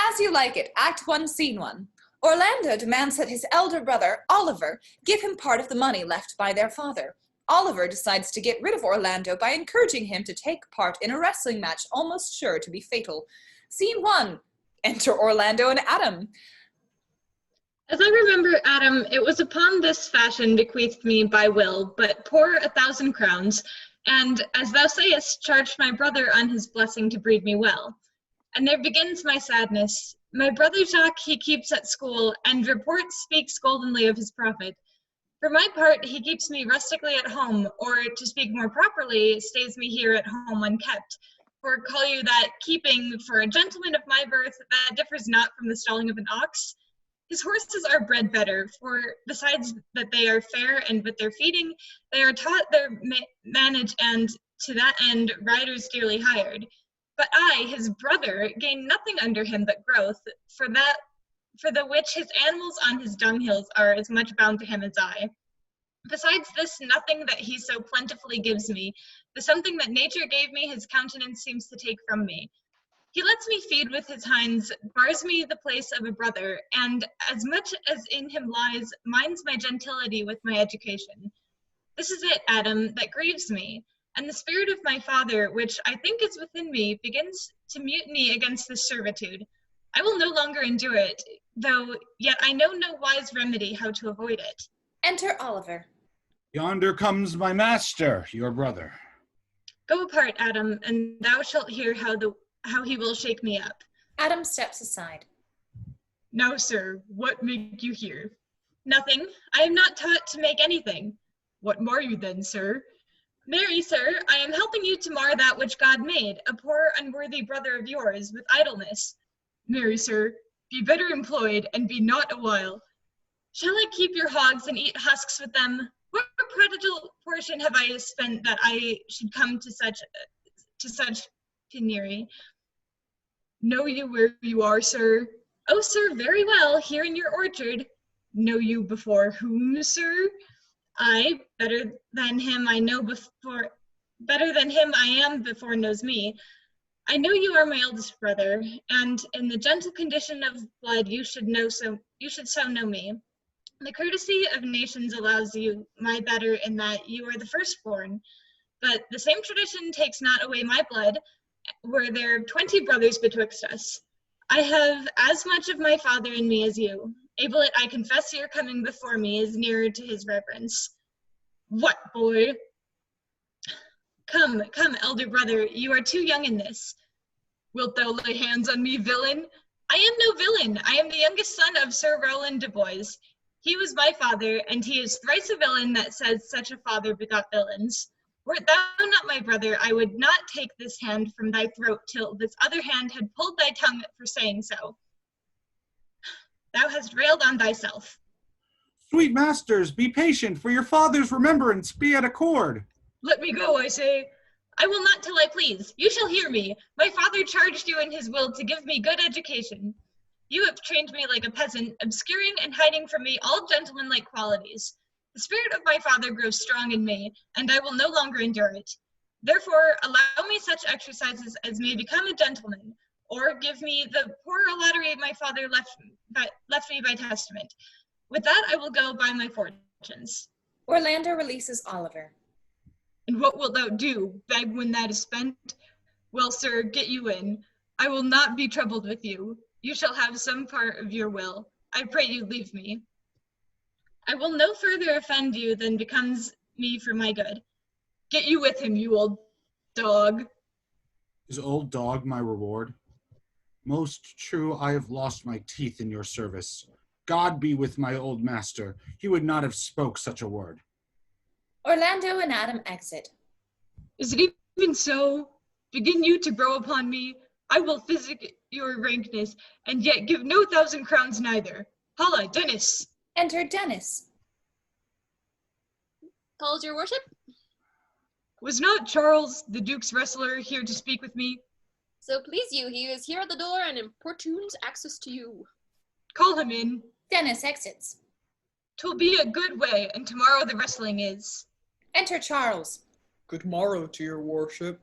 As You Like It, Act 1, Scene 1. Orlando demands that his elder brother, Oliver, give him part of the money left by their father. Oliver decides to get rid of Orlando by encouraging him to take part in a wrestling match almost sure to be fatal. Scene 1. Enter Orlando and Adam. As I remember, Adam, it was upon this fashion bequeathed me by will, but pour 1,000 crowns, and, as thou sayest, charged my brother on his blessing to breed me well. And there begins my sadness. My brother Jacques he keeps at school, and report speaks goldenly of his profit. For my part, he keeps me rustically at home, or, to speak more properly, stays me here at home unkept. For call you that keeping for a gentleman of my birth, that differs not from the stalling of an ox? His horses are bred better, for besides that they are fair and with their feeding, they are taught their manage, and to that end riders dearly hired. But I, his brother, gain nothing under him but growth, for the which his animals on his dunghills are as much bound to him as I. Besides this, nothing that he so plentifully gives me, the something that nature gave me his countenance seems to take from me. He lets me feed with his hinds, bars me the place of a brother, and, as much as in him lies, minds my gentility with my education. This is it, Adam, that grieves me, and the spirit of my father, which I think is within me, begins to mutiny against this servitude. I will no longer endure it, though yet I know no wise remedy how to avoid it. Enter Oliver. Yonder comes my master, your brother. Go apart, Adam, and thou shalt hear how he will shake me up. Adam steps aside. Now, sir, what make you here? Nothing. I am not taught to make anything. What mar you then, sir? Marry, sir, I am helping you to mar that which God made, a poor unworthy brother of yours, with idleness. Marry, sir, be better employed, and be not a while. Shall I keep your hogs and eat husks with them? What prodigal portion have I spent that I should come to such penury? Know you where you are, sir? Oh, sir, very well, here in your orchard. Know you before whom, sir? I, better than him I am before knows me. I know you are my eldest brother, and in the gentle condition of blood you should so know me. The courtesy of nations allows you my better in that you are the firstborn, but the same tradition takes not away my blood, were there 20 brothers betwixt us. I have as much of my father in me as you. Able it I confess your coming before me is nearer to his reverence. What, boy? Come, elder brother, you are too young in this. Wilt thou lay hands on me, villain? I am no villain. I am the youngest son of Sir Rowland de Boys. He was my father, and he is thrice a villain that says such a father begot villains. Wert thou not my brother, I would not take this hand from thy throat till this other hand had pulled thy tongue for saying so. Thou hast railed on thyself. Sweet masters, be patient, for your father's remembrance be at accord. Let me go, I say. I will not till I please. You shall hear me. My father charged you in his will to give me good education. You have trained me like a peasant, obscuring and hiding from me all gentlemanlike qualities. The spirit of my father grows strong in me, and I will no longer endure it. Therefore, allow me such exercises as may become a gentleman, or give me the poor lottery my father left me by testament. With that I will go by my fortunes. Orlando releases Oliver. And what wilt thou do, beg when that is spent? Well, sir, get you in. I will not be troubled with you. You shall have some part of your will. I pray you leave me. I will no further offend you than becomes me for my good. Get you with him, you old dog. Is old dog my reward? Most true, I have lost my teeth in your service. God be with my old master. He would not have spoke such a word. Orlando and Adam exit. Is it even so? Begin you to grow upon me? I will physic your rankness, and yet give no 1,000 crowns neither. Holla, Dennis! Enter Dennis. Calls your worship? Was not Charles, the Duke's wrestler, here to speak with me? So please you, he is here at the door and importunes access to you. Call him in. Dennis exits. 'Twill be a good way, and tomorrow the wrestling is. Enter Charles. Good morrow to your worship.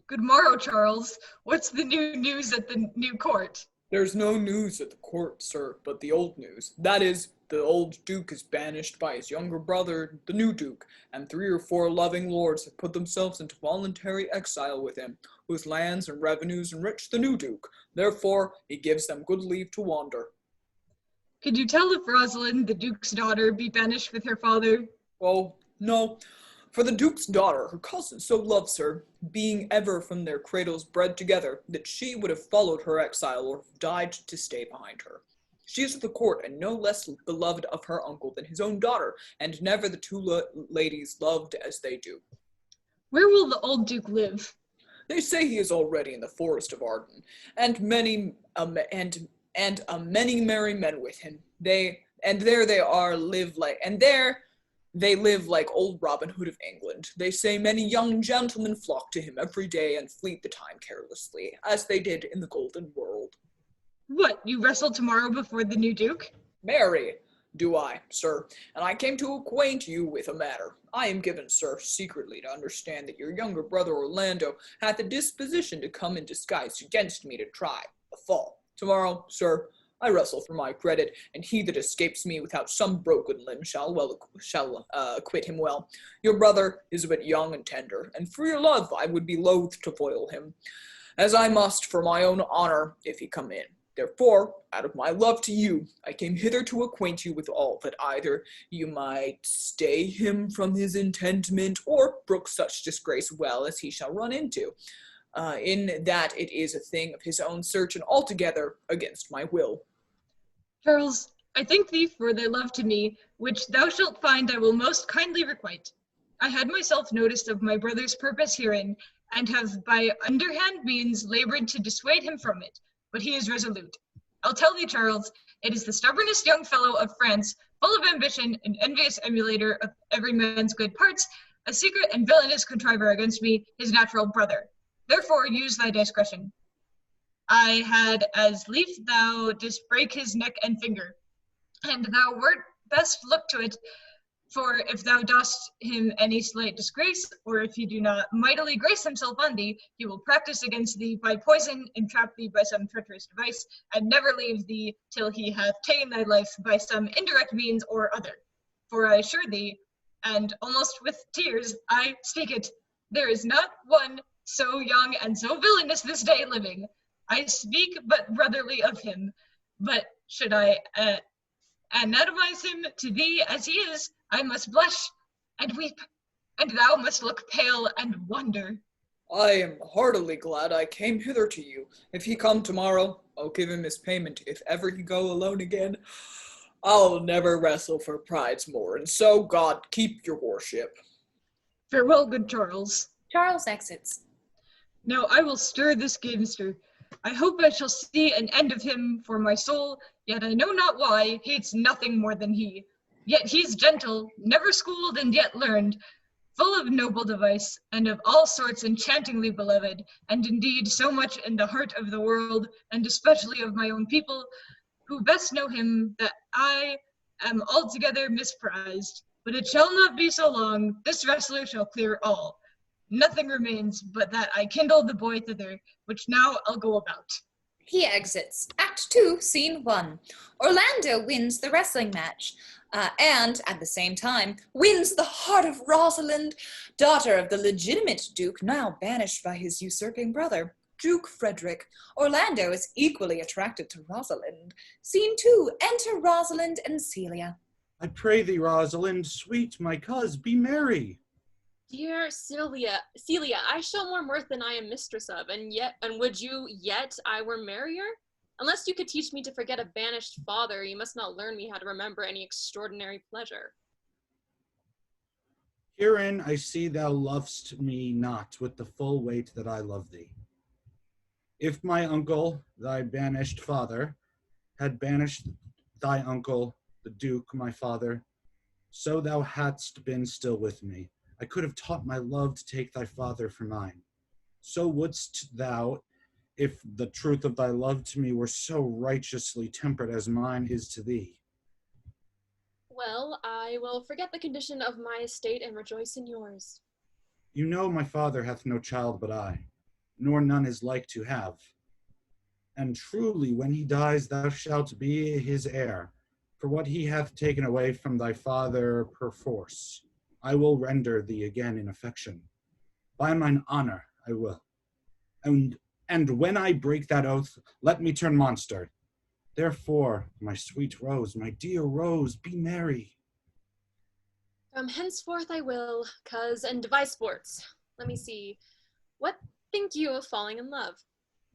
Good morrow, Charles. What's the new news at the new court? There's no news at the court, sir, but the old news. That is, the old duke is banished by his younger brother, the new duke, and 3 or 4 loving lords have put themselves into voluntary exile with him, whose lands and revenues enrich the new duke. Therefore, he gives them good leave to wander. Could you tell if Rosalind, the duke's daughter, be banished with her father? Oh, no. For the duke's daughter, her cousin, so loves her, being ever from their cradles bred together, that she would have followed her exile or have died to stay behind her. She is at the court, and no less beloved of her uncle than his own daughter, and never the two ladies loved as they do. Where will the old duke live? They say he is already in the forest of Arden, and many merry men with him. They live like old Robin Hood of England. They say many young gentlemen flock to him every day and fleet the time carelessly, as they did in the Golden World. What, you wrestle tomorrow before the new duke? Marry, do I, sir, and I came to acquaint you with a matter. I am given, sir, secretly to understand that your younger brother Orlando hath a disposition to come in disguise against me to try a fall. Tomorrow, sir, I wrestle for my credit, and he that escapes me without some broken limb shall acquit him well. Your brother is but young and tender, and for your love I would be loath to foil him, as I must for my own honor if he come in. Therefore, out of my love to you, I came hither to acquaint you with all, that either you might stay him from his intentment, or brook such disgrace well as he shall run into, in that it is a thing of his own search, and altogether against my will. Charles, I thank thee for thy love to me, which thou shalt find I will most kindly requite. I had myself noticed of my brother's purpose herein, and have by underhand means labored to dissuade him from it, but he is resolute. I'll tell thee, Charles, it is the stubbornest young fellow of France, full of ambition, an envious emulator of every man's good parts, a secret and villainous contriver against me, his natural brother. Therefore use thy discretion. I had as lief thou didst break his neck and finger, and thou wert best look to it, for if thou dost him any slight disgrace, or if he do not mightily grace himself on thee, he will practice against thee by poison, entrap thee by some treacherous device, and never leave thee till he hath ta'en thy life by some indirect means or other. For I assure thee, and almost with tears I speak it, there is not one so young and so villainous this day living. I speak but brotherly of him, but should I anatomize him to thee as he is, I must blush and weep, and thou must look pale and wonder. I am heartily glad I came hither to you. If he come tomorrow, I'll give him his payment. If ever he go alone again, I'll never wrestle for prize more, and so God keep your worship. Farewell, good Charles. Charles exits. Now I will stir this gamester. I hope I shall see an end of him, for my soul, yet I know not why, hates nothing more than he. Yet he's gentle, never schooled and yet learned, full of noble device, and of all sorts enchantingly beloved, and indeed so much in the heart of the world, and especially of my own people, who best know him, that I am altogether misprized. But it shall not be so long, this wrestler shall clear all. Nothing remains but that I kindle the boy thither, which now I'll go about. He exits. Act 2, Scene 1. Orlando wins the wrestling match, and, at the same time, wins the heart of Rosalind, daughter of the legitimate duke now banished by his usurping brother, Duke Frederick. Orlando is equally attracted to Rosalind. Scene 2, enter Rosalind and Celia. I pray thee, Rosalind, sweet my coz, be merry. Dear Celia, I show more mirth than I am mistress of, and would you yet I were merrier? Unless you could teach me to forget a banished father, you must not learn me how to remember any extraordinary pleasure. Herein I see thou lovest me not with the full weight that I love thee. If my uncle, thy banished father, had banished thy uncle, the duke, my father, so thou hadst been still with me. I could have taught my love to take thy father for mine. So wouldst thou, if the truth of thy love to me were so righteously tempered as mine is to thee. Well, I will forget the condition of my estate and rejoice in yours. You know my father hath no child but I, nor none is like to have. And truly, when he dies, thou shalt be his heir. For what he hath taken away from thy father perforce, I will render thee again in affection. By mine honor, I will. And when I break that oath, let me turn monster. Therefore, my sweet Rose, my dear Rose, be merry. From henceforth I will, and devise sports. Let me see. What think you of falling in love?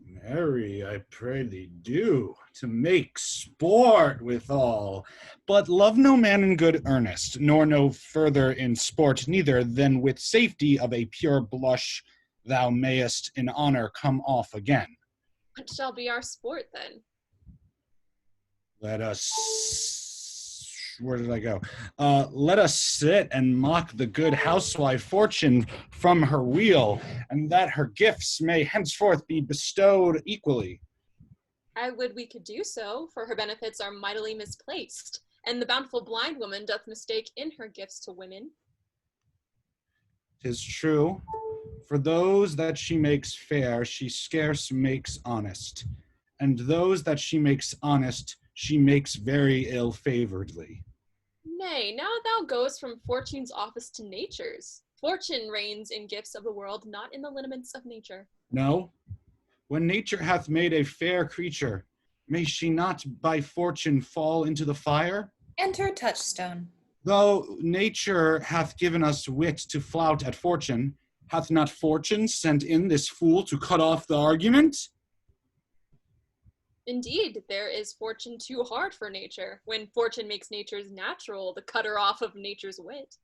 Marry, I pray thee do, to make sport withal. But love no man in good earnest, nor no further in sport, neither than with safety of a pure blush thou mayest in honor come off again. What shall be our sport then? Let us, where did I go? Let us sit and mock the good housewife Fortune from her wheel, and that her gifts may henceforth be bestowed equally. I would we could do so, for her benefits are mightily misplaced, and the bountiful blind woman doth mistake in her gifts to women. 'Tis true. For those that she makes fair, she scarce makes honest. And those that she makes honest, she makes very ill-favoredly. Nay, now thou goest from Fortune's office to Nature's. Fortune reigns in gifts of the world, not in the lineaments of nature. No, when nature hath made a fair creature, may she not by fortune fall into the fire? Enter Touchstone. Though nature hath given us wit to flout at fortune, hath not fortune sent in this fool to cut off the argument? Indeed, there is fortune too hard for nature, when fortune makes nature's natural, the cutter off of nature's wit.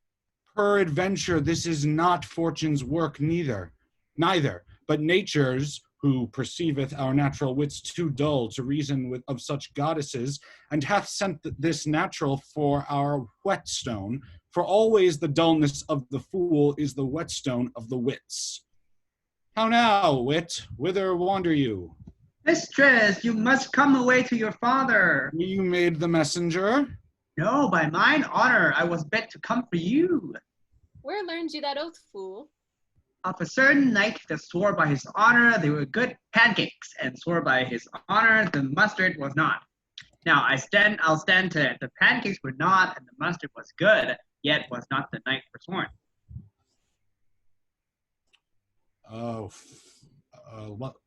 Peradventure, this is not fortune's work neither, but nature's, who perceiveth our natural wits too dull to reason with of such goddesses, and hath sent this natural for our whetstone, for always the dullness of the fool is the whetstone of the wits. How now, wit, whither wander you? Mistress, you must come away to your father. Were you made the messenger? No, by mine honor, I was bid to come for you. Where learned you that oath, fool? Of a certain knight that swore by his honor they were good pancakes, and swore by his honor the mustard was not. Now I'll stand to it. The pancakes were not, and the mustard was good, yet was not the knight forsworn. Oh,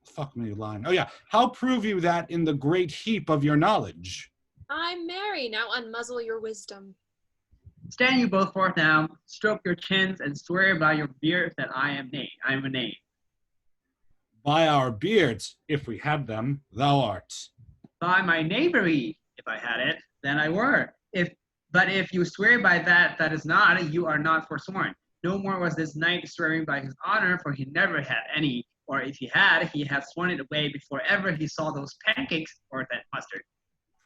fuck me line. Oh yeah, how prove you that in the great heap of your knowledge? I'm merry, now unmuzzle your wisdom. Stand you both forth now, stroke your chins, and swear by your beards that I am a knave. By our beards, if we have them, thou art. By my knavery, if I had it, then I were. But if you swear by that is not, you are not forsworn. No more was this knight swearing by his honor, for he never had any, or if he had sworn it away before ever he saw those pancakes or that mustard.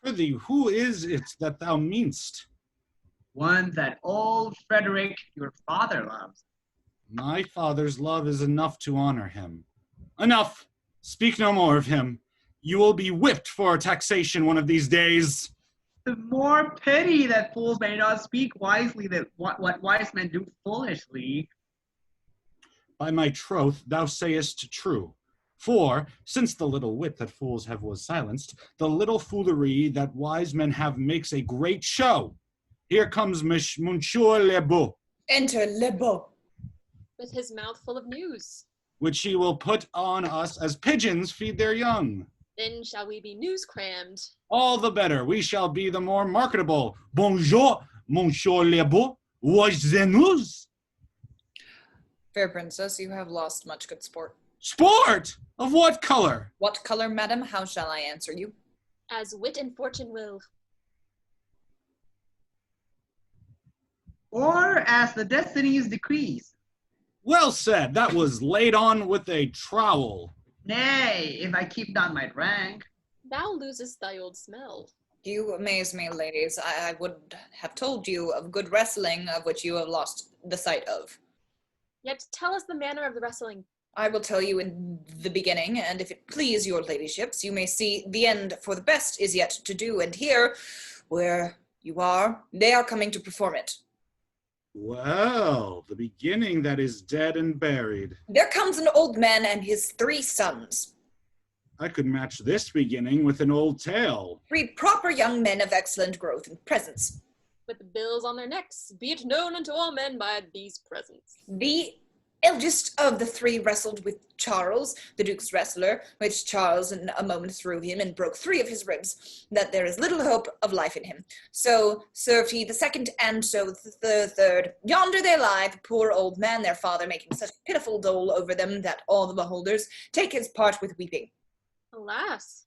Prithee, who is it that thou mean'st? One that old Frederick, your father, loves. My father's love is enough to honor him. Enough! Speak no more of him. You will be whipped for taxation one of these days. The more pity that fools may not speak wisely, that what wise men do foolishly. By my troth, thou sayest true. For, since the little wit that fools have was silenced, the little foolery that wise men have makes a great show. Here comes Monsieur Le Beau. Enter Le Beau. With his mouth full of news. Which he will put on us as pigeons feed their young. Then shall we be news crammed. All the better, we shall be the more marketable. Bonjour, Monsieur Le Beau. What's the news? Fair princess, you have lost much good sport. Sport? Of what color? What color, madam? How shall I answer you? As wit and fortune will. Or as the destinies decrees. Well said, that was laid on with a trowel. Nay, if I keep not my rank. Thou losest thy old smell. You amaze me, ladies. I would have told you of good wrestling, of which you have lost the sight of. Yet tell us the manner of the wrestling. I will tell you in the beginning, and if it please your ladyships, you may see the end, for the best is yet to do, and here, where you are, they are coming to perform it. Well, the beginning that is dead and buried. There comes an old man and his 3 sons. I could match this beginning with an old tale. Breed proper young men of excellent growth and presence. With the bills on their necks, be it known unto all men by these presents. The eldest of the three wrestled with Charles, the Duke's wrestler, which Charles in a moment threw him and broke 3 of his ribs, that there is little hope of life in him. So served he the second, and so the third. Yonder they lie, the poor old man, their father, making such pitiful dole over them that all the beholders take his part with weeping. Alas.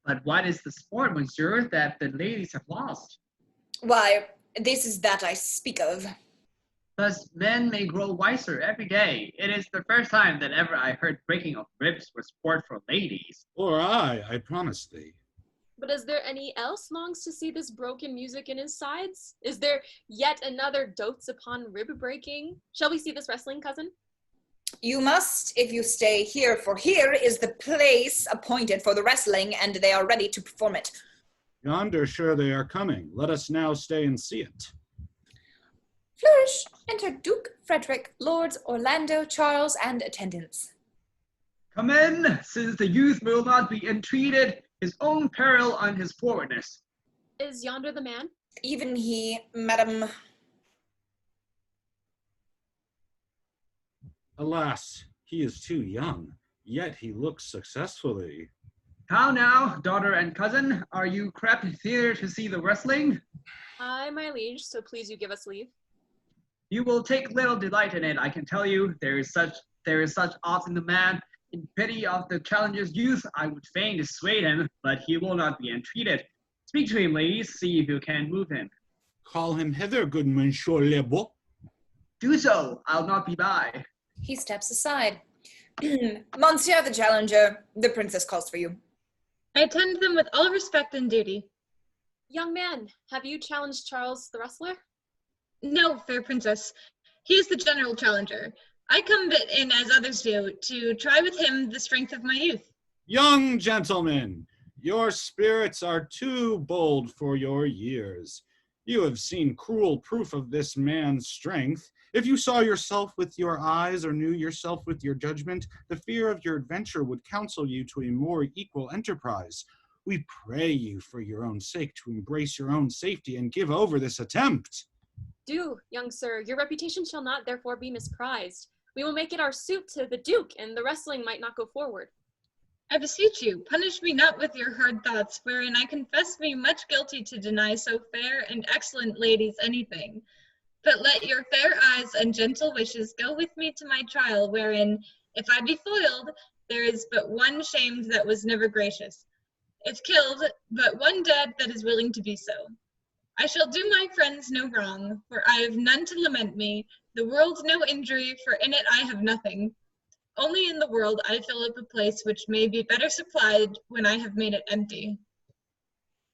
But what is the sport, monsieur, that the ladies have lost? Why, this is that I speak of. Thus men may grow wiser every day. It is the first time that ever I heard breaking of ribs was sport for ladies. Or I promise thee. But is there any else longs to see this broken music in his sides? Is there yet another dotes upon rib breaking? Shall we see this wrestling, cousin? You must, if you stay here, for here is the place appointed for the wrestling, and they are ready to perform it. Yonder sure they are coming. Let us now stay and see it. Flourish, enter Duke Frederick, Lords Orlando, Charles, and attendants. Come in, since the youth will not be entreated, his own peril on his forwardness. Is yonder the man? Even he, madam. Alas, he is too young, yet he looks successfully. How now, daughter and cousin, are you crept here to see the wrestling? Aye, my liege, so please you give us leave. You will take little delight in it, I can tell you. There is such odds in the man. In pity of the challenger's youth, I would fain dissuade him, but he will not be entreated. Speak to him, ladies, see if you can move him. Call him hither, good Monsieur Lebeau. Do so, I'll not be by. He steps aside. Monsieur the challenger, the princess calls for you. I attend them with all respect and duty. Young man, have you challenged Charles the wrestler? No, fair princess. He is the general challenger. I come in as others do, to try with him the strength of my youth. Young gentlemen, your spirits are too bold for your years. You have seen cruel proof of this man's strength. If you saw yourself with your eyes or knew yourself with your judgment, the fear of your adventure would counsel you to a more equal enterprise. We pray you for your own sake to embrace your own safety and give over this attempt. Do, young sir, your reputation shall not therefore be misprized. We will make it our suit to the Duke, and the wrestling might not go forward. I beseech you, punish me not with your hard thoughts, wherein I confess me much guilty to deny so fair and excellent ladies anything. But let your fair eyes and gentle wishes go with me to my trial, wherein, if I be foiled, there is but one shamed that was never gracious. If killed, but one dead that is willing to be so. I shall do my friends no wrong, for I have none to lament me, the world no injury, for in it I have nothing. Only in the world I fill up a place which may be better supplied when I have made it empty.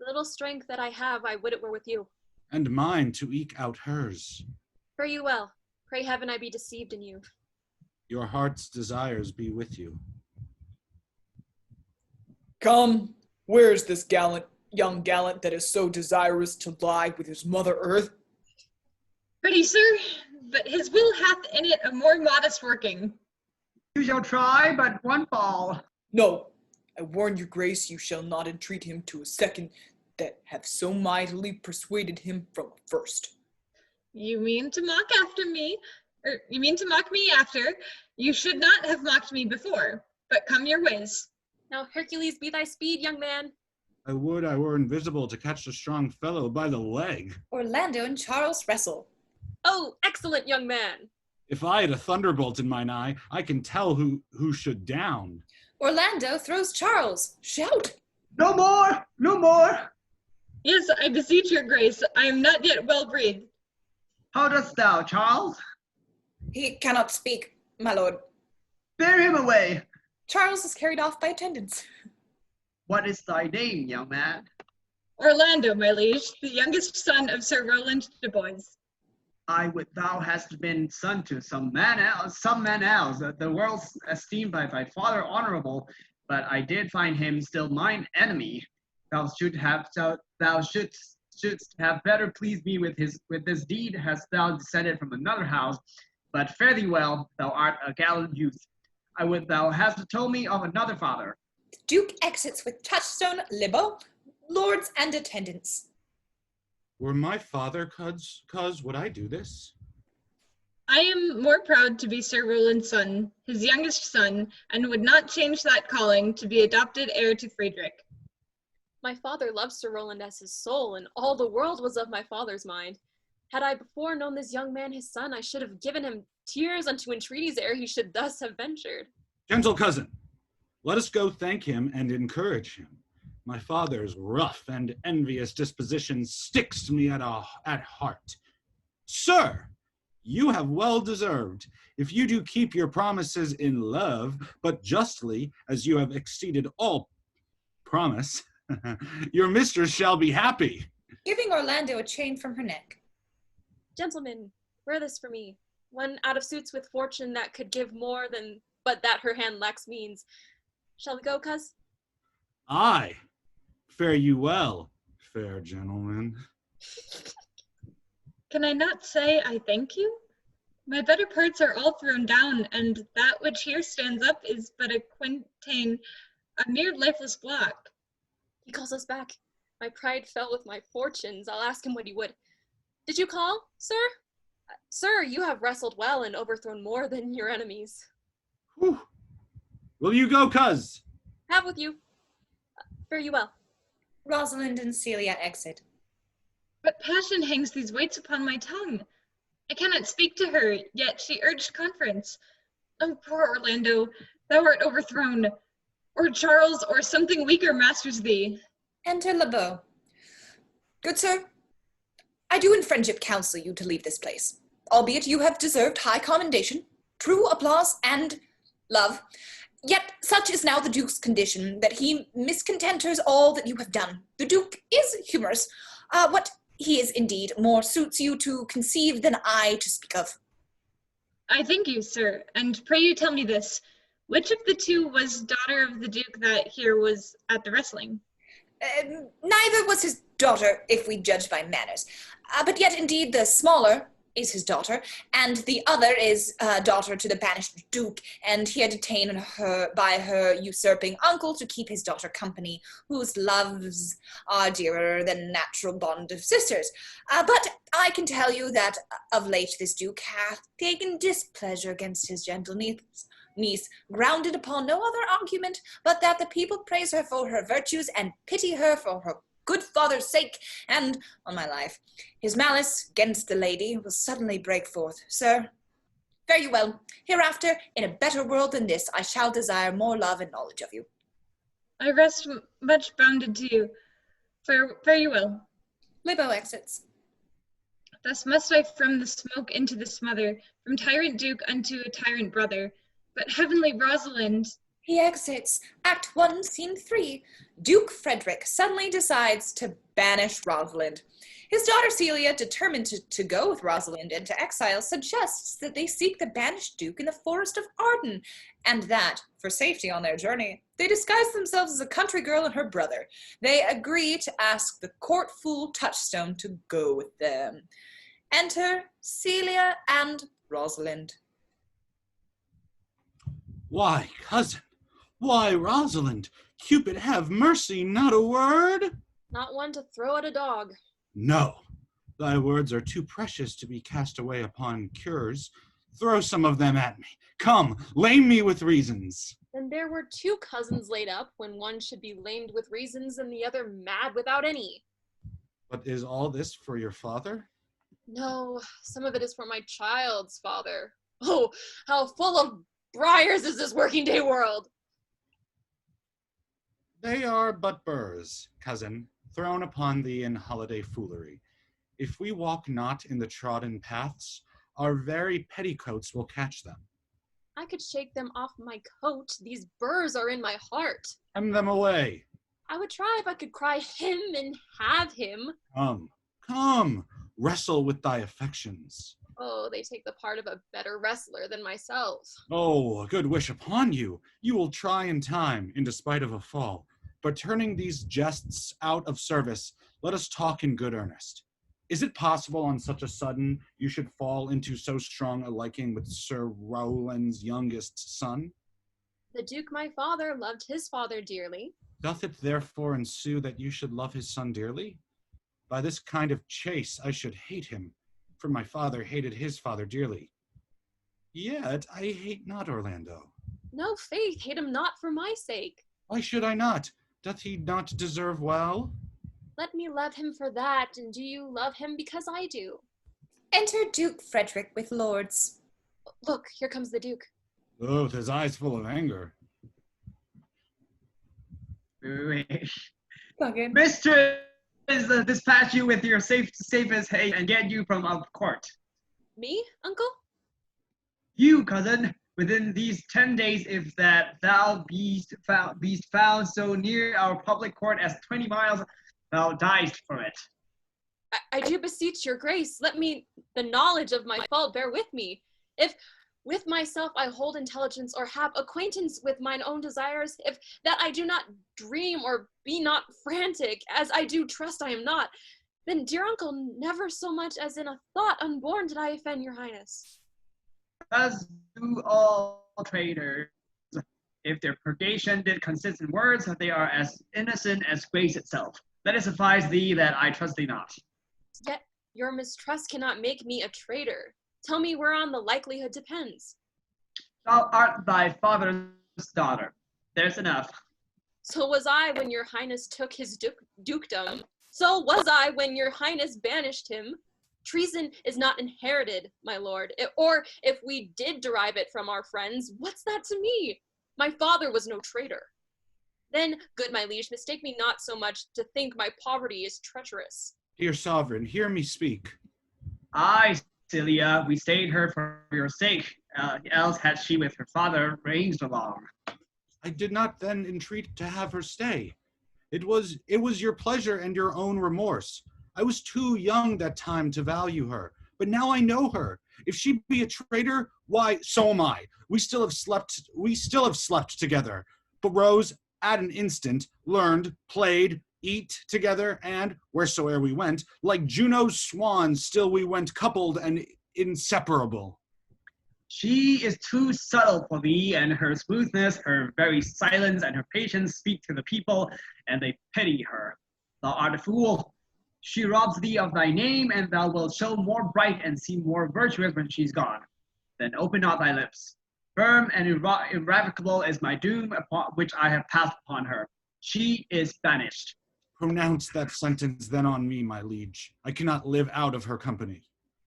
The little strength that I have, I would it were with you. And mine to eke out hers. Pray you well. Pray heaven I be deceived in you. Your heart's desires be with you. Come, where is this young gallant that is so desirous to lie with his mother earth? Pretty, sir, but his will hath in it a more modest working. You shall try but one fall. No, I warn your grace, you shall not entreat him to a second that hath so mightily persuaded him from a first. You mean to mock me after? You should not have mocked me before, but come your ways. Now Hercules be thy speed, young man. I would I were invisible to catch the strong fellow by the leg. Orlando and Charles wrestle. Oh, excellent young man. If I had a thunderbolt in mine eye, I can tell who should down. Orlando throws Charles. Shout! No more! No more! Yes, I beseech your grace, I am not yet well breathed. How dost thou, Charles? He cannot speak, my lord. Bear him away. Charles is carried off by attendants. What is thy name, young man? Orlando, my liege, the youngest son of Sir Roland de Boys. I would thou hast been son to some man else, the world's esteemed by thy father honorable, but I did find him still mine enemy. Thou shouldst have better pleased me with this deed, hast thou descended from another house, but fare thee well, thou art a gallant youth. I would thou hast told me of another father, The Duke exits with Touchstone, Libbo, lords and attendants. Were my father, cuz, would I do this? I am more proud to be Sir Roland's son, his youngest son, and would not change that calling to be adopted heir to Friedrich. My father loved Sir Roland as his soul, and all the world was of my father's mind. Had I before known this young man his son, I should have given him tears unto entreaties ere he should thus have ventured. Gentle cousin, let us go thank him and encourage him. My father's rough and envious disposition sticks to me at heart. Sir, you have well deserved, if you do keep your promises in love, but justly, as you have exceeded all promise, your mistress shall be happy. Giving Orlando a chain from her neck. Gentlemen, wear this for me. One out of suits with fortune that could give more than, but that her hand lacks means. Shall we go, cuz? Aye, fare you well, fair gentleman. Can I not say I thank you? My better parts are all thrown down, and that which here stands up is but a quintain, a mere lifeless block. He calls us back. My pride fell with my fortunes. I'll ask him what he would. Did you call, sir? Sir, you have wrestled well and overthrown more than your enemies. Whew. Will you go, cuz? Have with you. Fare you well. Rosalind and Celia exit. But passion hangs these weights upon my tongue. I cannot speak to her, yet she urged conference. Oh, poor Orlando, thou art overthrown. Or Charles, or something weaker masters thee. Enter Lebeau. Good sir, I do in friendship counsel you to leave this place, albeit you have deserved high commendation, true applause, and love. Yet such is now the Duke's condition, that he miscontenters all that you have done. The Duke is humorous. What he is indeed more suits you to conceive than I to speak of. I thank you, sir, and pray you tell me this. Which of the two was daughter of the Duke that here was at the wrestling? Neither was his daughter, if we judge by manners. But yet indeed the smaller is his daughter, and the other is daughter to the banished Duke, and he had detained her by her usurping uncle to keep his daughter company, whose loves are dearer than natural bond of sisters. But I can tell you that of late this Duke hath taken displeasure against his gentle niece, grounded upon no other argument but that the people praise her for her virtues and pity her for her good father's sake, and, on my life, his malice against the lady will suddenly break forth. Sir, fare you well. Hereafter, in a better world than this, I shall desire more love and knowledge of you. I rest much bounded to you. Fare you well. Libbo exits. Thus must I from the smoke into the smother, from tyrant Duke unto a tyrant brother. But heavenly Rosalind... He exits. Act 1, Scene 3. Duke Frederick suddenly decides to banish Rosalind. His daughter Celia, determined to go with Rosalind into exile, suggests that they seek the banished Duke in the forest of Arden, and that, for safety on their journey, they disguise themselves as a country girl and her brother. They agree to ask the court fool Touchstone to go with them. Enter Celia and Rosalind. Why, cousin, why, Rosalind, Cupid have mercy, not a word? Not one to throw at a dog. No, thy words are too precious to be cast away upon cures. Throw some of them at me. Come, lame me with reasons. Then there were two cousins laid up, when one should be lamed with reasons and the other mad without any. But is all this for your father? No, some of it is for my child's father. Oh, how full of briars is this working day world! They are but burrs, cousin, thrown upon thee in holiday foolery. If we walk not in the trodden paths, our very petticoats will catch them. I could shake them off my coat. These burrs are in my heart. Hem them away. I would try if I could cry him and have him. Come, wrestle with thy affections. Oh, they take the part of a better wrestler than myself. Oh, a good wish upon you. You will try in time, in despite of a fall. But turning these jests out of service, let us talk in good earnest. Is it possible on such a sudden you should fall into so strong a liking with Sir Rowland's youngest son? The Duke, my father, loved his father dearly. Doth it therefore ensue that you should love his son dearly? By this kind of chase I should hate him, for my father hated his father dearly. Yet I hate not Orlando. No, faith, hate him not for my sake. Why should I not? Doth he not deserve well? Let me love him for that, and do you love him because I do? Enter Duke Frederick with lords. Look, here comes the Duke. Oh, with his eyes full of anger. Wait. Again. Mistress, dispatch you with your safest haste and get you from out of court. Me, uncle? You, cousin, within these 10 days, if that thou beest found so near our public court as 20 miles, thou diest for it. I do beseech your grace, let me the knowledge of my fault bear with me. If with myself I hold intelligence or have acquaintance with mine own desires, if that I do not dream or be not frantic, as I do trust I am not, then, dear uncle, never so much as in a thought unborn did I offend your highness. As do all traitors. If their purgation did consist in words, they are as innocent as grace itself. Let it suffice thee that I trust thee not. Yet your mistrust cannot make me a traitor. Tell me whereon the likelihood depends. Thou art thy father's daughter. There's enough. So was I when your highness took his dukedom. So was I when your highness banished him. Treason is not inherited, my lord. Or if we did derive it from our friends, what's that to me? My father was no traitor. Then, good my liege, mistake me not so much to think my poverty is treacherous. Dear sovereign, hear me speak. Aye, Celia, we stayed her for your sake, else had she with her father ranged along. I did not then entreat to have her stay. It was your pleasure and your own remorse. I was too young that time to value her, but now I know her. If she be a traitor, why, so am I. We still have slept together. But Rose, at an instant, learned, played, eat together, and, wheresoe'er we went, like Juno's swan, still we went coupled and inseparable. She is too subtle for thee, and her smoothness, her very silence, and her patience speak to the people, and they pity her. Thou art a fool. She robs thee of thy name, and thou wilt show more bright and seem more virtuous when she's gone. Then open not thy lips. Firm and irrevocable is my doom, upon which I have passed upon her. She is banished. Pronounce that sentence then on me, my liege. I cannot live out of her company.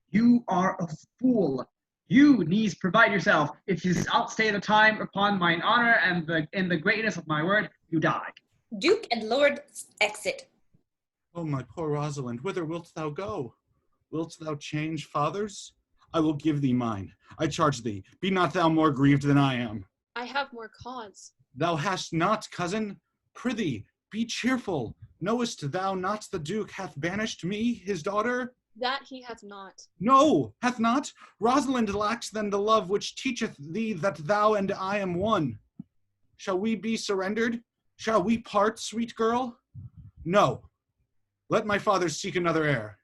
You are a fool. You needs provide yourself. If you outstay the time upon mine honor and in the greatness of my word, you die. Duke and Lord exit. Oh, my poor Rosalind, whither wilt thou go? Wilt thou change fathers? I will give thee mine. I charge thee, be not thou more grieved than I am. I have more cause. Thou hast not, cousin. Prithee, be cheerful. Knowest thou not the Duke hath banished me, his daughter? That he hath not. No, hath not. Rosalind lacks then the love which teacheth thee that thou and I am one. Shall we be surrendered? Shall we part, sweet girl? No. Let my father seek another heir.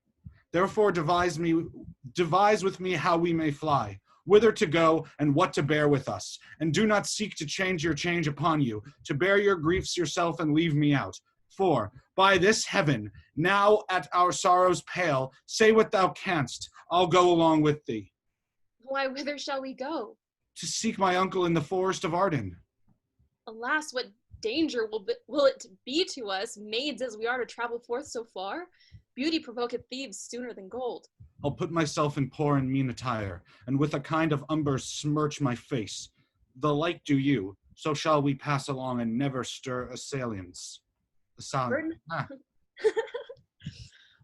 Therefore devise with me how we may fly, whither to go, and what to bear with us. And do not seek to change your change upon you, to bear your griefs yourself and leave me out. For, by this heaven, now at our sorrow's pale, say what thou canst, I'll go along with thee. Why, whither shall we go? To seek my uncle in the forest of Arden. Alas, what danger will it be to us, maids as we are, to travel forth so far? Beauty provoketh thieves sooner than gold. I'll put myself in poor and mean attire, and with a kind of umber smirch my face. The like do you, so shall we pass along and never stir assailants.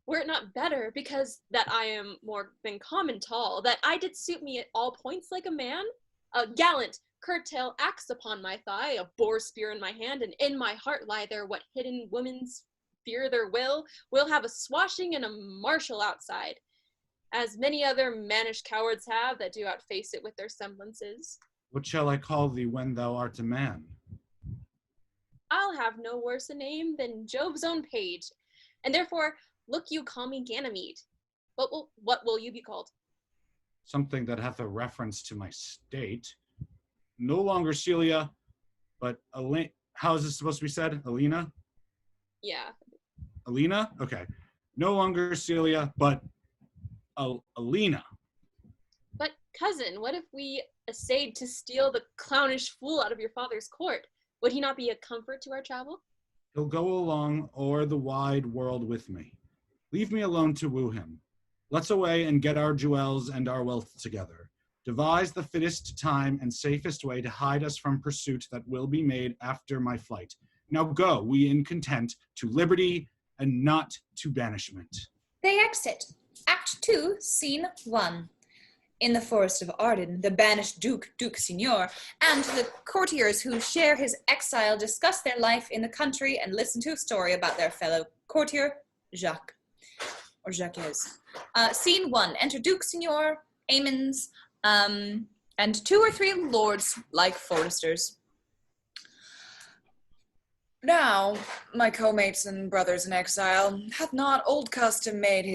Were it not better, because that I am more than common tall, that I did suit me at all points like a man? A gallant, curtail axe upon my thigh, a boar spear in my hand, and in my heart lie there what hidden women's fear their will have a swashing and a martial outside, as many other mannish cowards have that do outface it with their semblances. What shall I call thee when thou art a man? I'll have no worse a name than Jove's own page, and therefore look you call me Ganymede. What will you be called? Something that hath a reference to my state. No longer Celia, But how is this supposed to be said? Alina? Yeah. Alina? Okay. No longer Celia, but Alina. But cousin, what if we essayed to steal the clownish fool out of your father's court? Would he not be a comfort to our travel? He'll go along o'er the wide world with me. Leave me alone to woo him. Let's away and get our jewels and our wealth together. Devise the fittest time and safest way to hide us from pursuit that will be made after my flight. Now go, we in content, to liberty and not to banishment. They exit. Act 2, Scene 1. In the forest of Arden, the banished Duke Signor, and the courtiers who share his exile discuss their life in the country and listen to a story about their fellow courtier, Jacques. Or Jacques. Scene 1. Enter Duke Signor, Aemons, and 2 or 3 lords like foresters. Now, my co-mates and brothers in exile, hath not old custom made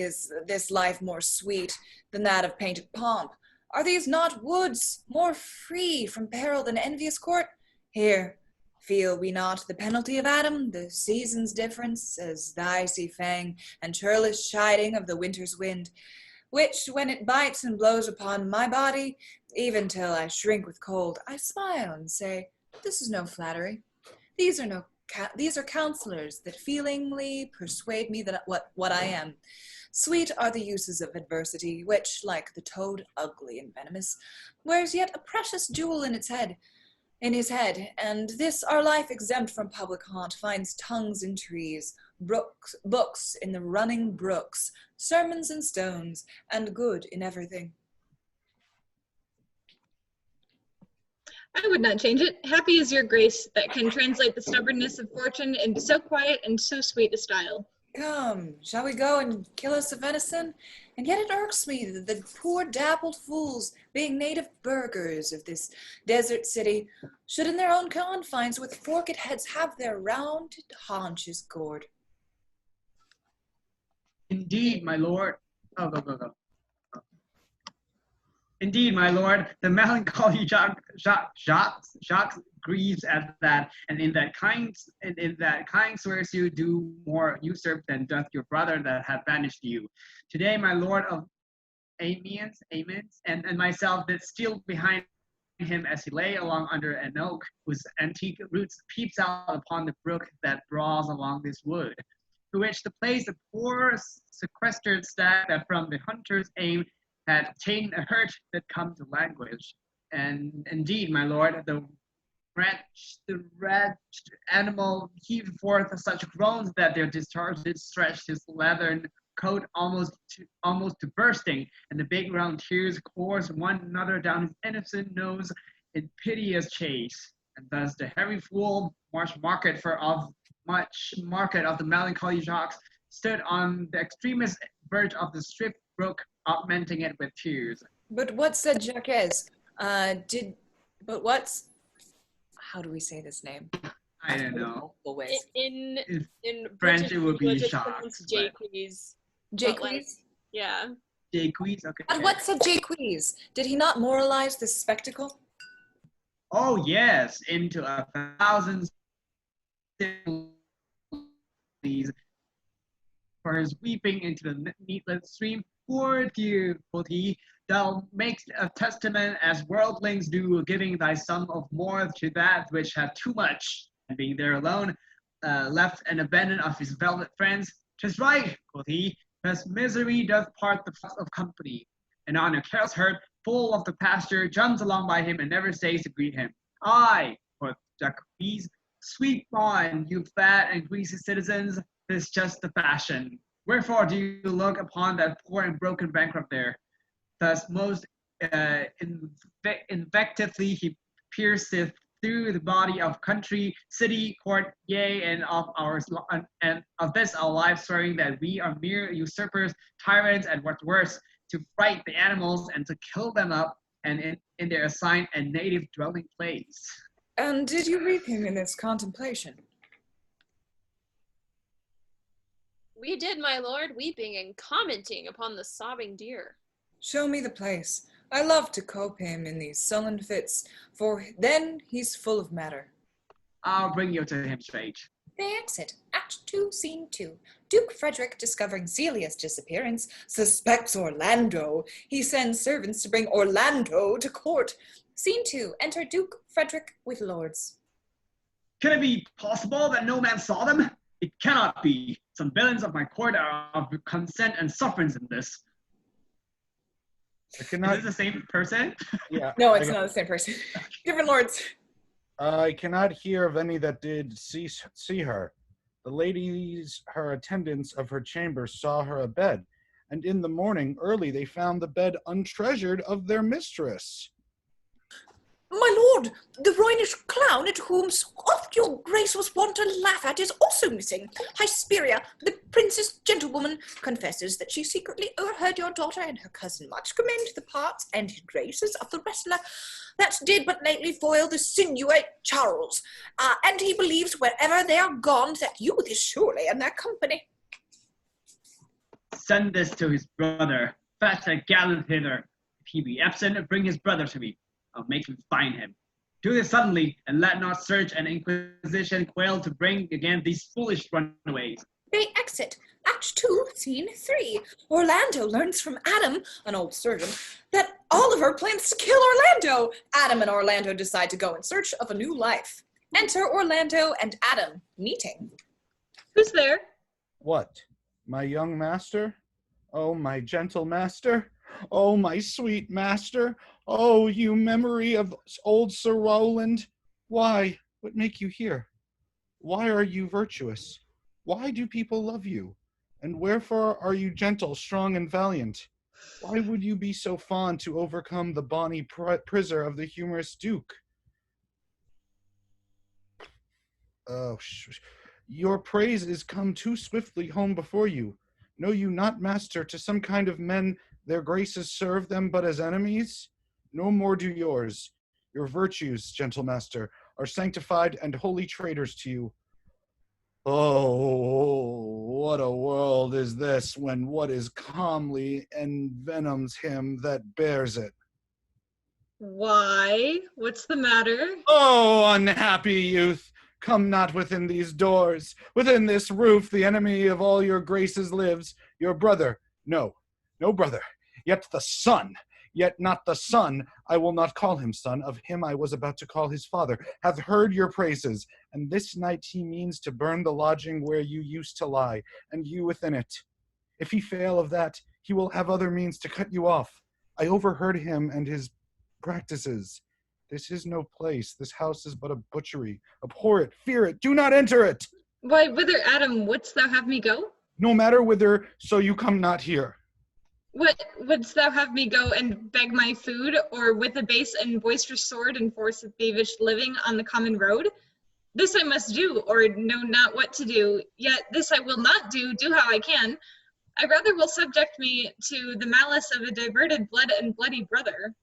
this life more sweet than that of painted pomp? Are these not woods more free from peril than envious court? Here, feel we not the penalty of Adam, the season's difference, as the icy fang and churlish chiding of the winter's wind, which, when it bites and blows upon my body, even till I shrink with cold, I smile and say, this is no flattery. These are counselors that feelingly persuade me that what I am. Sweet are the uses of adversity, which, like the toad, ugly and venomous, wears yet a precious jewel in his head, and this our life exempt from public haunt finds tongues in trees, books in the running brooks, sermons in stones, and good in everything. I would not change it. Happy is your grace that can translate the stubbornness of fortune into so quiet and so sweet a style. Come, shall we go and kill us a venison? And yet it irks me that the poor dappled fools, being native burghers of this desert city, should in their own confines with forked heads have their rounded haunches gored. Indeed, my lord. Oh, go. Indeed, my lord, the melancholy Jacques grieves at that, and in that kind swears you do more usurp than doth your brother that hath banished you. Today, my lord of Aemons, and myself did steal behind him as he lay along under an oak, whose antique roots peeps out upon the brook that brawls along this wood, to which the place a poor sequestered stag that from the hunter's aim had taken a hurt that come to language. And indeed, my lord, the wretched animal heaved forth such groans that their discharges stretched his leathern coat almost to bursting, and the big round tears coursed one another down his innocent nose in piteous chase. And thus the heavy fool, much market of the melancholy Jacques, stood on the extremest verge of the stripped brook, augmenting it with tears. But what said Jacques? How do we say this name? I don't know. In French, British it would be language, it's Jacques. pronounced Jaques. Jacques? Yeah. Jacques, okay. But what said Jacques? Did he not moralize this spectacle? Oh yes, into 1,000 for his weeping into the needless stream. Poor dear, quoth he, thou makest a testament as worldlings do, giving thy sum of more to that which hath too much, and being there alone, left and abandoned of his velvet friends. 'Tis right, quoth he, because misery doth part the flocks of company. And on a careless herd, full of the pasture, jumps along by him and never stays to greet him. Aye, quoth Jacques, sweep on, you fat and greasy citizens, 'tis just the fashion. Wherefore do you look upon that poor and broken bankrupt there? Thus most invectively he pierceth through the body of country, city, court, yea, and of this our life, swearing that we are mere usurpers, tyrants, and what's worse, to fright the animals and to kill them up and in their assigned and native dwelling place. And did you reap him in this contemplation? We did, my lord, weeping and commenting upon the sobbing deer. Show me the place. I love to cope him in these sullen fits, for then he's full of matter. I'll bring you to him straight. They exit. Act 2, Scene 2. Duke Frederick, discovering Celia's disappearance, suspects Orlando. He sends servants to bring Orlando to court. Scene 2. Enter Duke Frederick with lords. Can it be possible that no man saw them? It cannot be. Some villains of my court are of consent and sufferance in this. I Is cannot. this the same person? Yeah. No, it's not the same person. Different lords. I cannot hear of any that did see her. The ladies, her attendants of her chamber, saw her abed, and in the morning early they found the bed untreasured of their mistress. My lord, the Rhenish clown at whom so oft your grace was wont to laugh at is also missing. Hesperia, the princess gentlewoman, confesses that she secretly overheard your daughter and her cousin much commend the parts and graces of the wrestler that did but lately foil the sinuate Charles, and he believes wherever they are gone that youth is surely in their company. Send this to his brother. Fetch a gallant hither. If he be absent, bring his brother to me. I'll make him find him. Do this suddenly, and let not search and inquisition quail to bring again these foolish runaways. They exit. Act 2, Scene 3. Orlando learns from Adam, an old servant, that Oliver plans to kill Orlando. Adam and Orlando decide to go in search of a new life. Enter Orlando and Adam, meeting. Who's there? What? My young master? Oh, my gentle master? Oh, my sweet master? Oh, you memory of old Sir Rowland? Why? What make you here? Why are you virtuous? Why do people love you? And wherefore are you gentle, strong, and valiant? Why would you be so fond to overcome the bonny prisoner of the humorous Duke? Oh, your praise is come too swiftly home before you. Know you not, master, to some kind of men their graces serve them but as enemies? No more do yours. Your virtues, gentle master, are sanctified and holy traitors to you. Oh, what a world is this when what is calmly envenoms him that bears it. Why? What's the matter? Oh, unhappy youth! Come not within these doors. Within this roof the enemy of all your graces lives, your brother. No brother, yet the son. Yet not the son, I will not call him son, of him I was about to call his father, hath heard your praises, and this night he means to burn the lodging where you used to lie, and you within it. If he fail of that, he will have other means to cut you off. I overheard him and his practices. This is no place. This house is but a butchery. Abhor it, fear it, do not enter it. Why, whither, Adam, wouldst thou have me go? No matter whither, so you come not here. What, wouldst thou have me go and beg my food, or with a base and boisterous sword enforce a thievish living on the common road? This I must do, or know not what to do, yet this I will not do how I can. I rather will subject me to the malice of a diverted blood and bloody brother.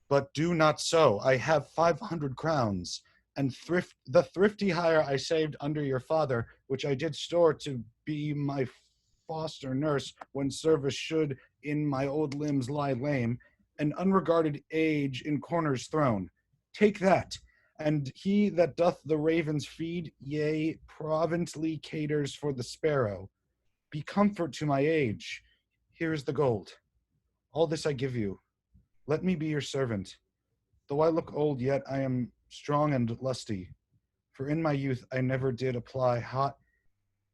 But do not so. I have 500 crowns, and the thrifty hire I saved under your father, which I did store to be my foster nurse when service should in my old limbs lie lame, and unregarded age in corners thrown. Take that, and he that doth the ravens feed, yea, providently caters for the sparrow. Be comfort to my age. Here is the gold. All this I give you. Let me be your servant. Though I look old, yet I am strong and lusty. For in my youth I never did apply hot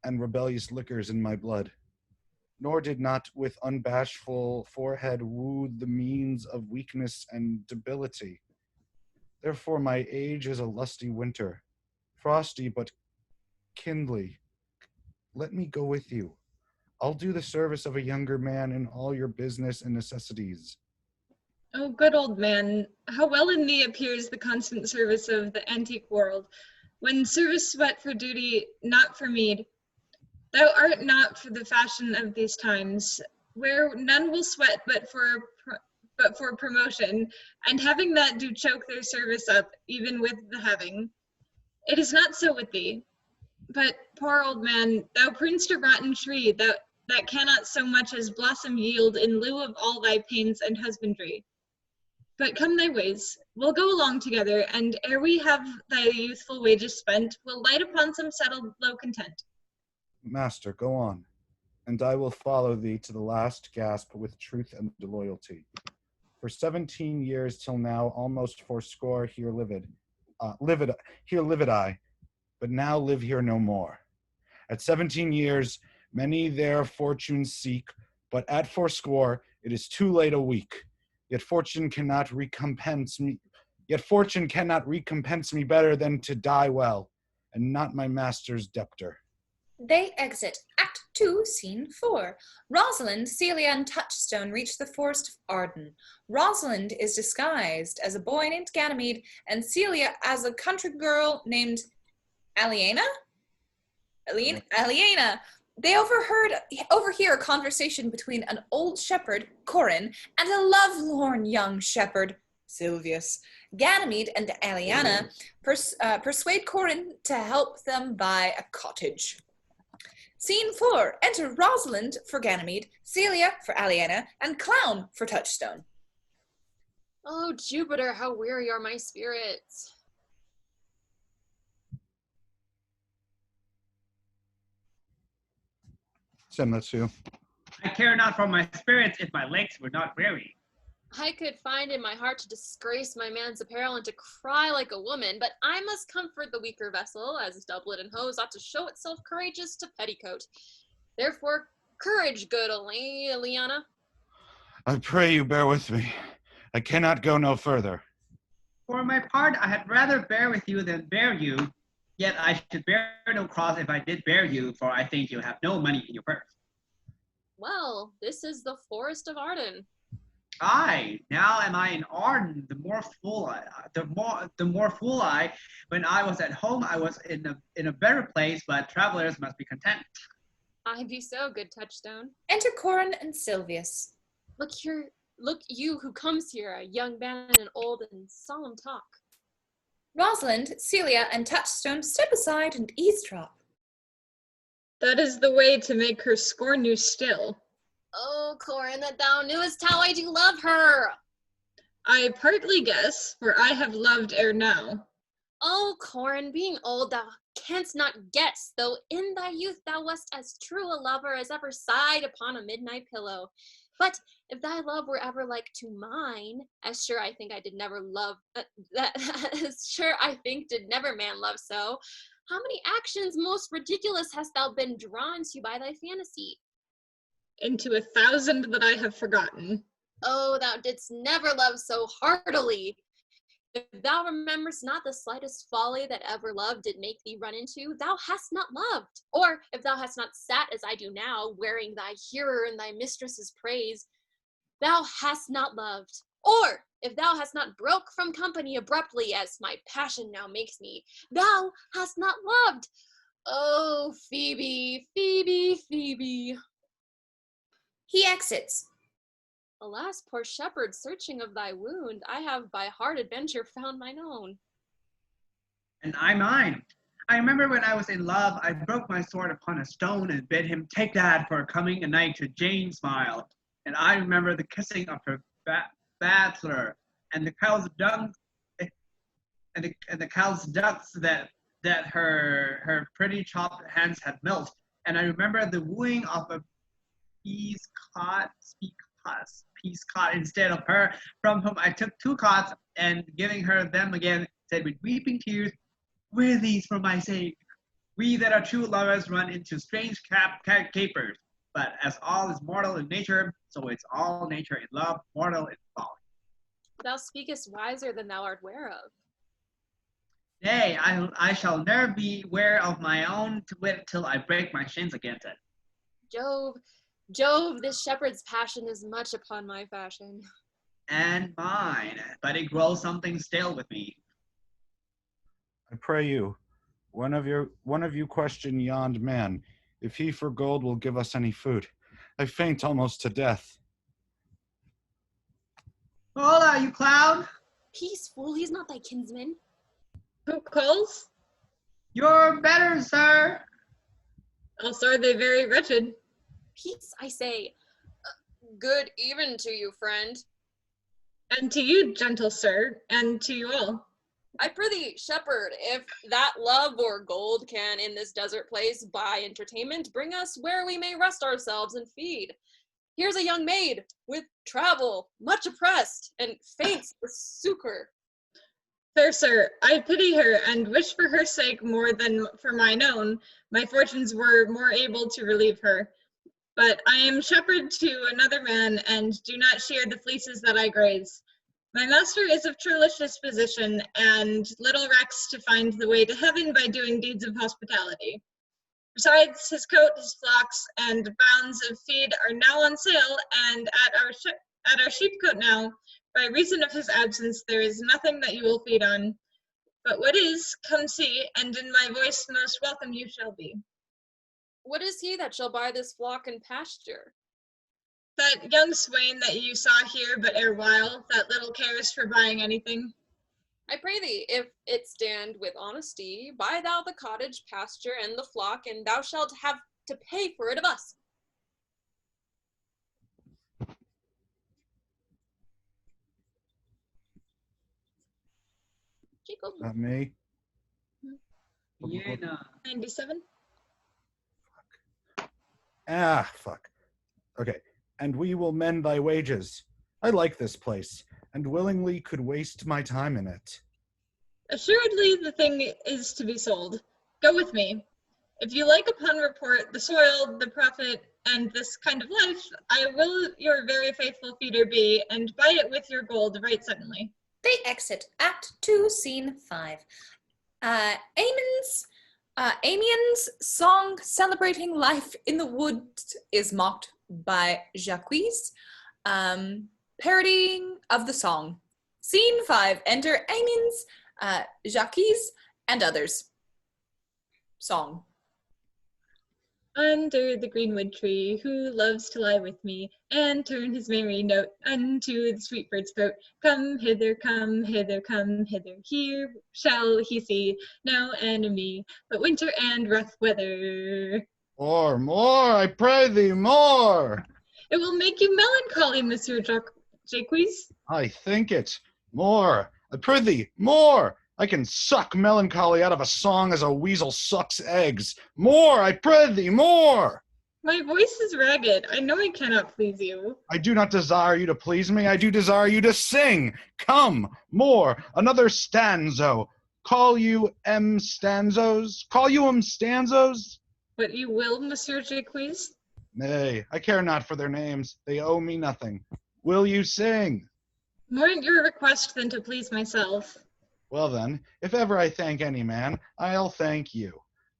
and rebellious liquors in my blood, nor did not with unbashful forehead woo the means of weakness and debility. Therefore my age is a lusty winter, frosty but kindly. Let me go with you. I'll do the service of a younger man in all your business and necessities. O good old man, how well in thee appears the constant service of the antique world, when service sweat for duty, not for meed. Thou art not for the fashion of these times, where none will sweat but for promotion, and having that do choke their service up, even with the having. It is not so with thee. But, poor old man, thou prunest a rotten tree that cannot so much as blossom yield in lieu of all thy pains and husbandry. But come thy ways, we'll go along together, and ere we have thy youthful wages spent, we'll light upon some settled low content. Master, go on, and I will follow thee to the last gasp with truth and loyalty. For 17 years till now, almost fourscore, here lived I, but now live here no more. At 17 years, many their fortunes seek, but at fourscore, it is too late a week. Yet fortune cannot recompense me better than to die well, and not my master's debtor. They exit. Act 2, Scene 4. Rosalind, Celia, and Touchstone reach the forest of Arden. Rosalind is disguised as a boy named Ganymede, and Celia as a country girl named Aliena? Aliena. They overhear a conversation between an old shepherd, Corin, and a lovelorn young shepherd, Silvius. Ganymede and Aliena persuade Corin to help them buy a cottage. Scene 4. Enter Rosalind for Ganymede, Celia for Aliena, and Clown for Touchstone. Oh, Jupiter, how weary are my spirits. Senmetsu. I care not for my spirits if my legs were not weary. I could find in my heart to disgrace my man's apparel and to cry like a woman, but I must comfort the weaker vessel, as doublet and hose ought to show itself courageous to petticoat. Therefore, courage, good Aliena. I pray you bear with me. I cannot go no further. For my part, I had rather bear with you than bear you. Yet I should bear no cross if I did bear you, for I think you have no money in your purse. Well, this is the forest of Arden. Aye, now am I in Arden, the more fool I. When I was at home, I was in a better place, but travelers must be content. I be so, good Touchstone. Enter Corin and Silvius. Look here, look you who comes here, a young man and old and solemn talk. Rosalind, Celia, and Touchstone step aside and eavesdrop. That is the way to make her scorn you still. Oh, Corin, that thou knewest how I do love her. I partly guess, for I have loved ere now. Oh, Corin, being old, thou canst not guess, though in thy youth thou wast as true a lover as ever sighed upon a midnight pillow. But if thy love were ever like to mine, as sure I think I did never love, as sure I think did never man love so, how many actions most ridiculous hast thou been drawn to by thy fantasy? Into 1,000 that I have forgotten. Oh, thou didst never love so heartily. If thou rememberest not the slightest folly that ever love did make thee run into, thou hast not loved. Or if thou hast not sat as I do now, wearing thy hearer and thy mistress's praise, thou hast not loved. Or if thou hast not broke from company abruptly, as my passion now makes me, thou hast not loved. Oh, Phoebe, Phoebe, Phoebe. He exits. Alas, poor shepherd, searching of thy wound, I have by hard adventure found mine own. And I mine. I remember when I was in love, I broke my sword upon a stone and bid him take that for coming a night to Jane's smile. And I remember the kissing of her bachelor and the cow's dung and the cow's ducks that her pretty chopped hands had milked. And I remember the wooing of a peace cot instead of her, from whom I took 2 cots, and giving her them again, said with weeping tears, wear these for my sake. We that are true lovers run into strange capers, but as all is mortal in nature, so it's all nature in love, mortal in folly. Thou speakest wiser than thou art ware of. Nay, I shall ne'er be ware of my own to wit till I break my shins against it. Jove, this shepherd's passion is much upon my fashion. And mine, but it grows something stale with me. I pray you, one of you question yond man, if he for gold will give us any food. I faint almost to death. Hola, you clown! Peace, fool, he's not thy kinsman. Who calls? You're better, sir. Else are they very wretched. Peace, I say. Good even to you, friend. And to you, gentle sir, and to you all. I prithee, shepherd, if that love or gold can in this desert place buy entertainment, bring us where we may rest ourselves and feed. Here's a young maid with travel, much oppressed, and faints for succor. Fair sir, I pity her, and wish for her sake more than for mine own. My fortunes were more able to relieve her. But I am shepherd to another man, and do not shear the fleeces that I graze. My master is of churlish disposition, and little recks to find the way to heaven by doing deeds of hospitality. Besides, his coat, his flocks, and bounds of feed are now on sale, and at our sheepcote now, by reason of his absence, there is nothing that you will feed on. But what is, come see, and in my voice most welcome you shall be. What is he that shall buy this flock and pasture? That young swain that you saw here but erewhile, that little cares for buying anything. I pray thee, if it stand with honesty, buy thou the cottage, pasture, and the flock, and thou shalt have to pay for it of us. Jacob. Not me. Yena. 97. Fuck. Okay. And we will mend thy wages. I like this place, and willingly could waste my time in it. Assuredly the thing is to be sold. Go with me. If you like upon report the soil, the profit, and this kind of life, I will your very faithful feeder be, and buy it with your gold right suddenly. They exit. Act 2, Scene 5. Amien's song celebrating life in the woods is mocked by Jacques, parodying of the song. Scene 5. Enter Amien's, Jacques, and others. Song. Under the greenwood tree, who loves to lie with me, and turn his merry note unto the sweet bird's throat. Come hither, come hither, come hither. Here shall he see no enemy, but winter and rough weather. More, I pray thee, more! It will make you melancholy, Monsieur Jacques. I think it. More, I prithee, more! I can suck melancholy out of a song as a weasel sucks eggs. More, I prithee, more! My voice is ragged. I know I cannot please you. I do not desire you to please me. I do desire you to sing. Come, more, another stanzo. Call you stanzos? Call you stanzos? What you will, Monsieur Jacques? Nay, I care not for their names. They owe me nothing. Will you sing? More at your request than to please myself. Well then, if ever I thank any man, I'll thank you.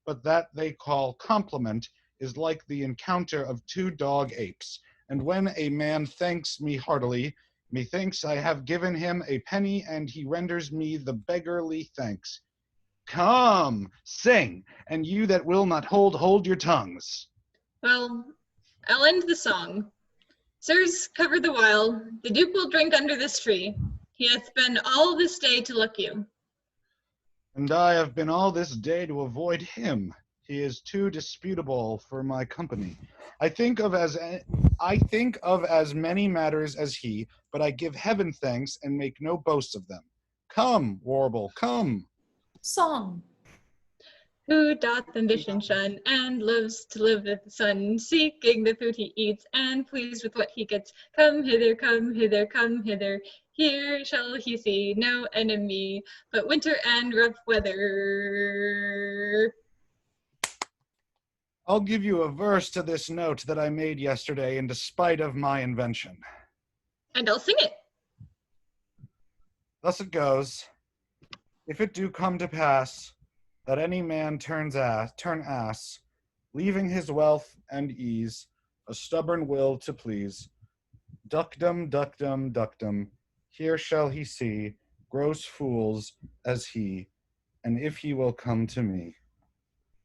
But that they call compliment is like the encounter of two dog apes. And when a man thanks me heartily, methinks I have given him a penny, and he renders me the beggarly thanks. Come, sing, and you that will not hold your tongues. Well, I'll end the song. Sirs, cover the while. The Duke will drink under this tree. He hath been all this day to look you. And I have been all this day to avoid him. He is too disputable for my company. I think of as many matters as he, but I give heaven thanks and make no boast of them. Come, warble, come. Song. Who doth ambition shun, and loves to live with the sun, seeking the food he eats, and pleased with what he gets. Come hither, come hither, come hither. Here shall he see no enemy, but winter and rough weather. I'll give you a verse to this note that I made yesterday in despite of my invention. And I'll sing it. Thus it goes. If it do come to pass that any man turn ass, leaving his wealth and ease, a stubborn will to please, duckdom, duckdom, duckdom, here shall he see gross fools as he, and if he will come to me.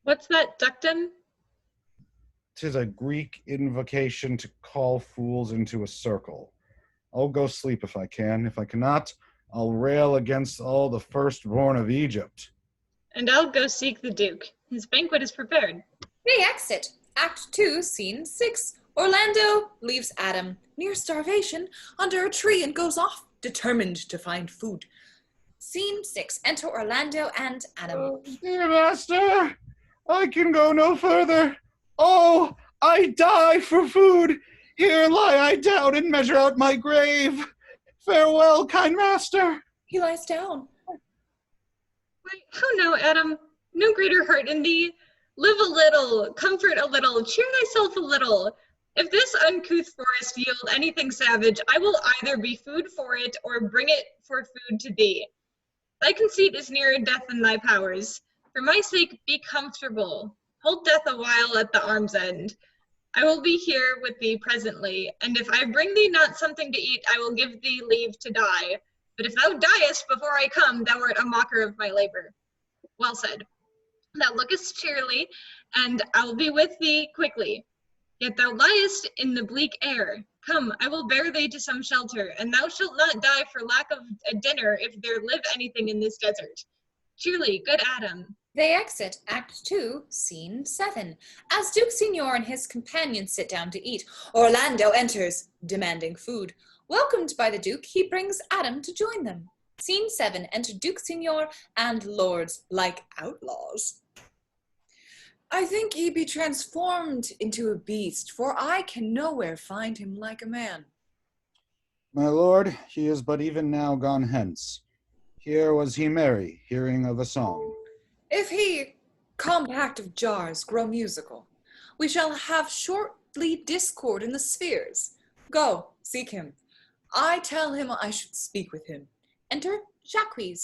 What's that, duckdom? 'Tis a Greek invocation to call fools into a circle. I'll go sleep if I can. If I cannot, I'll rail against all the firstborn of Egypt. And I'll go seek the Duke. His banquet is prepared. They exit. Act 2, Scene 6. Orlando leaves Adam near starvation under a tree and goes off determined to find food. Scene 6. Enter Orlando and Adam. Dear master, I can go no further. Oh, I die for food. Here lie I down and measure out my grave. Farewell, kind master. He lies down. Why, how now, Adam? No greater heart in thee. Live a little, comfort a little, cheer thyself a little. If this uncouth forest yield anything savage, I will either be food for it or bring it for food to thee. Thy conceit is nearer death than thy powers. For my sake, be comfortable. Hold death a while at the arm's end. I will be here with thee presently, and if I bring thee not something to eat, I will give thee leave to die. But if thou diest before I come, thou art a mocker of my labor. Well said. Thou lookest cheerily, and I will be with thee quickly. Yet thou liest in the bleak air. Come, I will bear thee to some shelter, and thou shalt not die for lack of a dinner if there live anything in this desert. Cheerly, good Adam. They exit Act 2, Scene 7. As Duke Signor and his companions sit down to eat, Orlando enters, demanding food. Welcomed by the Duke, he brings Adam to join them. Scene 7. Enter Duke Signor and lords like outlaws. I think he be transformed into a beast, for I can nowhere find him like a man. My lord, he is but even now gone hence. Here was he merry, hearing of a song. If he, compact of jars, grow musical, we shall have shortly discord in the spheres. Go, seek him. I tell him I should speak with him. Enter Jacques.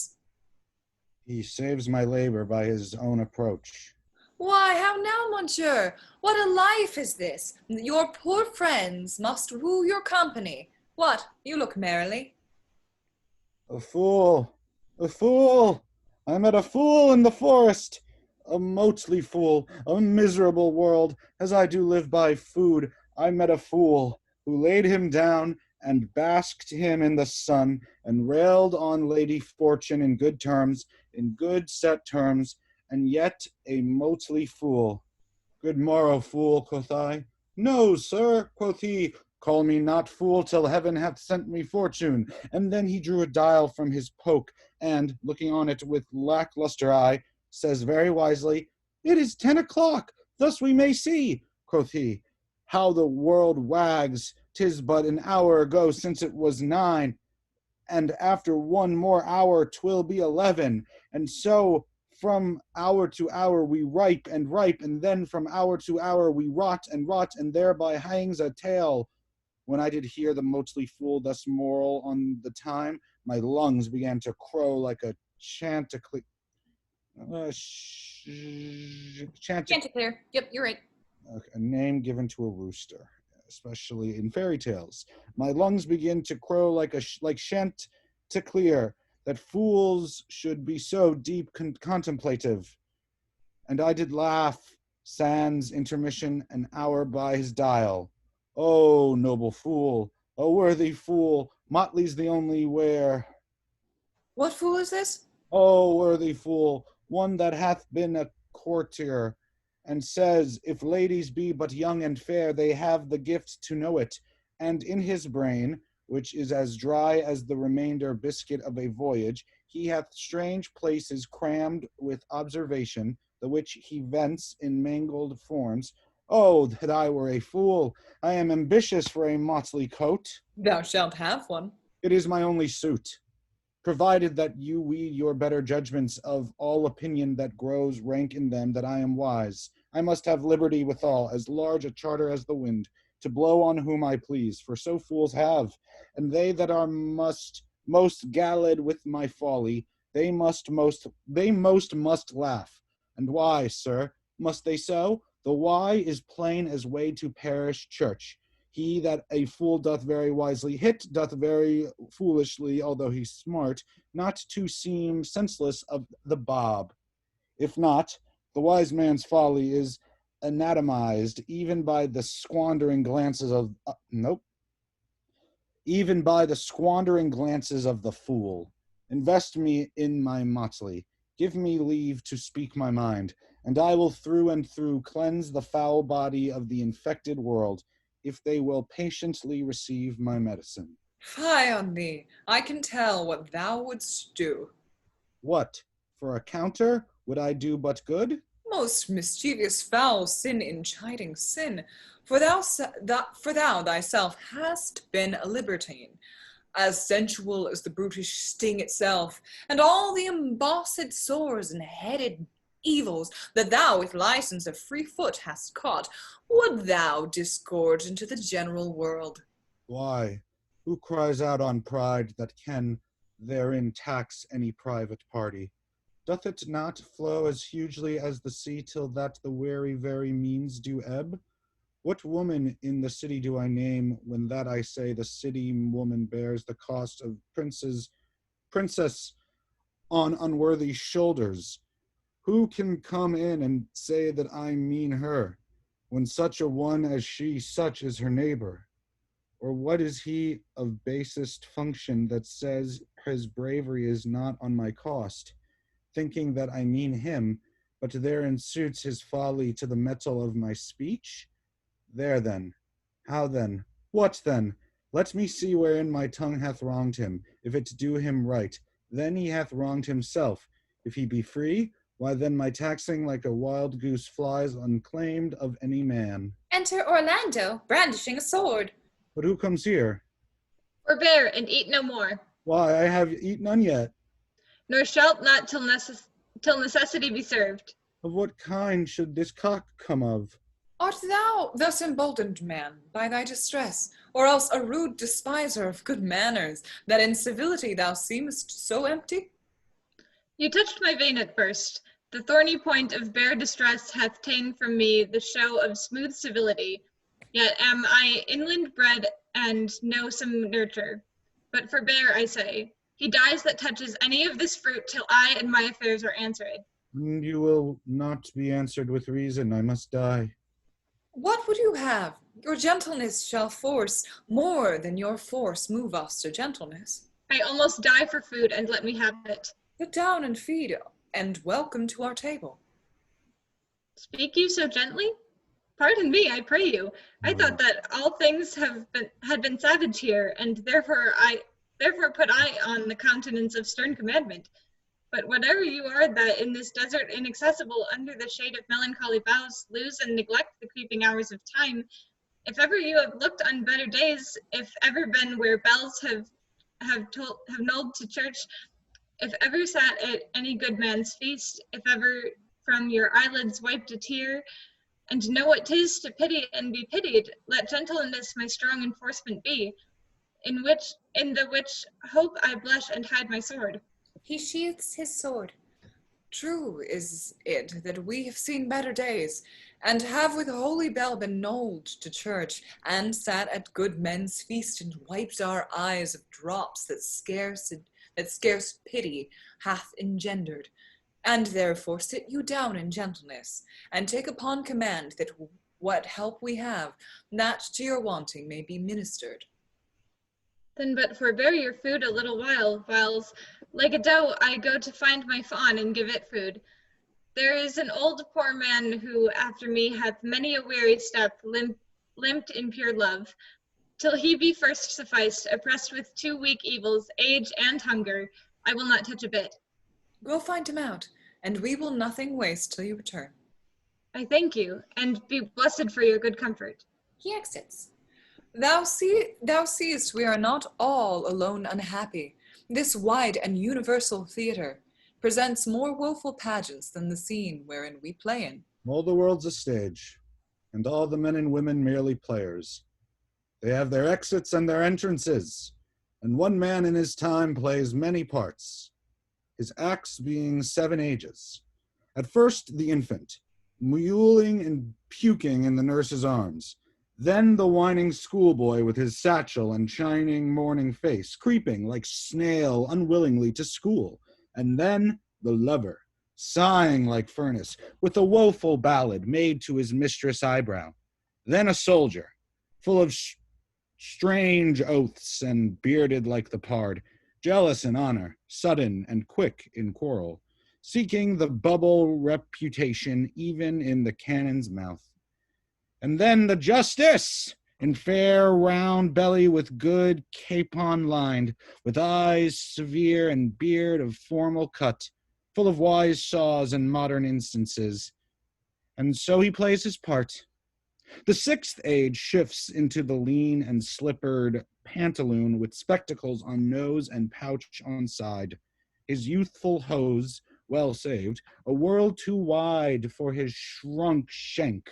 He saves my labor by his own approach. Why, how now, monsieur? What a life is this? Your poor friends must woo your company. What, you look merrily. A fool! A fool! I met a fool in the forest! A motley fool, a miserable world, as I do live by food. I met a fool, who laid him down, and basked him in the sun, and railed on Lady Fortune in good terms, in good set terms, and yet a motley fool. Good morrow, fool, quoth I. No, sir, quoth he, call me not fool till heaven hath sent me fortune. And then he drew a dial from his poke, and, looking on it with lackluster eye, says very wisely, It is 10 o'clock, thus we may see, quoth he, how the world wags. 'Tis but an hour ago since it was 9, and after one more hour 'twill be 11, and so from hour to hour we ripe, and then from hour to hour we rot, and thereby hangs a tale. When I did hear the motley fool thus moral on the time, my lungs began to crow like a chanticleer. Chanticleer. Yep, you're right. A name given to a rooster, especially in fairy tales. My lungs begin to crow like chanticleer, that fools should be so deep contemplative. And I did laugh, sans intermission, an hour by his dial. O noble fool, O worthy fool, motley's the only wear. What fool is this? O worthy fool, one that hath been a courtier, and says, if ladies be but young and fair, they have the gift to know it. And in his brain, which is as dry as the remainder biscuit of a voyage, he hath strange places crammed with observation, the which he vents in mangled forms. Oh, that I were a fool! I am ambitious for a motley coat. Thou shalt have one. It is my only suit. Provided that you weed your better judgments of all opinion that grows rank in them, that I am wise. I must have liberty withal, as large a charter as the wind, to blow on whom I please, for so fools have, and they that are most galled with my folly, they most must laugh. And why, sir, must they so? The why is plain as way to parish church. He that a fool doth very wisely hit, doth very foolishly, although he's smart, not to seem senseless of the bob. If not, the wise man's folly is anatomized even by the squandering glances of even by the squandering glances of the fool. Invest me in my motley, give me leave to speak my mind, and I will through and through cleanse the foul body of the infected world, if they will patiently receive my medicine. Fie on thee, I can tell what thou wouldst do. What? For a counter would I do but good? Most mischievous foul sin in chiding sin, for thou thyself hast been a libertine, as sensual as the brutish sting itself, and all the embossed sores and headed evils that thou with license of free foot hast caught, would thou disgorge into the general world. Why, who cries out on pride that can therein tax any private party? Doth it not flow as hugely as the sea till that the weary very means do ebb? What woman in the city do I name when that I say the city woman bears the cost of princess on unworthy shoulders? Who can come in and say that I mean her, when such a one as she, such is her neighbor? Or what is he of basest function that says his bravery is not on my cost, thinking that I mean him, but therein suits his folly to the metal of my speech? There then, how then, what then? Let me see wherein my tongue hath wronged him. If it do him right, then he hath wronged himself. If he be free, why then my taxing like a wild goose flies unclaimed of any man. Enter Orlando, brandishing a sword. But who comes here? Forbear, and eat no more, Why, I have eaten none yet. nor shalt not till necessity be served. Of what kind should this cock come of? Art thou thus emboldened, man, by thy distress, or else a rude despiser of good manners, that in civility thou seemest so empty? You touched my vein at first. The thorny point of bare distress hath ta'en from me the show of smooth civility. Yet am I inland bred and know some nurture. But forbear, I say. He dies that touches any of this fruit till I and my affairs are answered. You will not be answered with reason. I must die. What would you have? Your gentleness shall force more than your force move us to gentleness. I almost die for food, and let me have it. Sit down and feed, and welcome to our table. Speak you so gently? Pardon me, I pray you. I thought that all things had been savage here, and therefore put I on the countenance of stern commandment. But whatever you are that in this desert inaccessible under the shade of melancholy boughs lose and neglect the creeping hours of time, if ever you have looked on better days, if ever been where bells have knolled to church, if ever sat at any good man's feast, if ever from your eyelids wiped a tear, and know what 'tis to pity and be pitied, let gentleness my strong enforcement be, in the which hope I blush and hide my sword. He sheathes his sword. True is it that we have seen better days, and have with holy bell been knolled to church, and sat at good men's feast, and wiped our eyes of drops that scarce pity hath engendered. And therefore sit you down in gentleness, and take upon command that what help we have, that to your wanting may be ministered. Then but forbear your food a little whiles, like a doe, I go to find my fawn and give it food. There is an old poor man who after me hath many a weary step limped in pure love, till he be first sufficed, oppressed with two weak evils, age and hunger. I will not touch a bit. Go find him out, and we will nothing waste till you return. I thank you, and be blessed for your good comfort. He exits. Thou seest we are not all alone unhappy. This wide and universal theatre presents more woeful pageants than the scene wherein we play in. All the world's a stage, and all the men and women merely players. They have their exits and their entrances, and one man in his time plays many parts, his acts being 7 ages. At first, the infant, mewling and puking in the nurse's arms. Then the whining schoolboy with his satchel and shining morning face, creeping like snail unwillingly to school. And then the lover, sighing like furnace, with a woeful ballad made to his mistress' eyebrow. Then a soldier, full of strange oaths and bearded like the pard, jealous in honor, sudden and quick in quarrel, seeking the bubble reputation even in the cannon's mouth. And then the justice, in fair round belly with good capon lined, with eyes severe and beard of formal cut, full of wise saws and modern instances. And so he plays his part. The sixth age shifts into the lean and slippered pantaloon with spectacles on nose and pouch on side. His youthful hose, well saved, a world too wide for his shrunk shank.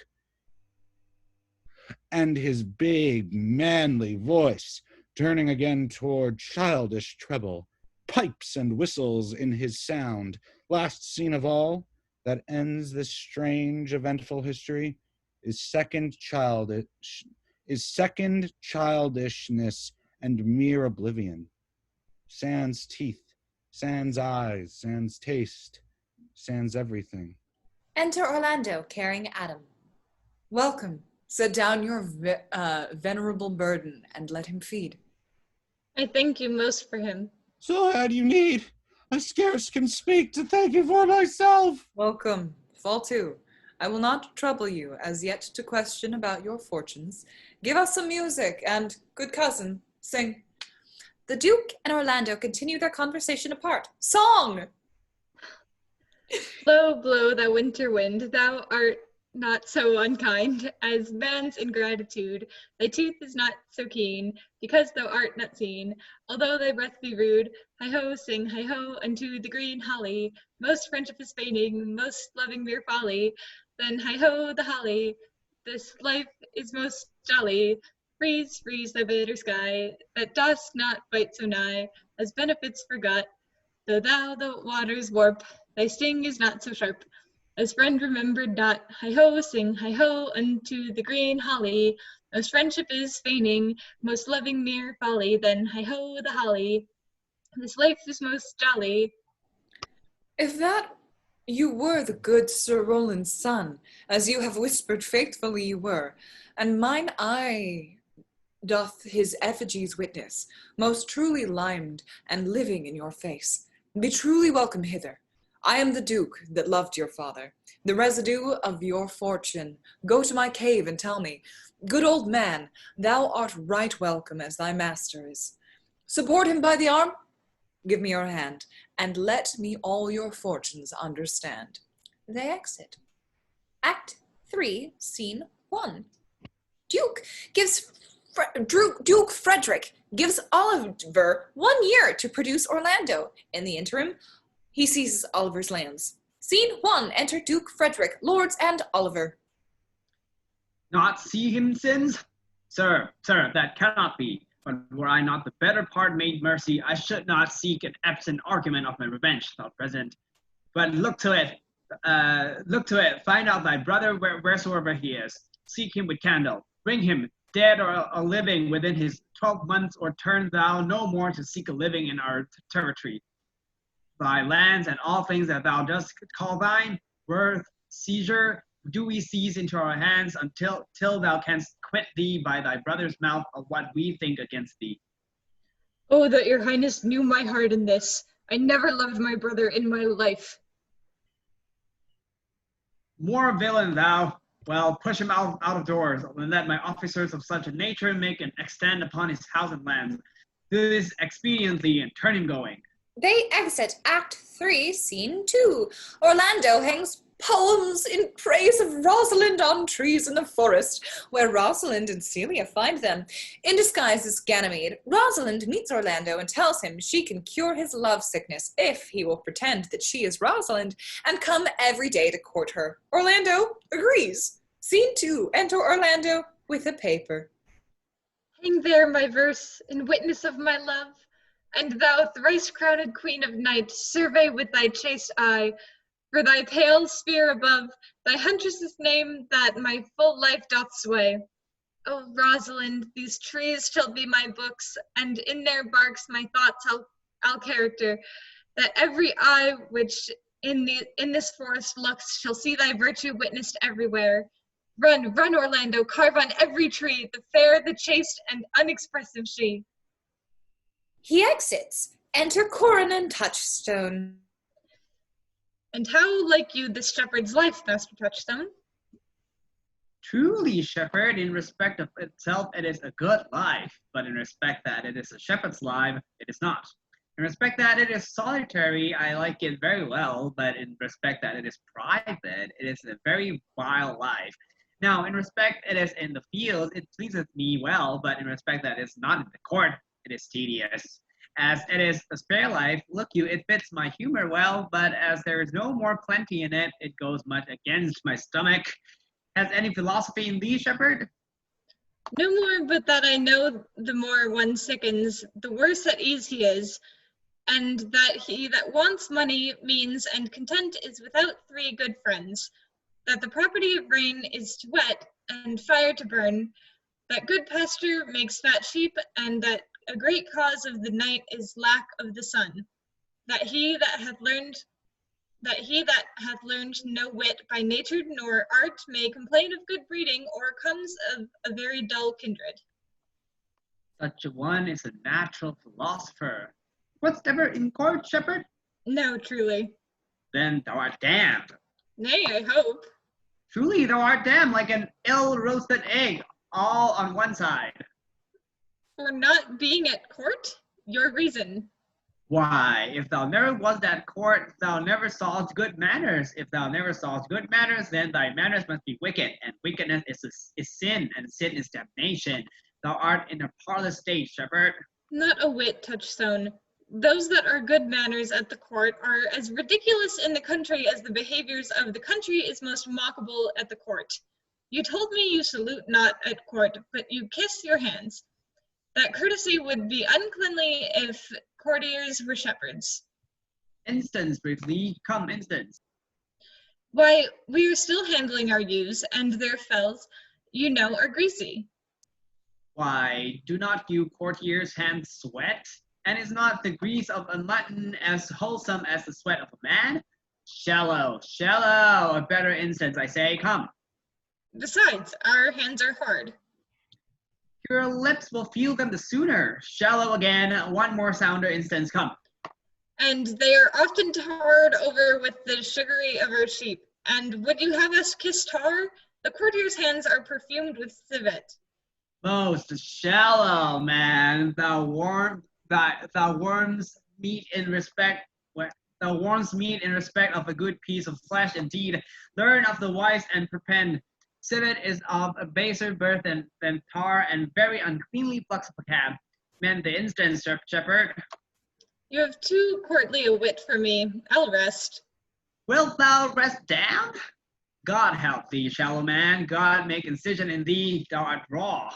And his big, manly voice, turning again toward childish treble, pipes and whistles in his sound. Last scene of all, that ends this strange, eventful history, is second childishness and mere oblivion. Sans teeth, sans eyes, sans taste, sans everything. Enter Orlando carrying Adam. Welcome. Set down your venerable burden and let him feed. I thank you most for him. So how do you need? I scarce can speak to thank you for myself. Welcome. Fall to. I will not trouble you as yet to question about your fortunes. Give us some music and, good cousin, sing. The Duke and Orlando continue their conversation apart. Song! Blow, blow, thou winter wind, thou art not so unkind as man's ingratitude. Thy tooth is not so keen, because thou art not seen. Although thy breath be rude, hi-ho, sing hi-ho unto the green holly. Most friendship is feigning, most loving mere folly. Then hi-ho the holly, this life is most jolly. Freeze, freeze thy bitter sky, that dost not bite so nigh, as benefits forgot. Though thou the waters warp, thy sting is not so sharp. As friend remembered not, hi-ho, sing hi-ho unto the green holly. Most friendship is feigning, most loving mere folly. Then hi-ho the holly, this life is most jolly. If that you were the good Sir Roland's son, as you have whispered faithfully you were, and mine eye doth his effigies witness, most truly limed and living in your face, be truly welcome hither. I am the Duke that loved your father, the residue of your fortune. Go to my cave and tell me, good old man, thou art right welcome as thy master is. Support him by the arm, give me your hand, and let me all your fortunes understand. They exit. Act 3, Scene 1. Duke Frederick gives Oliver 1 year to produce Orlando. In the interim, he seizes Oliver's lands. Scene 1. Enter Duke Frederick, lords, and Oliver. Not see him sins? Sir, that cannot be. But were I not the better part made mercy, I should not seek an absent argument of my revenge, thought President. But look to it, find out thy brother wheresoever he is. Seek him with candle. Bring him, dead or living, within his 12 months, or turn thou no more to seek a living in our territory. Thy lands and all things that thou dost call thine, worth, seizure, do we seize into our hands till thou canst quit thee by thy brother's mouth of what we think against thee. Oh, that your highness knew my heart in this. I never loved my brother in my life. More villain thou. Well, push him out of doors, and let my officers of such a nature make an extent upon his house and lands. Do this expediently and turn him going. They exit Act 3, Scene 2. Orlando hangs poems in praise of Rosalind on trees in the forest, where Rosalind and Celia find them. In disguise as Ganymede, Rosalind meets Orlando and tells him she can cure his love sickness if he will pretend that she is Rosalind and come every day to court her. Orlando agrees. Scene 2. Enter Orlando with a paper. Hang there my verse in witness of my love, and thou thrice-crowned queen of night, survey with thy chaste eye, for thy pale sphere above, thy huntress's name that my full life doth sway. O Rosalind, these trees shall be my books, and in their barks my thoughts I'll character, that every eye which in this forest looks shall see thy virtue witnessed everywhere. Run, run, Orlando, carve on every tree the fair, the chaste, and unexpressive she. He exits. Enter Corin and Touchstone. And how like you this shepherd's life, Master Touchstone? Truly, shepherd, in respect of itself, it is a good life, but in respect that it is a shepherd's life, it is not. In respect that it is solitary, I like it very well, but in respect that it is private, it is a very vile life. Now, in respect it is in the field, it pleases me well, but in respect that it's not in the court, it is tedious. As it is a spare life, look you, it fits my humor well, but as there is no more plenty in it, it goes much against my stomach. Has any philosophy in thee, shepherd? No more but that I know the more one sickens, the worse at ease he is, and that he that wants money, means, and content is without 3 good friends, that the property of rain is to wet, and fire to burn, that good pasture makes fat sheep, and that a great cause of the night is lack of the sun, that he that hath learned no wit by nature nor art may complain of good breeding, or comes of a very dull kindred. Such a one is a natural philosopher. What's ever in court, shepherd? No, truly. Then thou art damned. Nay, I hope. Truly thou art damned like an ill-roasted egg, all on one side. For not being at court? Your reason. Why, if thou never wast at court, thou never sawest good manners. If thou never sawest good manners, then thy manners must be wicked, and wickedness is sin, and sin is damnation. Thou art in a parlous state, shepherd. Not a whit, Touchstone. Those that are good manners at the court are as ridiculous in the country as the behaviors of the country is most mockable at the court. You told me you salute not at court, but you kiss your hands. That courtesy would be uncleanly if courtiers were shepherds. Instance, briefly, come instance. Why, we are still handling our ewes, and their fells, you know, are greasy. Why, do not you courtiers' hands sweat? And is not the grease of a mutton as wholesome as the sweat of a man? Shallow, a better instance, I say, come. Besides, our hands are hard. Your lips will feel them the sooner. Shallow again, one more sounder instance, come. And they are often tarred over with the sugary of our sheep. And would you have us kiss tar? The courtiers' hands are perfumed with civet. Most shallow, man, thou worms meat in respect of a good piece of flesh indeed. Learn of the wise and perpend. Civet is of a baser birth than tar, and very uncleanly plucks up a cab. Mend the instance, shepherd. You have too courtly a wit for me. I'll rest. Wilt thou rest down? God help thee, shallow man. God make incision in thee, thou art raw.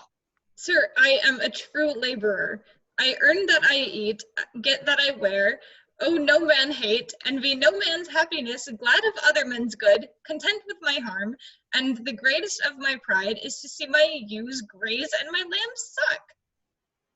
Sir, I am a true laborer. I earn that I eat, get that I wear. Oh, no man hate, envy no man's happiness, glad of other men's good, content with my harm, and the greatest of my pride is to see my ewes graze and my lambs suck.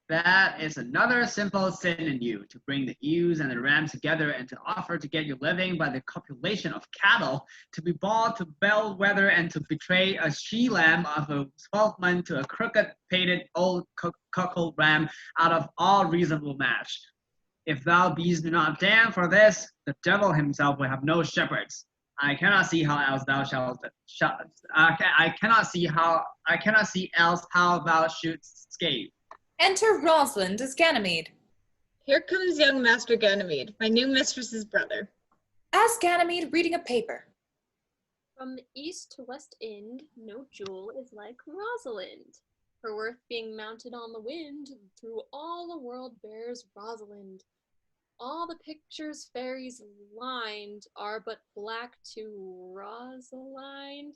That is another simple sin in you, to bring the ewes and the rams together and to offer to get your living by the copulation of cattle, to be bought to bellwether and to betray a she-lamb of a 12-month to a crooked-pated old cuckold ram out of all reasonable match. If thou beest do not damn for this, the devil himself will have no shepherds. I cannot see how else thou shalt. I cannot see else how thou shouldst escape. Enter Rosalind as Ganymede. Here comes young Master Ganymede, my new mistress's brother. As Ganymede reading a paper. From east to west Ind, no jewel is like Rosalind. Her worth being mounted on the wind, through all the world bears Rosalind. All the pictures fairies lined are but black to Rosalind.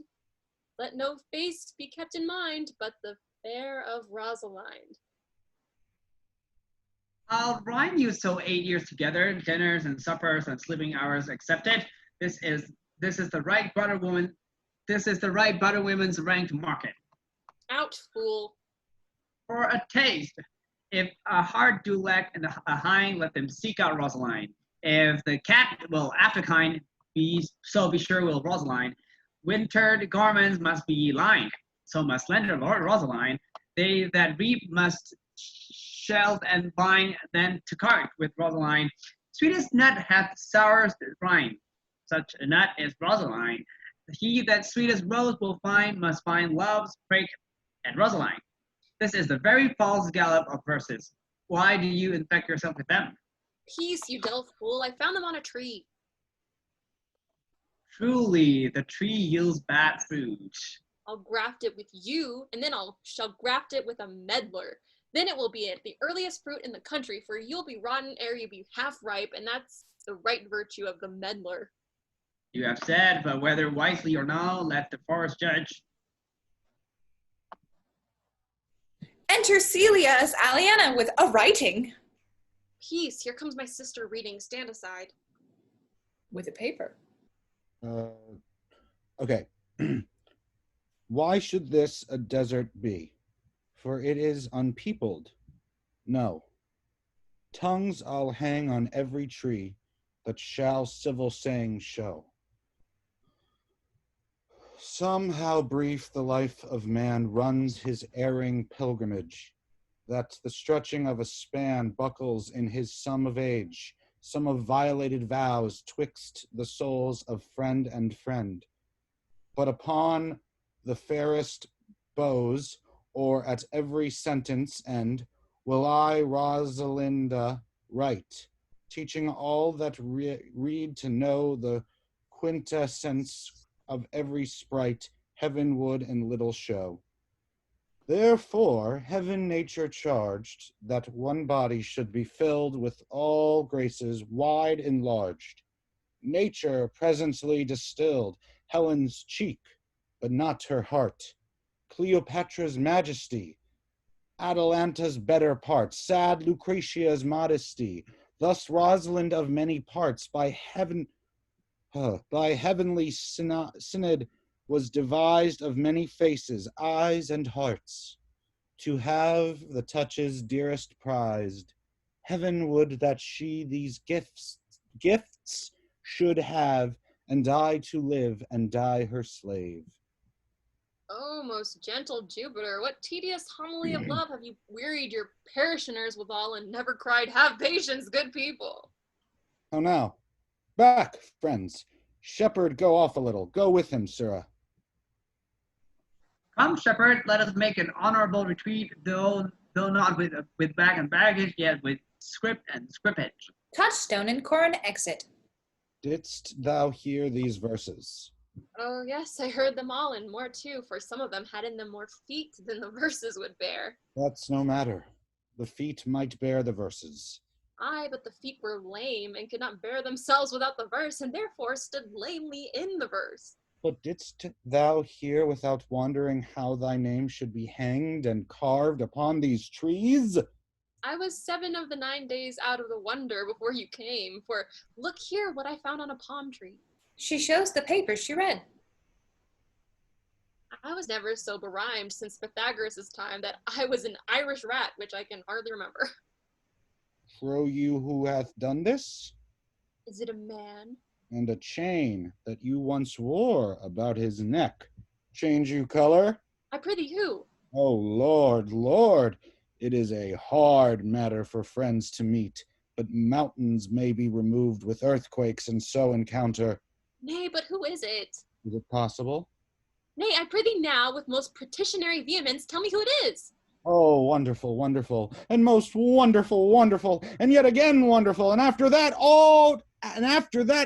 Let no face be kept in mind but the fair of Rosalind. I'll rhyme you so 8 years together, dinners and suppers and sleeping hours accepted. This is the right butter woman. This is the right butter woman's rank to market. Out, fool. For a taste, if a hart do lack and a hind, let them seek out Rosaline. If the cat will afterkind, be sure will Rosaline. Wintered garments must be lined, so must slender Lord Rosaline. They that reap must shelled and bind, then to cart with Rosaline. Sweetest nut hath sourest rind. Such a nut is Rosaline. He that sweetest rose will find must find love's break and Rosaline. This is the very false gallop of verses. Why do you infect yourself with them? Peace, you dull fool. I found them on a tree. Truly, the tree yields bad fruit. I'll graft it with you, and then shall graft it with a meddler. Then it will be at the earliest fruit in the country, for you'll be rotten ere you be half ripe, and that's the right virtue of the meddler. You have said, but whether wisely or no, let the forest judge. Enter Celia as Aliena with a writing. Peace, here comes my sister reading. Stand aside. With a paper. Okay. Why should this a desert be? For it is unpeopled. No. Tongues I'll hang on every tree that shall civil sayings show. Somehow brief the life of man runs his erring pilgrimage, that the stretching of a span buckles in his sum of age, some of violated vows twixt the souls of friend and friend. But upon the fairest bows, or at every sentence end, will I, Rosalinda, write, teaching all that read to know the quintessence of every sprite heavenward in little show. Therefore, heaven nature charged that one body should be filled with all graces wide enlarged. Nature presently distilled Helen's cheek, but not her heart. Cleopatra's majesty, Atalanta's better part, sad Lucretia's modesty. Thus Rosalind of many parts by heavenly synod was devised of many faces, eyes, and hearts, to have the touches dearest prized. Heaven would that she these gifts should have, and I to live and die her slave. Oh, most gentle Jupiter, what tedious homily of love have you wearied your parishioners withal, and never cried, "Have patience, good people"? How now? Back, friends. Shepherd, go off a little. Go with him, sirrah. Come, shepherd, let us make an honorable retreat, though not with bag and baggage, yet with script and scrippage. Touchstone and Corin exit. Didst thou hear these verses? Oh, yes, I heard them all, and more too, for some of them had in them more feet than the verses would bear. That's no matter. The feet might bear the verses. Aye, but the feet were lame, and could not bear themselves without the verse, and therefore stood lamely in the verse. But didst thou hear without wondering how thy name should be hanged and carved upon these trees? I was 7 of the 9 days out of the wonder before you came, for look here what I found on a palm tree. She shows the paper she read. I was never so berhymed since Pythagoras' time that I was an Irish rat, which I can hardly remember. Trow you who hath done this? Is it a man? And a chain that you once wore about his neck. Change you color? I prithee who? Oh, Lord, Lord, it is a hard matter for friends to meet, but mountains may be removed with earthquakes and so encounter. Nay, but who is it? Is it possible? Nay, I prithee now, with most petitionary vehemence, tell me who it is. Oh, wonderful, wonderful, and most wonderful, wonderful, and yet again wonderful, and after that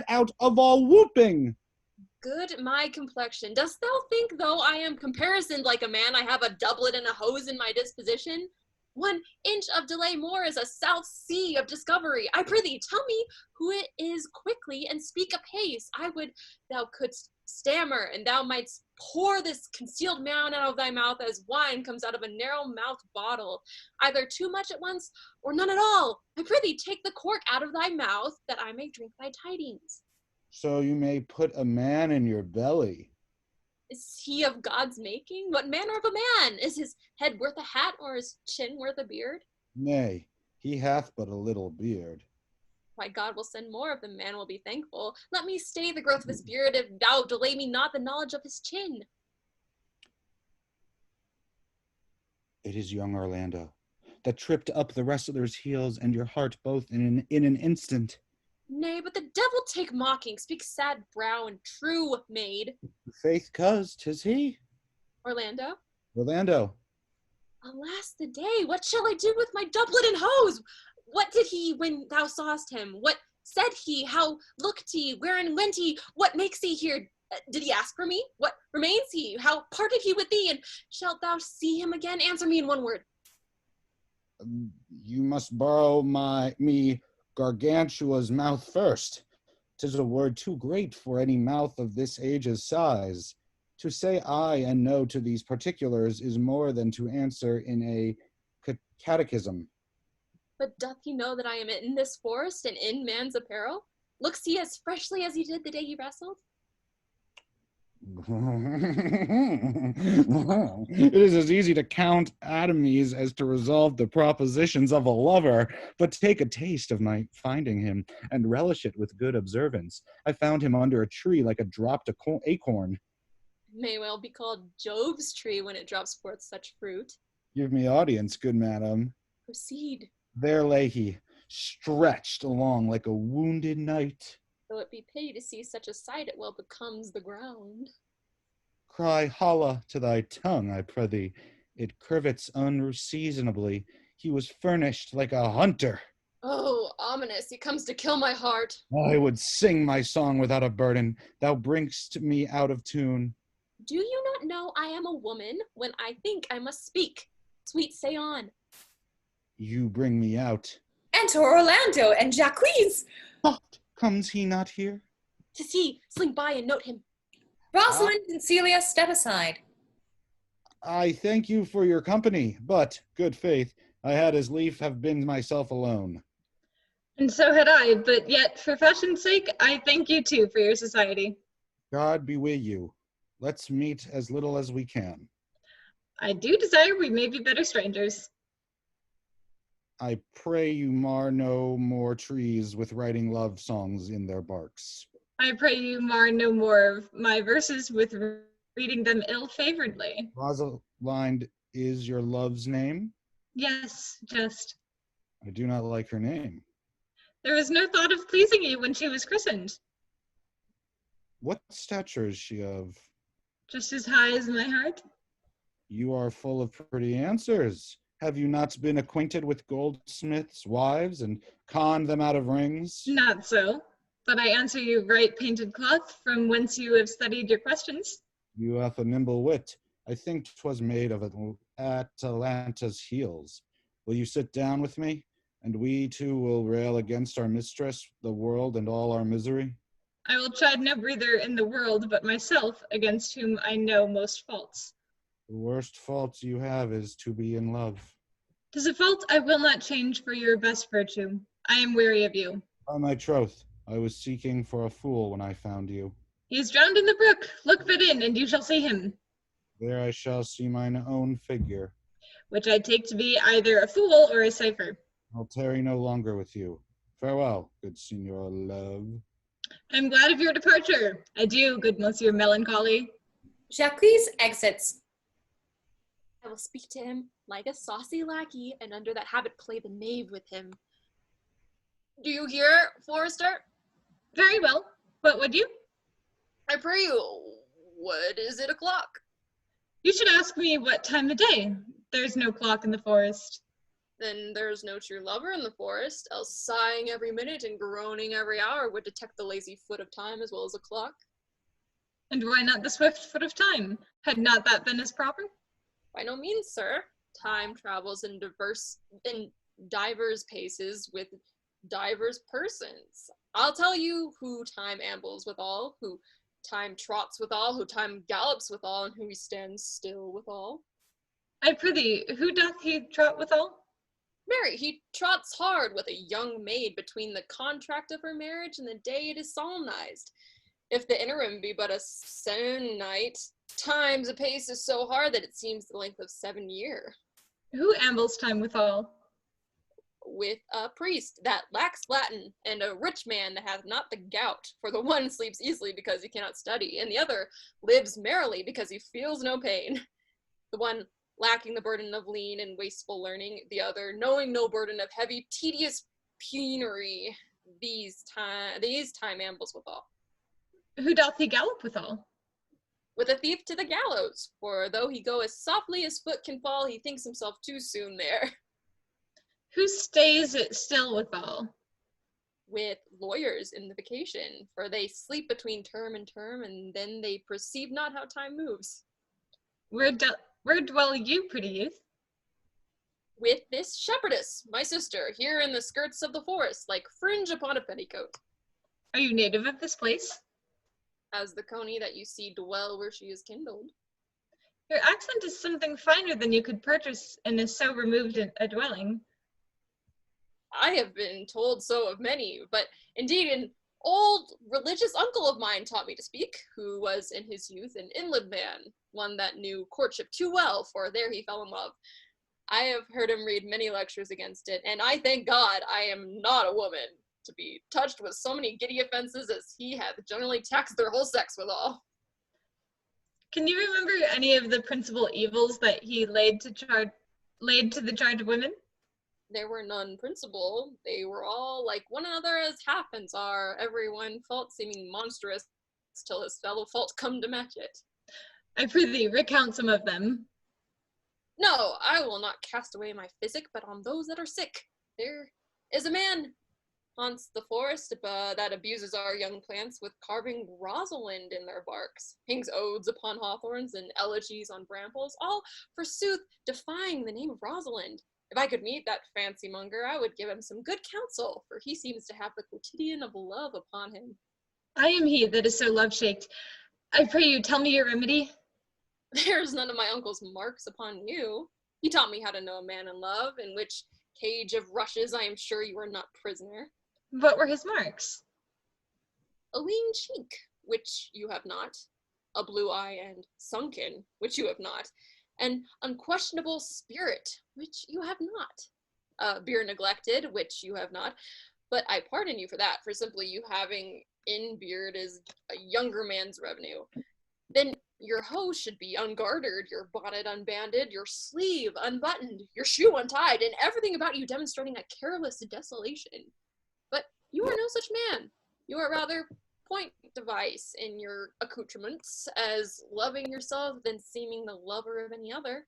out of all whooping. Good my complexion, dost thou think, though I am comparisoned like a man, I have a doublet and a hose in my disposition? 1 inch of delay more is a South Sea of discovery. I prithee, tell me who it is quickly, and speak apace. I would thou couldst stammer, and thou mightst pour this concealed mound out of thy mouth as wine comes out of a narrow-mouthed bottle, either too much at once, or none at all. I prithee, take the cork out of thy mouth, that I may drink thy tidings. So you may put a man in your belly. Is he of God's making? What manner of a man? Is his head worth a hat, or his chin worth a beard? Nay, he hath but a little beard. Why, God will send more of the man will be thankful. Let me stay the growth of his beard, if thou delay me not the knowledge of his chin. It is young Orlando, that tripped up the wrestler's heels and your heart both in an instant. Nay, but the devil take mocking, speak sad brow and true maid. Faith, cuz, 'tis he. Orlando? Orlando. Alas the day, what shall I do with my doublet and hose? What did he when thou sawest him? What said he? How looked he? Wherein went he? What makes he here? Did he ask for me? What remains he? How parted he with thee? And shalt thou see him again? Answer me in one word. You must borrow me Gargantua's mouth first. 'Tis a word too great for any mouth of this age's size. To say aye and no to these particulars is more than to answer in a catechism. But doth he know that I am in this forest and in man's apparel? Looks he as freshly as he did the day he wrestled? It is as easy to count atomies as to resolve the propositions of a lover, but take a taste of my finding him, and relish it with good observance. I found him under a tree like a dropped acorn. May well be called Jove's tree when it drops forth such fruit. Give me audience, good madam. Proceed, There lay he, stretched along like a wounded knight. though it be pity to see such a sight, it well becomes the ground. Cry holla to thy tongue, I prithee. It curvets unseasonably. He was furnished like a hunter. Oh, ominous, he comes to kill my heart. I would sing my song without a burden. Thou bringst me out of tune. Do you not know I am a woman? When I think I must speak. Sweet, say on. You bring me out. Enter Orlando and Jacques. What? Comes he not here? 'Tis he, sling by and note him. Rosalind and Celia step aside. I thank you for your company, but, good faith, I had as lief have been myself alone. And so had I, but yet, for fashion's sake, I thank you too for your society. God be with you. Let's meet as little as we can. I do desire we may be better strangers. I pray you mar no more trees with writing love songs in their barks. I pray you mar no more of my verses with reading them ill-favoredly. Rosalind is your love's name? Yes, just. I do not like her name. There was no thought of pleasing you when she was christened. What stature is she of? Just as high as my heart. You are full of pretty answers. Have you not been acquainted with goldsmiths' wives and conned them out of rings? Not so, but I answer you right painted cloth, from whence you have studied your questions. You hath a nimble wit. I think 'twas made of Atalanta's heels. Will you sit down with me? And we too will rail against our mistress, the world, and all our misery. I will chide no breather in the world but myself, against whom I know most faults. The worst fault you have is to be in love. 'Tis a fault I will not change for your best virtue. I am weary of you. By my troth, I was seeking for a fool when I found you. He is drowned in the brook. Look but in, and you shall see him. There I shall see mine own figure. Which I take to be either a fool or a cipher. I'll tarry no longer with you. Farewell, good Signor Love. I am glad of your departure. Adieu, good Monsieur Melancholy. Jacques exits. I will speak to him like a saucy lackey, and under that habit play the knave with him. Do you hear, Forester? Very well. What would you? I pray you, what is it o'clock? You should ask me what time of day. There's no clock in the forest. Then there's no true lover in the forest, else sighing every minute and groaning every hour would detect the lazy foot of time as well as a clock. And why not the swift foot of time? Had not that been as proper? By no means, sir. Time travels in divers paces with divers persons. I'll tell you who time ambles withal, who time trots withal, who time gallops withal, and who he stands still withal. I prithee, who doth he trot withal? Marry, he trots hard with a young maid between the contract of her marriage and the day it is solemnized. If the interim be but a se'ennight, time's apace is so hard that it seems the length of 7 year. Who ambles time withal? With a priest that lacks Latin, and a rich man that hath not the gout, for the one sleeps easily because he cannot study, and the other lives merrily because he feels no pain. The one lacking the burden of lean and wasteful learning, the other knowing no burden of heavy, tedious penury. these time ambles withal. Who doth he gallop withal? With a thief to the gallows, for though he go as softly as foot can fall, he thinks himself too soon there. Who stays it still withal? With lawyers in the vacation, for they sleep between term and term, and then they perceive not how time moves. Where dwell you, pretty youth? With this shepherdess, my sister, here in the skirts of the forest, like fringe upon a petticoat. Are you native of this place? As the coney that you see dwell where she is kindled. Your accent is something finer than you could purchase in a so removed a dwelling. I have been told so of many, but indeed an old religious uncle of mine taught me to speak, who was in his youth an inland man, one that knew courtship too well, for there he fell in love. I have heard him read many lectures against it, and I thank God I am not a woman, to be touched with so many giddy offenses as he hath generally taxed their whole sex withal. Can you remember any of the principal evils that he laid to the charge of women? There were none principal. They were all like one another as halfpence are, every one fault seeming monstrous, till his fellow fault come to match it. I prithee, recount some of them. No, I will not cast away my physic, but on those that are sick. There is a man haunts the forest that abuses our young plants with carving Rosalind in their barks, hangs odes upon hawthorns and elegies on brambles, all, forsooth, defying the name of Rosalind. If I could meet that fancy monger, I would give him some good counsel, for he seems to have the quotidian of love upon him. I am he that is so love-shaked. I pray you, tell me your remedy. There's none of my uncle's marks upon you. He taught me how to know a man in love, in which cage of rushes I am sure you are not prisoner. What were his marks? A lean cheek, which you have not, a blue eye and sunken, which you have not, an unquestionable spirit, which you have not, beer neglected, which you have not, but I pardon you for that, for simply you having in beard is a younger man's revenue. Then your hose should be ungartered, your bonnet unbanded, your sleeve unbuttoned, your shoe untied, and everything about you demonstrating a careless desolation. But you are no such man. You are rather point device in your accoutrements, as loving yourself than seeming the lover of any other.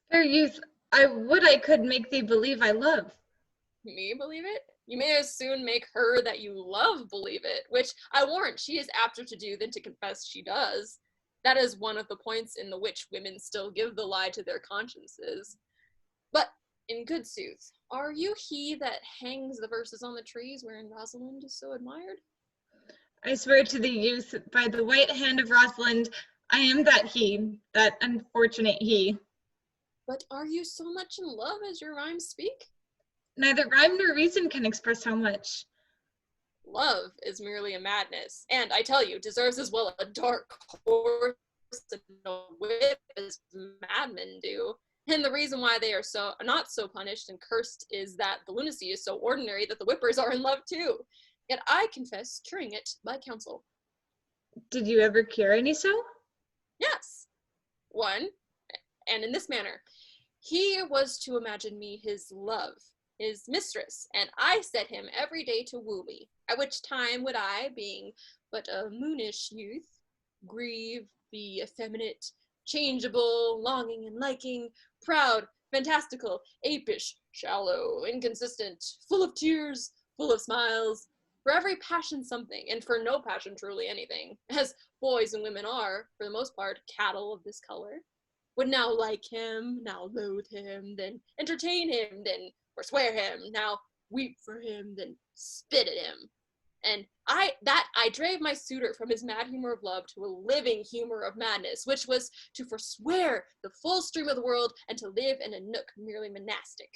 Fair youth, I would I could make thee believe I love. Me believe it? You may as soon make her that you love believe it, which I warrant she is apter to do than to confess she does. That is one of the points in the which women still give the lie to their consciences. But in good sooth, are you he that hangs the verses on the trees wherein Rosalind is so admired? I swear to thee, youth, by the white hand of Rosalind, I am that unfortunate he. But are you so much in love as your rhymes speak? Neither rhyme nor reason can express how much. Love is merely a madness, and I tell you, deserves as well a dark horse and a whip as madmen do. And the reason why they are not so punished and cursed is that the lunacy is so ordinary that the whippers are in love too. Yet I confess curing it by counsel. Did you ever cure any so? Yes. One, and in this manner. He was to imagine me his love, his mistress, and I set him every day to woo me, at which time would I, being but a moonish youth, grieve, be effeminate, changeable, longing and liking, proud, fantastical, apish, shallow, inconsistent, full of tears, full of smiles, for every passion something, and for no passion truly anything, as boys and women are, for the most part, cattle of this color, would now like him, now loathe him, then entertain him, then forswear him, now weep for him, then spit at him. And I drave my suitor from his mad humor of love to a living humor of madness, which was to forswear the full stream of the world and to live in a nook merely monastic.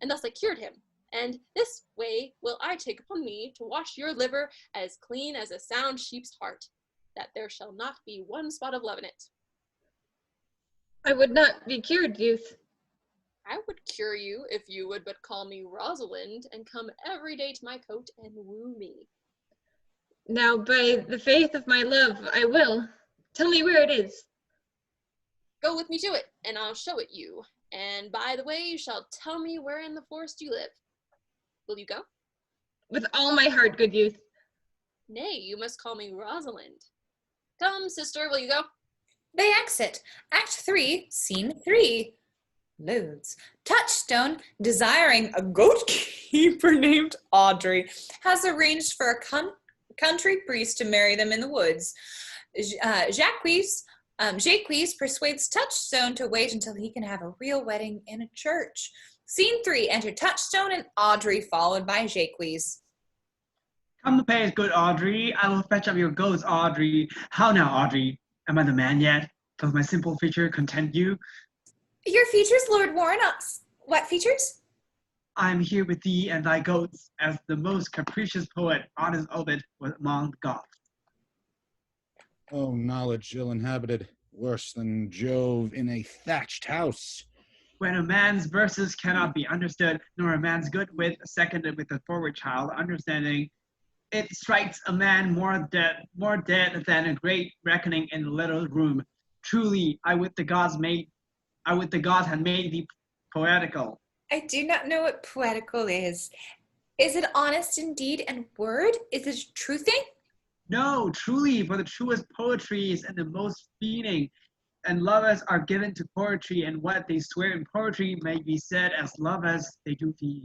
And thus I cured him. And this way will I take upon me to wash your liver as clean as a sound sheep's heart, that there shall not be one spot of love in it. I would not be cured, youth. I would cure you if you would but call me Rosalind and come every day to my coat and woo me. Now, by the faith of my love, I will. Tell me where it is. Go with me to it, and I'll show it you. And by the way, you shall tell me where in the forest you live. Will you go? With all my heart, good youth. Nay, you must call me Rosalind. Come, sister, will you go? They exit. Act 3, Scene 3. Loads. Touchstone, desiring a goatkeeper named Audrey, has arranged for a country priest to marry them in the woods. Jacques persuades Touchstone to wait until he can have a real wedding in a church. Scene 3, enter Touchstone and Audrey, followed by Jacques. Come to pay, good Audrey. I will fetch up your goats, Audrey. How now, Audrey? Am I the man yet? Does my simple feature content you? Your features, Lord Warren. What features? I am here with thee and thy goats, as the most capricious poet on his orbit was among the gods. Oh, knowledge ill inhabited, worse than Jove in a thatched house. When a man's verses cannot be understood, nor a man's good wit seconded with a forward child understanding, it strikes a man more dead than a great reckoning in a little room. Truly, I would the gods had made thee poetical. I do not know what poetical is. Is it honest in deed and word? Is it a true thing? No, truly, for the truest poetry is in the most feeling, and lovers are given to poetry, and what they swear in poetry may be said as love as they do feel.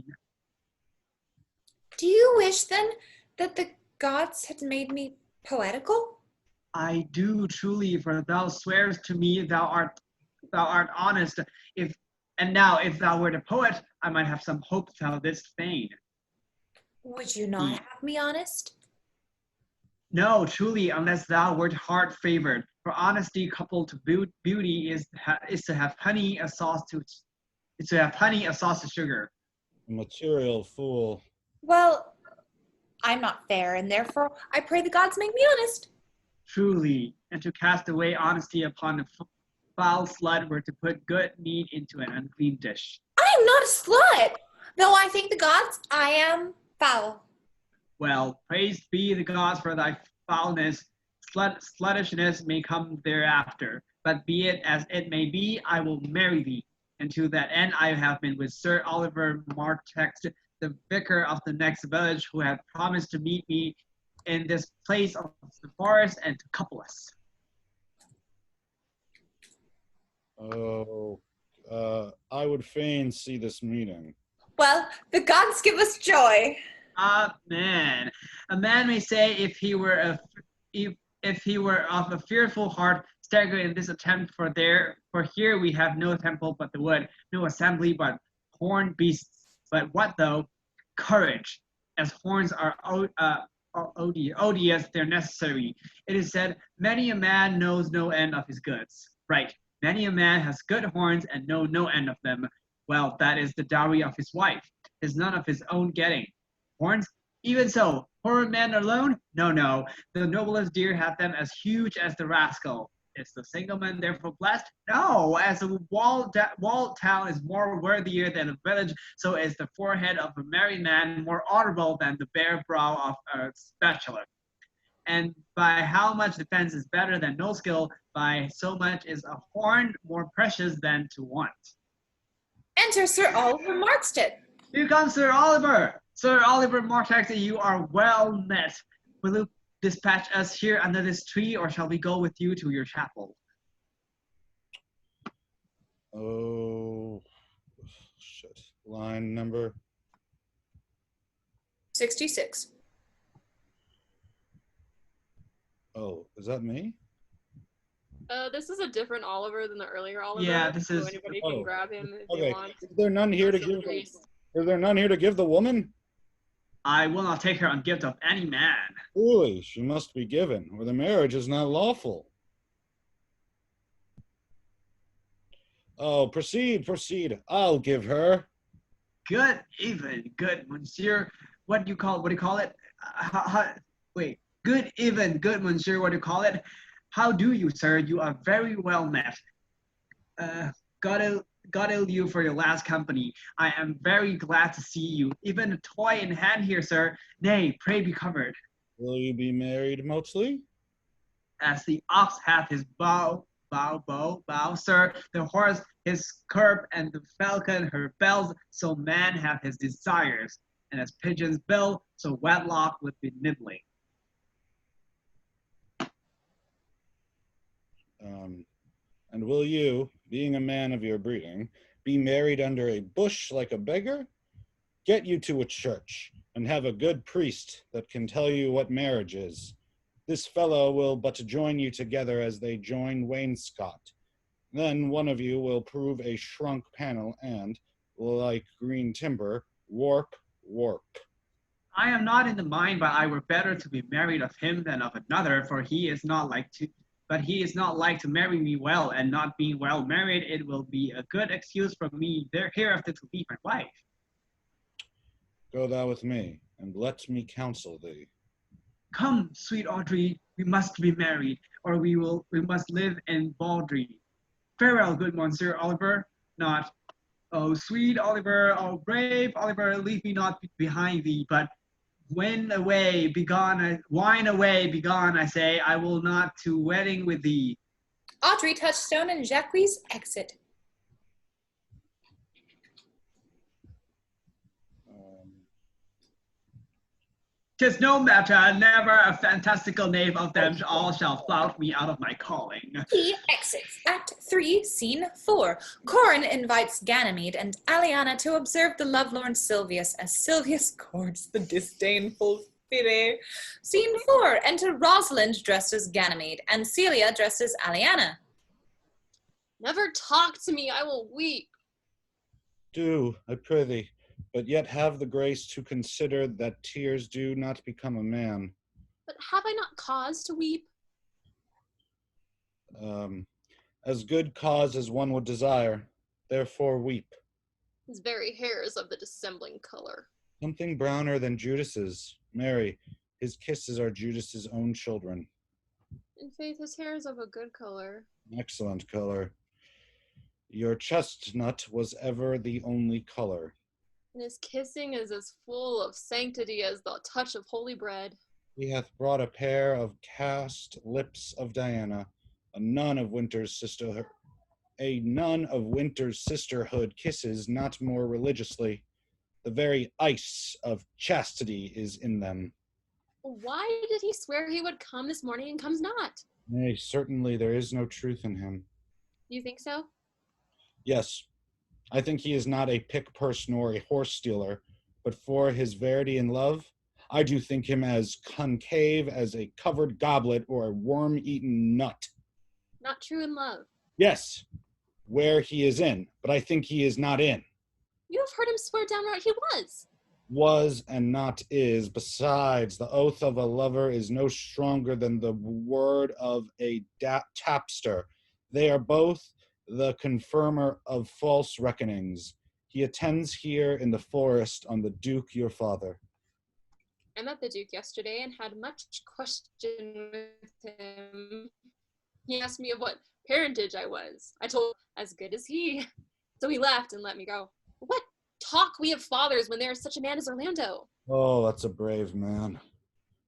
Do you wish, then, that the gods had made me poetical? I do truly, for thou swearest to me thou art honest. If thou wert a poet, I might have some hope thou didst feign. Would you not have me honest? No, truly, unless thou wert hard favored. For honesty coupled to beauty is to have honey a sauce to sugar. A material fool. Well, I'm not fair, and therefore I pray the gods make me honest. Truly, and to cast away honesty upon a foul slut were to put good meat into an unclean dish. I am not a slut, though I think the gods I am foul. Well, praised be the gods for thy foulness. Sluttishness may come thereafter, but be it as it may be, I will marry thee. And to that end I have been with Sir Oliver Martext, the vicar of the next village, who had promised to meet me in this place of the forest and to couple us. Oh, I would fain see this meeting. Well, the gods give us joy. Man, a man may say if he were of a fearful heart, stagger in this attempt, for here we have no temple but the wood, no assembly but horned beasts. But what though? Courage, as horns are odious, they're necessary. It is said, many a man knows no end of his goods. Right, many a man has good horns and know no end of them. Well, that is the dowry of his wife, is none of his own getting. Horns? Even so, poor men alone? No, the noblest deer have them as huge as the rascal. Is the single man therefore blessed? No, as a walled town is more worthier than a village, so is the forehead of a married man more honorable than the bare brow of a bachelor. And by how much defense is better than no skill, by so much is a horn more precious than to want. Enter Sir Oliver Markstead. Here comes Sir Oliver. Sir Oliver Martext, you are well met. Will you dispatch us here under this tree, or shall we go with you to your chapel? Oh, shit. Line number 66. Oh, is that me? This is a different Oliver than the earlier Oliver. Yeah, this is- So anybody can Oh, grab him if okay. you want. Is there none here to Rest in give? peace. Is there none here to give the woman? I will not take her on gift of any man. Truly, she must be given, or the marriage is not lawful. Oh, proceed. I'll give her. Good even, good monsieur. What do you call it? Good even, good monsieur. What do you call it? How do you, sir? You are very well met. God ill you for your last company. I am very glad to see you. Even a toy in hand here, sir. Nay, pray be covered. Will you be married, Moxley? As the ox hath his bow, sir, the horse his curb, and the falcon her bells, so man hath his desires. and as pigeons bill, so wedlock would be nibbling. And will you, being a man of your breeding, be married under a bush like a beggar? Get you to a church, and have a good priest that can tell you what marriage is. This fellow will but join you together as they join wainscot. Then one of you will prove a shrunk panel and, like green timber, warp. I am not in the mind, but I were better to be married of him than of another, for he is not like to marry me well, and not being well married, it will be a good excuse for me hereafter to be my wife. Go thou with me, and let me counsel thee. Come, sweet Audrey, we must be married, or we must live in bawdry. Farewell, good Monsieur Oliver, not, oh sweet Oliver, oh brave Oliver, leave me not behind thee, but wine away, begone, I say, I will not to wedding with thee. Audrey, Touchstone, and Jacques exit. 'Tis no matter, never a fantastical knave of them all shall flout me out of my calling. He exits. Act 3, Scene 4. Corin invites Ganymede and Aliana to observe the lovelorn Silvius as Silvius courts the disdainful Phoebe. Scene 4. Enter Rosalind dressed as Ganymede and Celia dressed as Aliana. Never talk to me, I will weep. Do, I prithee, but yet have the grace to consider that tears do not become a man. But have I not cause to weep? As good cause as one would desire, therefore weep. His very hair is of the dissembling color. Something browner than Judas's. Mary, his kisses are Judas's own children. In faith, his hair is of a good color. Excellent color. Your chestnut was ever the only color. And his kissing is as full of sanctity as the touch of holy bread. He hath brought a pair of cast lips of Diana, a nun of winter's sisterhood kisses not more religiously. The very ice of chastity is in them. Why did he swear he would come this morning and comes not? Nay, certainly there is no truth in him. You think so? Yes, I think he is not a pick purse nor a horse stealer, but for his verity in love, I do think him as concave as a covered goblet or a worm-eaten nut. Not true in love. Yes, where he is in, but I think he is not in. You have heard him swear downright he was. Was and not is. Besides, the oath of a lover is no stronger than the word of a tapster. They are both the confirmer of false reckonings. He attends here in the forest on the Duke your father. I met the Duke yesterday and had much question with him. He asked me of what parentage I was. I told him, as good as he. So he laughed and let me go. What talk we of fathers when there is such a man as Orlando? Oh, that's a brave man.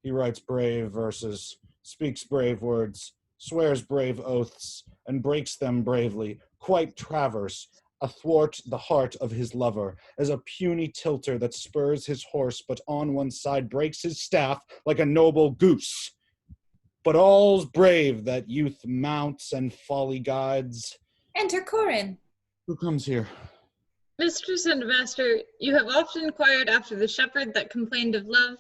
He writes brave verses, speaks brave words, swears brave oaths, and breaks them bravely, quite traverse, athwart the heart of his lover, as a puny tilter that spurs his horse, but on one side breaks his staff like a noble goose. But all's brave that youth mounts and folly guides. Enter Corin. Who comes here? Mistress and master, you have often inquired after the shepherd that complained of love,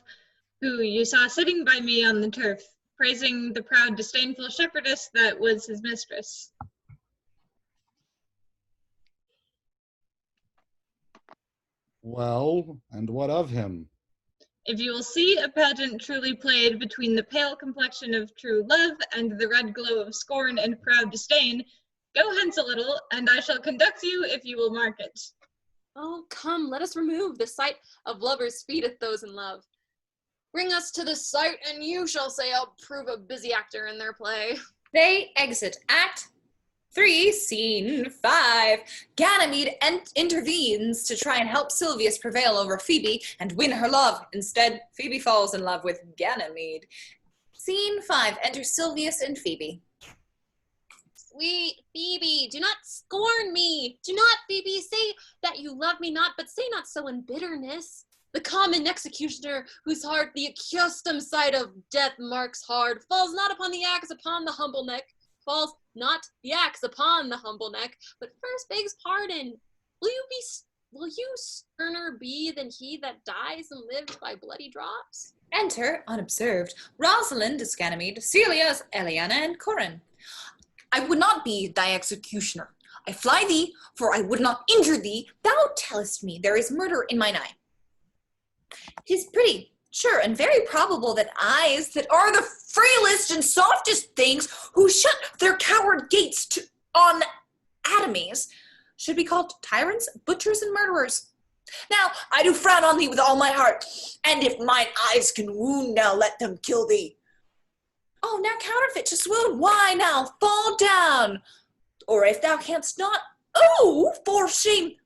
who you saw sitting by me on the turf, praising the proud, disdainful shepherdess that was his mistress. Well, and what of him? If you will see a pageant truly played between the pale complexion of true love and the red glow of scorn and proud disdain, go hence a little, and I shall conduct you if you will mark it. Oh, come, let us remove. The sight of lovers feedeth those in love. Bring us to the sight, and you shall say I'll prove a busy actor in their play. They exit. Act 3, Scene 5. Ganymede intervenes to try and help Silvius prevail over Phoebe and win her love. Instead, Phoebe falls in love with Ganymede. Scene 5. Enter Silvius and Phoebe. Sweet Phoebe, do not scorn me. Do not, Phoebe, say that you love me not, but say not so in bitterness. The common executioner, whose heart the accustomed sight of death marks hard, falls not upon the axe upon the humble neck, falls not the axe upon the humble neck, but first begs pardon. Will you sterner be than he that dies and lives by bloody drops? Enter, unobserved, Rosalind, Ganymede, Celia, Eliana, and Corin. I would not be thy executioner. I fly thee, for I would not injure thee. Thou tellest me there is murder in mine eye. 'Tis pretty, sure, and very probable that eyes that are the frailest and softest things, who shut their coward gates on atomies, should be called tyrants, butchers, and murderers. Now, I do frown on thee with all my heart, and if mine eyes can wound, now let them kill thee. Oh, now counterfeit to swoon, why now fall down? Or if thou canst not, oh, for shame,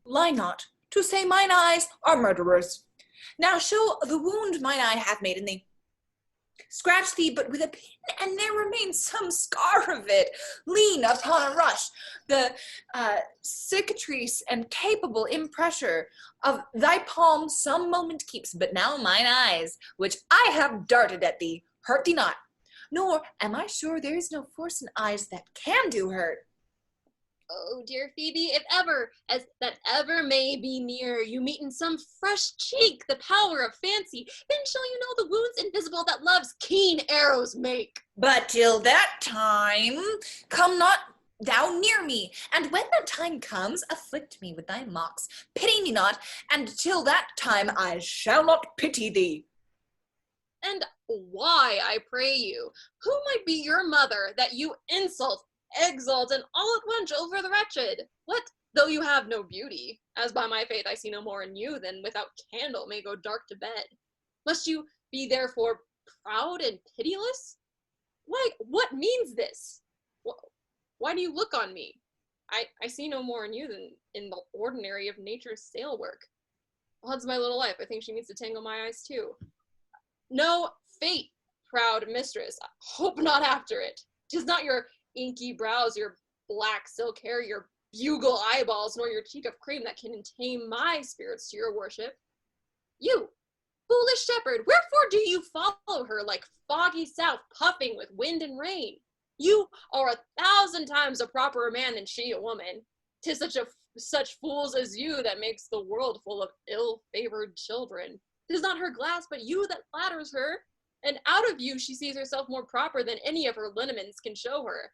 lie not to say mine eyes are murderers. Now show the wound mine eye hath made in thee. Scratch thee but with a pin, and there remains some scar of it. Lean upon a rush, the cicatrice and capable impressure of thy palm some moment keeps, but now mine eyes, which I have darted at thee, hurt thee not. Nor am I sure there is no force in eyes that can do hurt. Oh, dear Phoebe, if ever, as that ever may be near, you meet in some fresh cheek the power of fancy, then shall you know the wounds invisible that love's keen arrows make. But till that time, come not thou near me, and when that time comes, afflict me with thy mocks. Pity me not, and till that time I shall not pity thee. And why, I pray you, who might be your mother, that you insult, exalt, and all at once over the wretched? What, though you have no beauty, as by my faith I see no more in you than without candle may go dark to bed? Must you be therefore proud and pitiless? Why, what means this? Why do you look on me? I see no more in you than in the ordinary of nature's sail work. Odds my little life, I think she means to tangle my eyes too. No fate, proud mistress, hope not after it. 'Tis not your inky brows, your black silk hair, your bugle eyeballs, nor your cheek of cream that can tame my spirits to your worship. You, foolish shepherd, wherefore do you follow her like foggy south, puffing with wind and rain? You are 1,000 times a properer man than she a woman. 'Tis such fools as you that makes the world full of ill-favored children. 'Tis not her glass, but you that flatters her, and out of you she sees herself more proper than any of her lineaments can show her.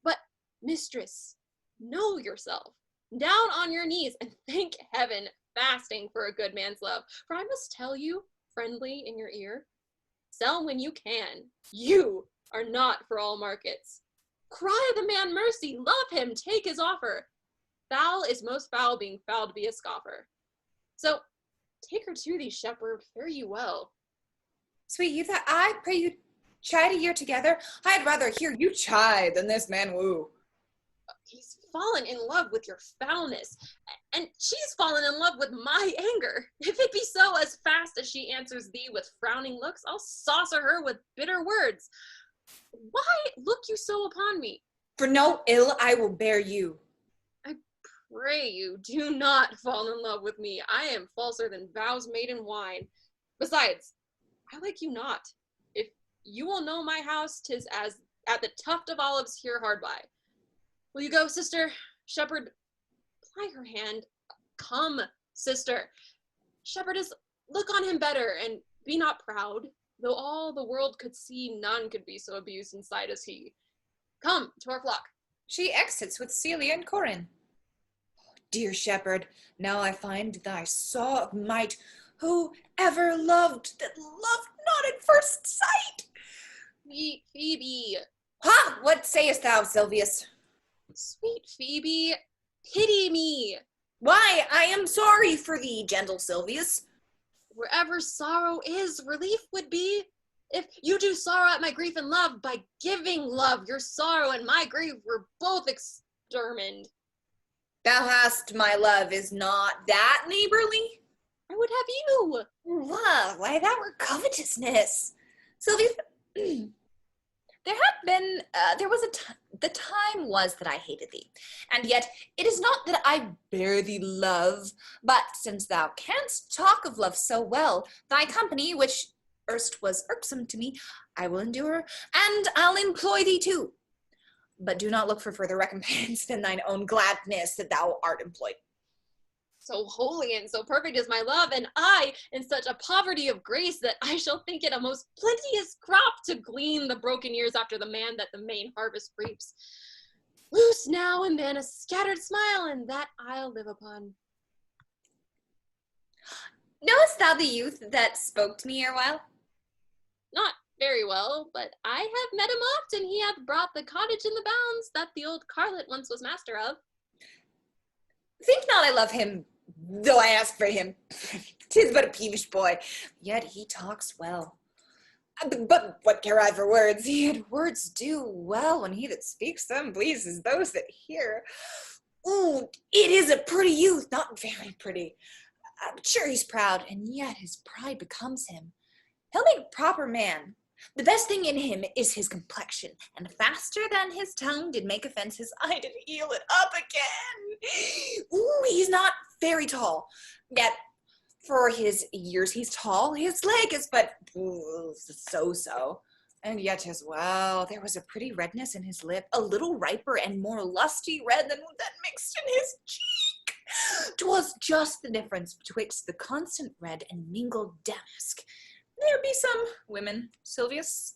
But, mistress, know yourself. Down on your knees, and thank heaven, fasting for a good man's love. For I must tell you, friendly in your ear, sell when you can. You are not for all markets. Cry the man mercy, love him, take his offer. Foul is most foul, being foul to be a scoffer. So, take her to thee, shepherd, fare you well. Sweet youth, I pray you chide a year together. I'd rather hear you chide than this man woo. He's fallen in love with your foulness, and she's fallen in love with my anger. If it be so, as fast as she answers thee with frowning looks, I'll saucer her with bitter words. Why look you so upon me? For no ill I will bear you. I pray you, do not fall in love with me. I am falser than vows made in wine. Besides, I like you not. If you will know my house, 'tis as at the tuft of olives here hard by. Will you go, sister? Shepherd, ply her hand. Come, sister. Shepherdess, look on him better, and be not proud. Though all the world could see, none could be so abused in sight as he. Come to our flock. She exits with Celia and Corin. Dear shepherd, now I find thy saw of might. Who ever loved that loved not at first sight? Sweet Phoebe. Ha! What sayest thou, Silvius? Sweet Phoebe, pity me. Why, I am sorry for thee, gentle Silvius. Wherever sorrow is, relief would be. If you do sorrow at my grief and love, by giving love, your sorrow and my grief were both extermined. Thou hast, my love, is not that neighborly? I would have you. Love, why that were covetousness. Silvius, there The time was that I hated thee, and yet it is not that I bear thee love, but since thou canst talk of love so well, thy company, which erst was irksome to me, I will endure, and I'll employ thee too. But do not look for further recompense than thine own gladness that thou art employed. So holy and so perfect is my love, and I in such a poverty of grace that I shall think it a most plenteous crop to glean the broken years after the man that the main harvest reaps. Loose now and then a scattered smile, and that I'll live upon. Knowest thou the youth that spoke to me erewhile? Not very well, but I have met him oft, and he hath brought the cottage in the bounds that the old Carlet once was master of. Think not I love him, though I ask for him. 'Tis but a peevish boy, yet he talks well. But what care I for words? Yet words do well when he that speaks them pleases those that hear. Ooh, it is a pretty youth, not very pretty. I'm sure he's proud, and yet his pride becomes him. He'll make a proper man. The best thing in him is his complexion, and faster than his tongue did make offense, his eye did heal it up again. Ooh, he's not very tall, yet for his years he's tall. His leg is but so-so, and yet as well there was a pretty redness in his lip, a little riper and more lusty red than that mixed in his cheek. 'Twas just the difference betwixt the constant red and mingled damask. There be some women, Silvius,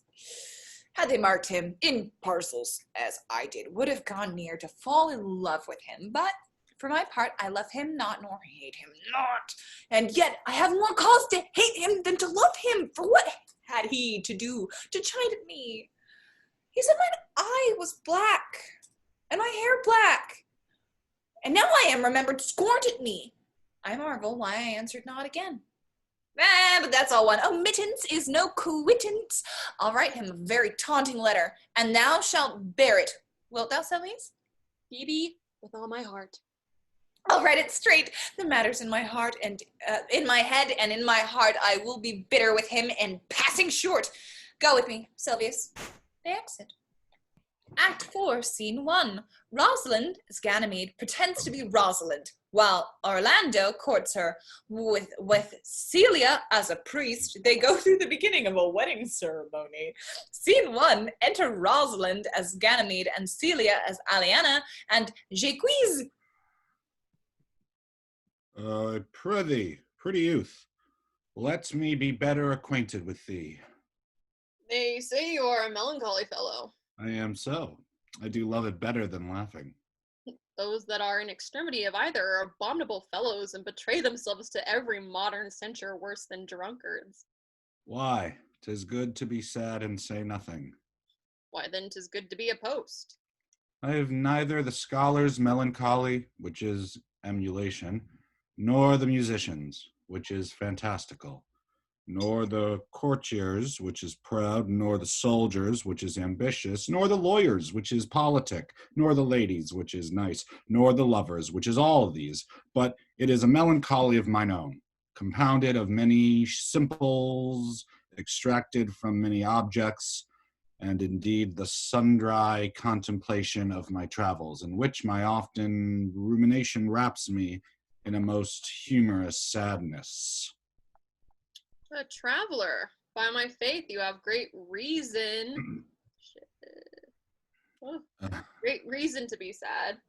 had they marked him in parcels, as I did, would have gone near to fall in love with him. But for my part, I love him not, nor hate him not. And yet I have more cause to hate him than to love him. For what had he to do to chide at me? He said mine eye was black, and my hair black. And now I am remembered scorned at me. I marvel why I answered not again. But that's all one. Omittance is no quittance. I'll write him a very taunting letter, and thou shalt bear it. Wilt thou, Silvius? Phoebe, with all my heart. I'll write it straight. The matter's in my heart, and in my head, and in my heart I will be bitter with him and passing short. Go with me, Silvius. They exit. Act 4, Scene 1. Rosalind, as Ganymede, pretends to be Rosalind, while Orlando courts her. With Celia as a priest, they go through the beginning of a wedding ceremony. Scene 1, enter Rosalind as Ganymede and Celia as Aliana, and Jaques. Prithee, pretty youth, let me be better acquainted with thee. They say you are a melancholy fellow. I am so. I do love it better than laughing. Those that are in extremity of either are abominable fellows and betray themselves to every modern censure worse than drunkards. Why? 'Tis good to be sad and say nothing. Why then 'tis good to be a post. I have neither the scholar's melancholy, which is emulation, nor the musician's, which is fantastical, nor the courtier's, which is proud, nor the soldier's, which is ambitious, nor the lawyer's, which is politic, nor the lady's, which is nice, nor the lover's, which is all of these, but it is a melancholy of mine own, compounded of many simples, extracted from many objects, and indeed the sundry contemplation of my travels, in which my often rumination wraps me in a most humorous sadness. A traveler. By my faith, you have great reason. Great reason to be sad.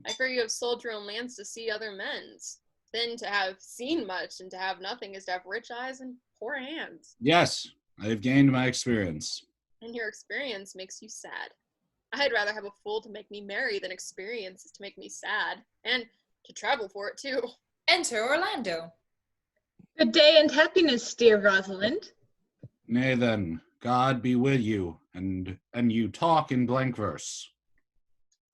I fear you have sold your own lands to see other men's. Then to have seen much and to have nothing is to have rich eyes and poor hands. Yes, I have gained my experience. And your experience makes you sad. I'd rather have a fool to make me merry than experiences to make me sad. And to travel for it, too. Enter Orlando. Good day and happiness, dear Rosalind. Nay then, God be with you, and you talk in blank verse.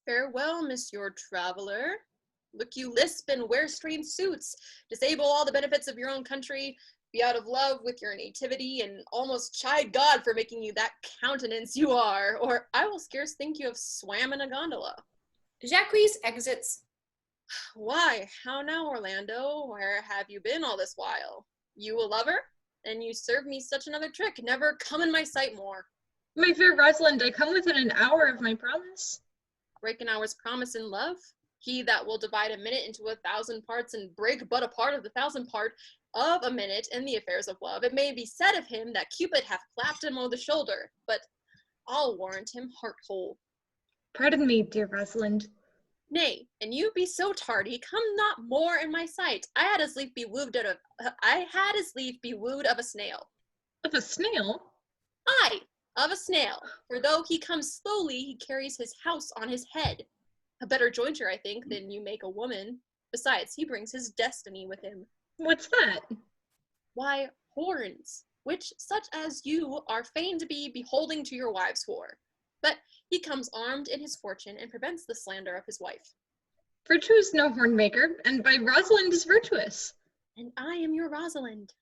Farewell, monsieur traveler. Look you lisp and wear strange suits, disable all the benefits of your own country, be out of love with your nativity, and almost chide God for making you that countenance you are, or I will scarce think you have swam in a gondola. Jaques exits. Why, how now, Orlando? Where have you been all this while? You a lover? And you serve me such another trick, never come in my sight more. My fair Rosalind, I come within an hour of my promise. break an hour's promise in love? He that will divide a minute into 1,000 parts and break but a part of the 1,000th part of a minute in the affairs of love. It may be said of him that Cupid hath clapped him on the shoulder, but I'll warrant him heart whole. Pardon me, dear Rosalind. Nay, and you be so tardy, come not more in my sight. I had as lief be wooed of a snail. Of a snail? Aye, of a snail. For though he comes slowly, he carries his house on his head. A better jointer, I think, than you make a woman. Besides, he brings his destiny with him. What's that? Why, horns, which such as you are fain to be beholding to your wives for. But he comes armed in his fortune and prevents the slander of his wife. Virtue is no horn maker, and by Rosalind is virtuous. And I am your Rosalind.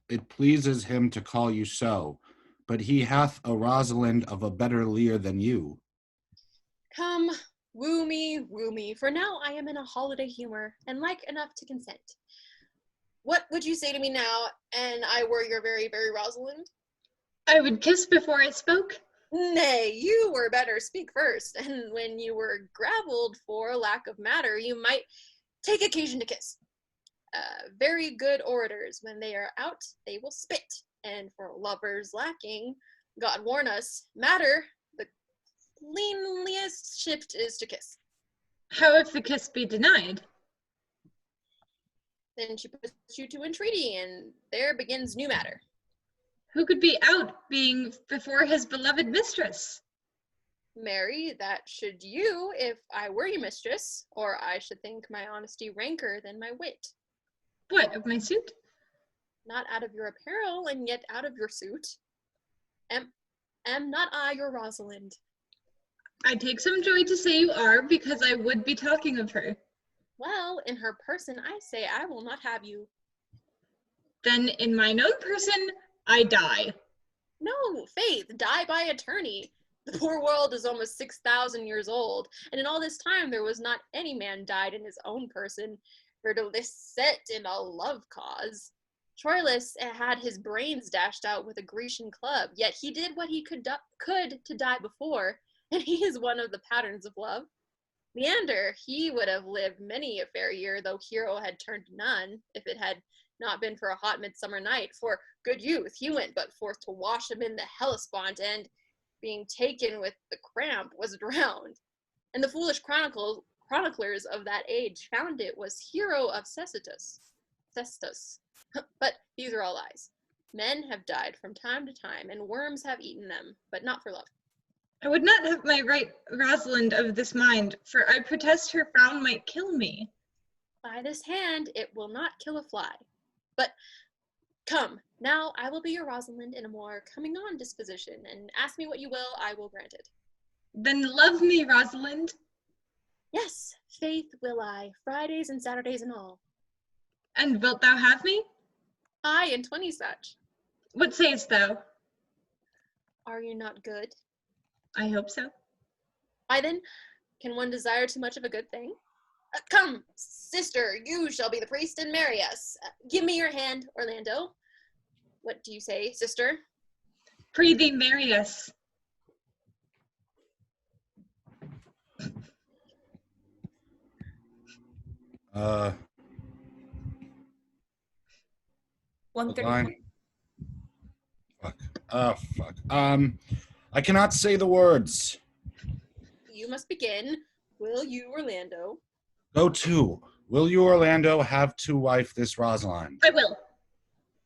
It pleases him to call you so, but he hath a Rosalind of a better leer than you. Come, woo me, for now I am in a holiday humor, and like enough to consent. What would you say to me now, and I were your very, very Rosalind? I would kiss before I spoke. Nay, you were better speak first, and when you were gravelled for lack of matter, you might take occasion to kiss. Very good orators, when they are out, they will spit, and for lovers lacking, God warn us, matter, the cleanliest shift is to kiss. How if the kiss be denied? Then she puts you to entreaty, and there begins new matter. Who could be out, being before his beloved mistress? Marry, that should you, if I were your mistress, or I should think my honesty ranker than my wit. What, of my suit? Not out of your apparel, and yet out of your suit. Am not I your Rosalind? I take some joy to say you are, because I would be talking of her. Well, in her person, I say I will not have you. Then in mine own person, I die. No, faith, die by attorney. The poor world is almost 6,000 years old, and in all this time there was not any man died in his own person, set in a love cause. Troilus had his brains dashed out with a Grecian club, yet he did what he could to die before, and he is one of the patterns of love. Leander, he would have lived many a fair year, though Hero had turned none, if it had not been for a hot midsummer night. For good youth, he went but forth to wash him in the Hellespont, and, being taken with the cramp, was drowned. And the foolish chroniclers of that age found it was Hero of Cestus. But these are all lies. Men have died from time to time, and worms have eaten them, but not for love. I would not have my right Rosalind of this mind, for I protest her frown might kill me. By this hand it will not kill a fly. But come, now I will be your Rosalind in a more coming on disposition, and ask me what you will, I will grant it. Then love me, Rosalind. Yes, faith will I, Fridays and Saturdays and all. And wilt thou have me? Aye, and 20 such. What sayest thou? Are you not good? I hope so. Why then, can one desire too much of a good thing? Come, sister, you shall be the priest and marry us. Give me your hand, Orlando. What do you say, sister? Prithee, marry us. Line. Fuck. I cannot say the words. You must begin. Will you, Orlando? Go to. Will you, Orlando, have to wife this Rosaline? I will.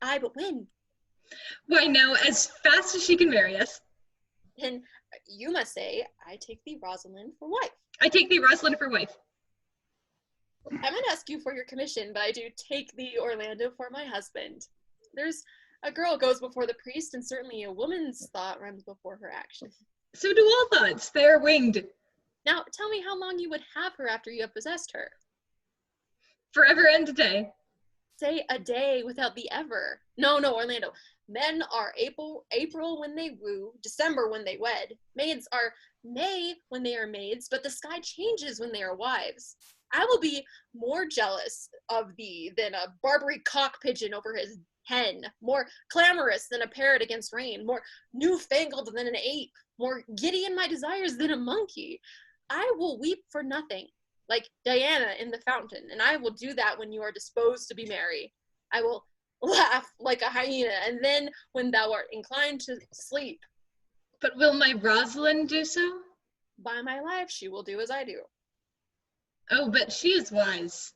Aye, but when? Why, now, as fast as she can marry us. Then you must say, I take thee, Rosalind, for wife. I take thee, Rosalind, for wife. I might ask you for your commission, but I do take thee, Orlando, for my husband. There's a girl goes before the priest, and certainly a woman's thought runs before her action. So do all thoughts. They are winged. Now, tell me how long you would have her after you have possessed her. Forever and a day. Say a day without the ever. No, Orlando. Men are April when they woo, December when they wed. Maids are May when they are maids, but the sky changes when they are wives. I will be more jealous of thee than a Barbary cock pigeon over his hen, more clamorous than a parrot against rain, more newfangled than an ape, more giddy in my desires than a monkey. I will weep for nothing, like Diana in the fountain, and I will do that when you are disposed to be merry. I will laugh like a hyena, and then when thou art inclined to sleep, But will my Rosalind do so? by my life she will do as I do. Oh, but she is wise.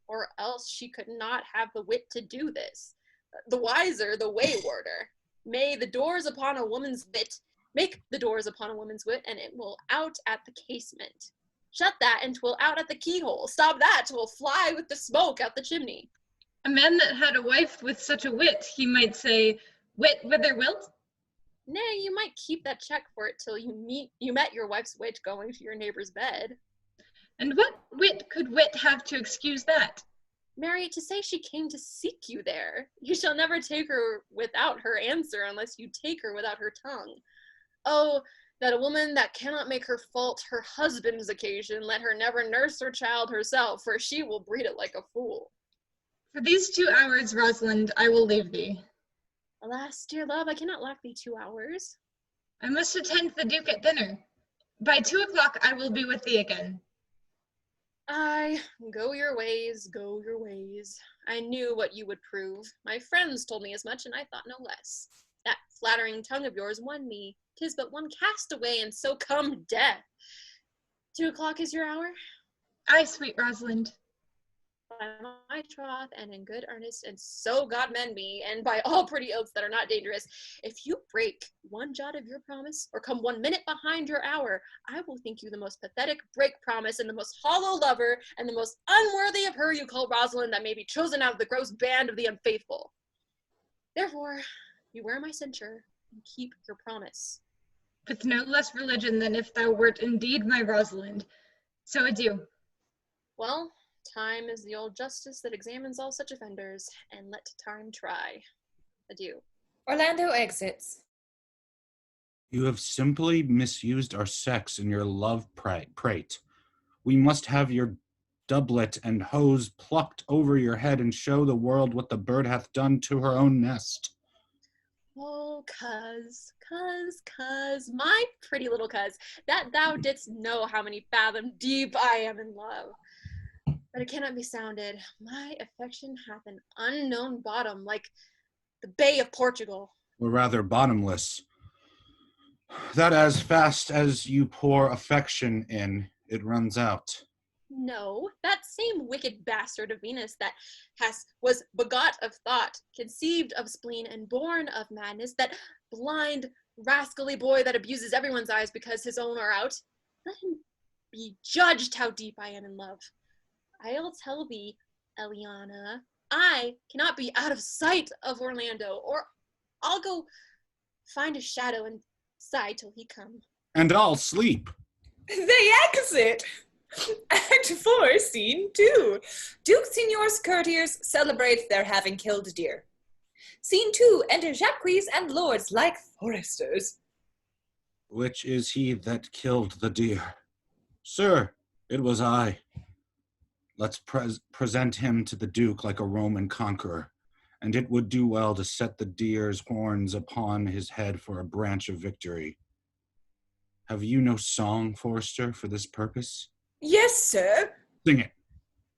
Or else she could not have the wit to do this. The wiser, the waywarder. Make the doors upon a woman's wit, and it will out at the casement. Shut that, and 'twill out at the keyhole. Stop that, 'twill fly with the smoke out the chimney. A man that had a wife with such a wit, he might say, wit whither wilt? Nay, you might keep that check for it till you met your wife's wit going to your neighbor's bed. And what wit could wit have to excuse that? Mary, to say she came to seek you there. You shall never take her without her answer unless you take her without her tongue. Oh, that a woman that cannot make her fault her husband's occasion, let her never nurse her child herself, for she will breed it like a fool. For these 2 hours, Rosalind, I will leave thee. Alas, dear love, I cannot lack thee 2 hours. I must attend the Duke at dinner. By 2 o'clock I will be with thee again. Ay, go your ways, go your ways. I knew what you would prove. My friends told me as much, and I thought no less. That flattering tongue of yours won me. 'Tis but one castaway, and so come death. 2 o'clock is your hour? Aye, sweet Rosalind. By my troth, and in good earnest, and so God mend me, and by all pretty oaths that are not dangerous, if you break one jot of your promise, or come 1 minute behind your hour, I will think you the most pathetic break promise, and the most hollow lover, and the most unworthy of her you call Rosalind that may be chosen out of the gross band of the unfaithful. Therefore, beware my censure, and keep your promise. With no less religion than if thou wert indeed my Rosalind. So adieu. Well, time is the old justice that examines all such offenders, and let time try. Adieu. Orlando exits. You have simply misused our sex in your love prate. We must have your doublet and hose plucked over your head and show the world what the bird hath done to her own nest. Oh, cuz, my pretty little cuz, that thou didst know how many fathom deep I am in love. But it cannot be sounded. My affection hath an unknown bottom, like the Bay of Portugal. Or rather bottomless. That as fast as you pour affection in, it runs out. No, that same wicked bastard of Venus that was begot of thought, conceived of spleen, and born of madness, that blind, rascally boy that abuses everyone's eyes because his own are out, let him be judged how deep I am in love. I'll tell thee, Eliana, I cannot be out of sight of Orlando, or I'll go find a shadow and sigh till he come. And I'll sleep. They exit! Act 4, Scene 2. Duke Signor's courtiers celebrate their having killed a deer. Scene 2, enter Jacques and lords like foresters. Which is he that killed the deer? Sir, it was I. Let's present him to the Duke like a Roman conqueror, and it would do well to set the deer's horns upon his head for a branch of victory. Have you no song, Forester, for this purpose? Yes, sir. Sing it.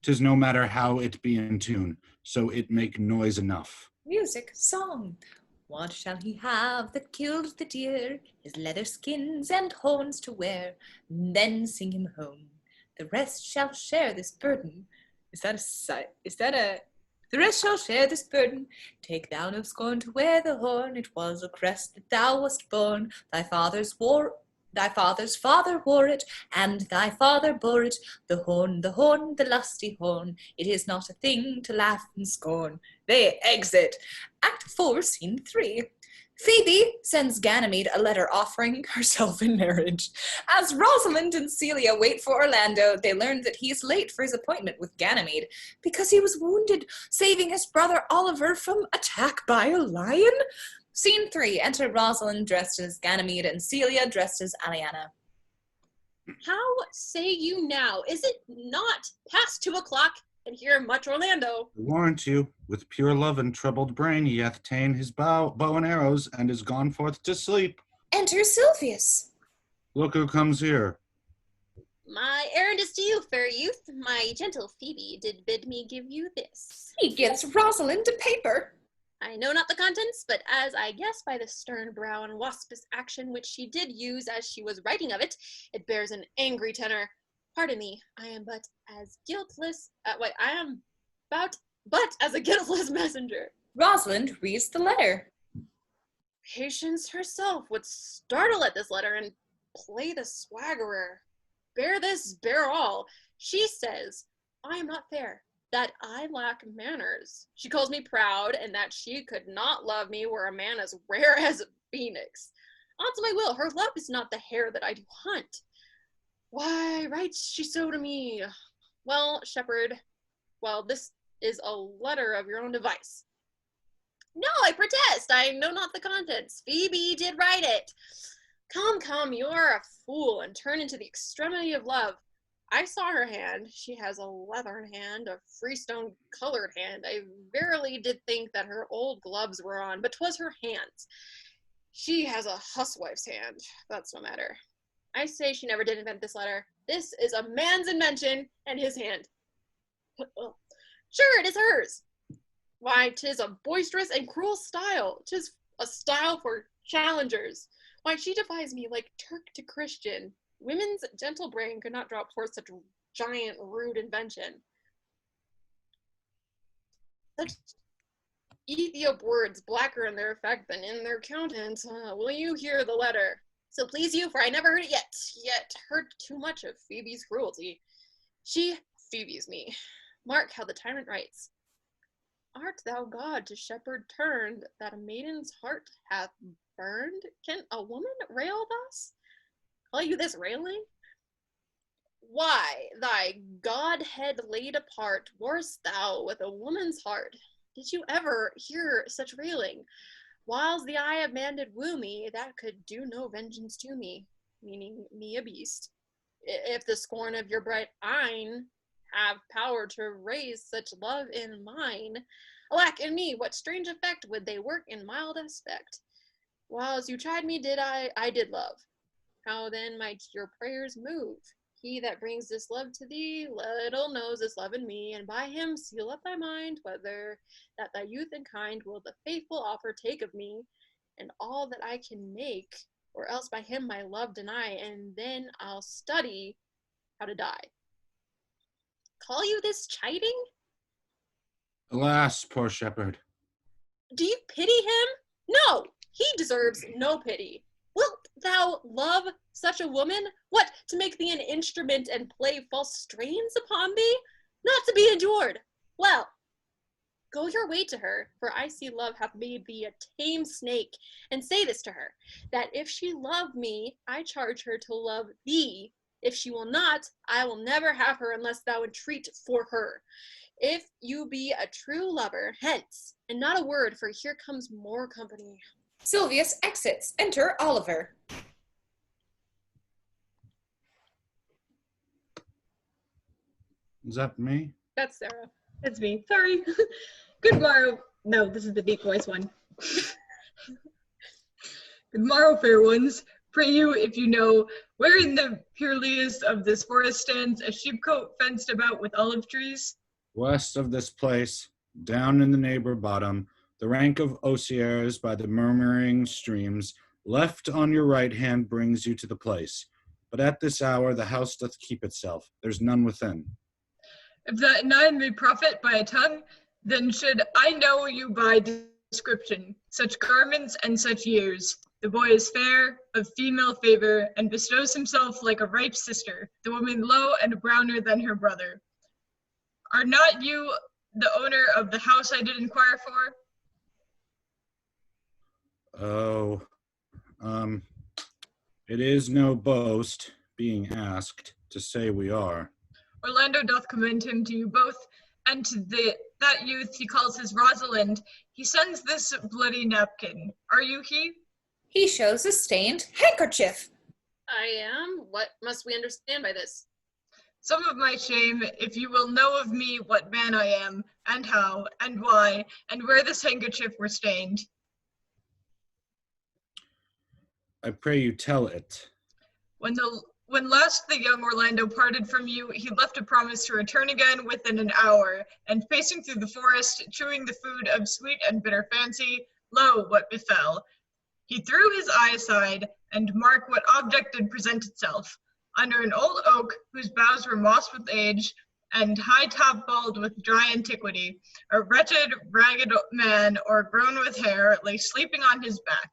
'Tis no matter how it be in tune, so it make noise enough. Music, song. What shall he have that killed the deer? His leather skins and horns to wear. Then sing him home. The rest shall share this burden. The rest shall share this burden. Take thou no scorn to wear the horn. It was a crest that thou wast born. Thy father's father wore it, and thy father bore it. The horn, the lusty horn. It is not a thing to laugh and scorn. They exit. Act 4, Scene 3. Phoebe sends Ganymede a letter offering herself in marriage. As Rosalind and Celia wait for Orlando, they learn that he is late for his appointment with Ganymede because he was wounded, saving his brother Oliver from attack by a lion. Scene 3, enter Rosalind dressed as Ganymede and Celia dressed as Aliana. How say you now? Is it not past 2 o'clock? and hear much Orlando. I warrant you, with pure love and troubled brain, he hath ta'en his bow and arrows, and is gone forth to sleep. Enter Silvius. Look who comes here. My errand is to you, fair youth. My gentle Phoebe did bid me give you this. He gives Rosalind a paper. I know not the contents, but as I guess by the stern brow and waspish action which she did use as she was writing of it, it bears an angry tenor. Pardon me, I am but as guiltless, but as a guiltless messenger. Rosalind reads the letter. Patience herself would startle at this letter and play the swaggerer. Bear this, bear all. She says, I am not fair, that I lack manners. She calls me proud, and that she could not love me were a man as rare as a phoenix. Odds my will, her love is not the hare that I do hunt. Why, writes she so to me? Well, shepherd, this is a letter of your own device. No, I protest, I know not the contents. Phoebe did write it. Come, you are a fool, and turn into the extremity of love. I saw her hand. She has a leathern hand, a freestone colored hand. I verily did think that her old gloves were on, but 'twas her hands. She has a huswife's hand. That's no matter. I say she never did invent this letter. This is a man's invention, and his hand. Sure, it is hers. Why, 'tis a boisterous and cruel style. 'Tis a style for challengers. Why, she defies me like Turk to Christian. Women's gentle brain could not draw forth such giant, rude invention. Such Ethiop words, blacker in their effect than in their countenance. Will you hear the letter? So please you, for I never heard it yet heard too much of Phoebe's cruelty. She Phoebe's me. Mark how the tyrant writes. Art thou God to shepherd turned, that a maiden's heart hath burned? Can a woman rail thus? Call you this railing? Why, thy godhead laid apart, warst thou with a woman's heart? Did you ever hear such railing? Whiles the eye of man did woo me, that could do no vengeance to me, meaning me a beast. If the scorn of your bright eyne have power to raise such love in mine, alack in me, what strange effect would they work in mild aspect? Whiles you chide me, I did love. How then might your prayers move? He that brings this love to thee, little knows this love in me, and by him seal up thy mind, whether that thy youth and kind will the faithful offer take of me, and all that I can make, or else by him my love deny, and then I'll study how to die. Call you this chiding? Alas, poor shepherd. Do you pity him? No, he deserves no pity. Wilt thou love such a woman? What, to make thee an instrument and play false strains upon thee? Not to be endured. Well, go your way to her, for I see love hath made thee a tame snake, and say this to her, that if she love me, I charge her to love thee. If she will not, I will never have her unless thou entreat for her. If you be a true lover, hence, and not a word, for here comes more company. Silvius exits. Enter Oliver. Is that me? That's Sarah. That's me. Sorry. Good morrow. No, this is the deep voice one. Good morrow, fair ones. Pray you, if you know, where in the pureliest of this forest stands a sheepcote fenced about with olive trees? West of this place, down in the neighbor bottom, the rank of osiers by the murmuring streams, left on your right hand brings you to the place. But at this hour the house doth keep itself. There's none within. If that nine may profit by a tongue, then should I know you by description, such garments and such years. The boy is fair, of female favor, and bestows himself like a ripe sister, the woman low and browner than her brother. Are not you the owner of the house I did inquire for? Oh, it is no boast, being asked, to say we are. Orlando doth commend him to you both, and to that youth he calls his Rosalind. He sends this bloody napkin. Are you he? He shows a stained handkerchief. I am. What must we understand by this? Some of my shame, if you will know of me what man I am, and how, and why, and where this handkerchief were stained. I pray you tell it. When last the young Orlando parted from you, he left a promise to return again within an hour, and pacing through the forest, chewing the food of sweet and bitter fancy, lo, what befell. He threw his eye aside, and mark what object did present itself. Under an old oak, whose boughs were mossed with age, and high-top bald with dry antiquity, a wretched, ragged man, o'ergrown with hair, lay sleeping on his back.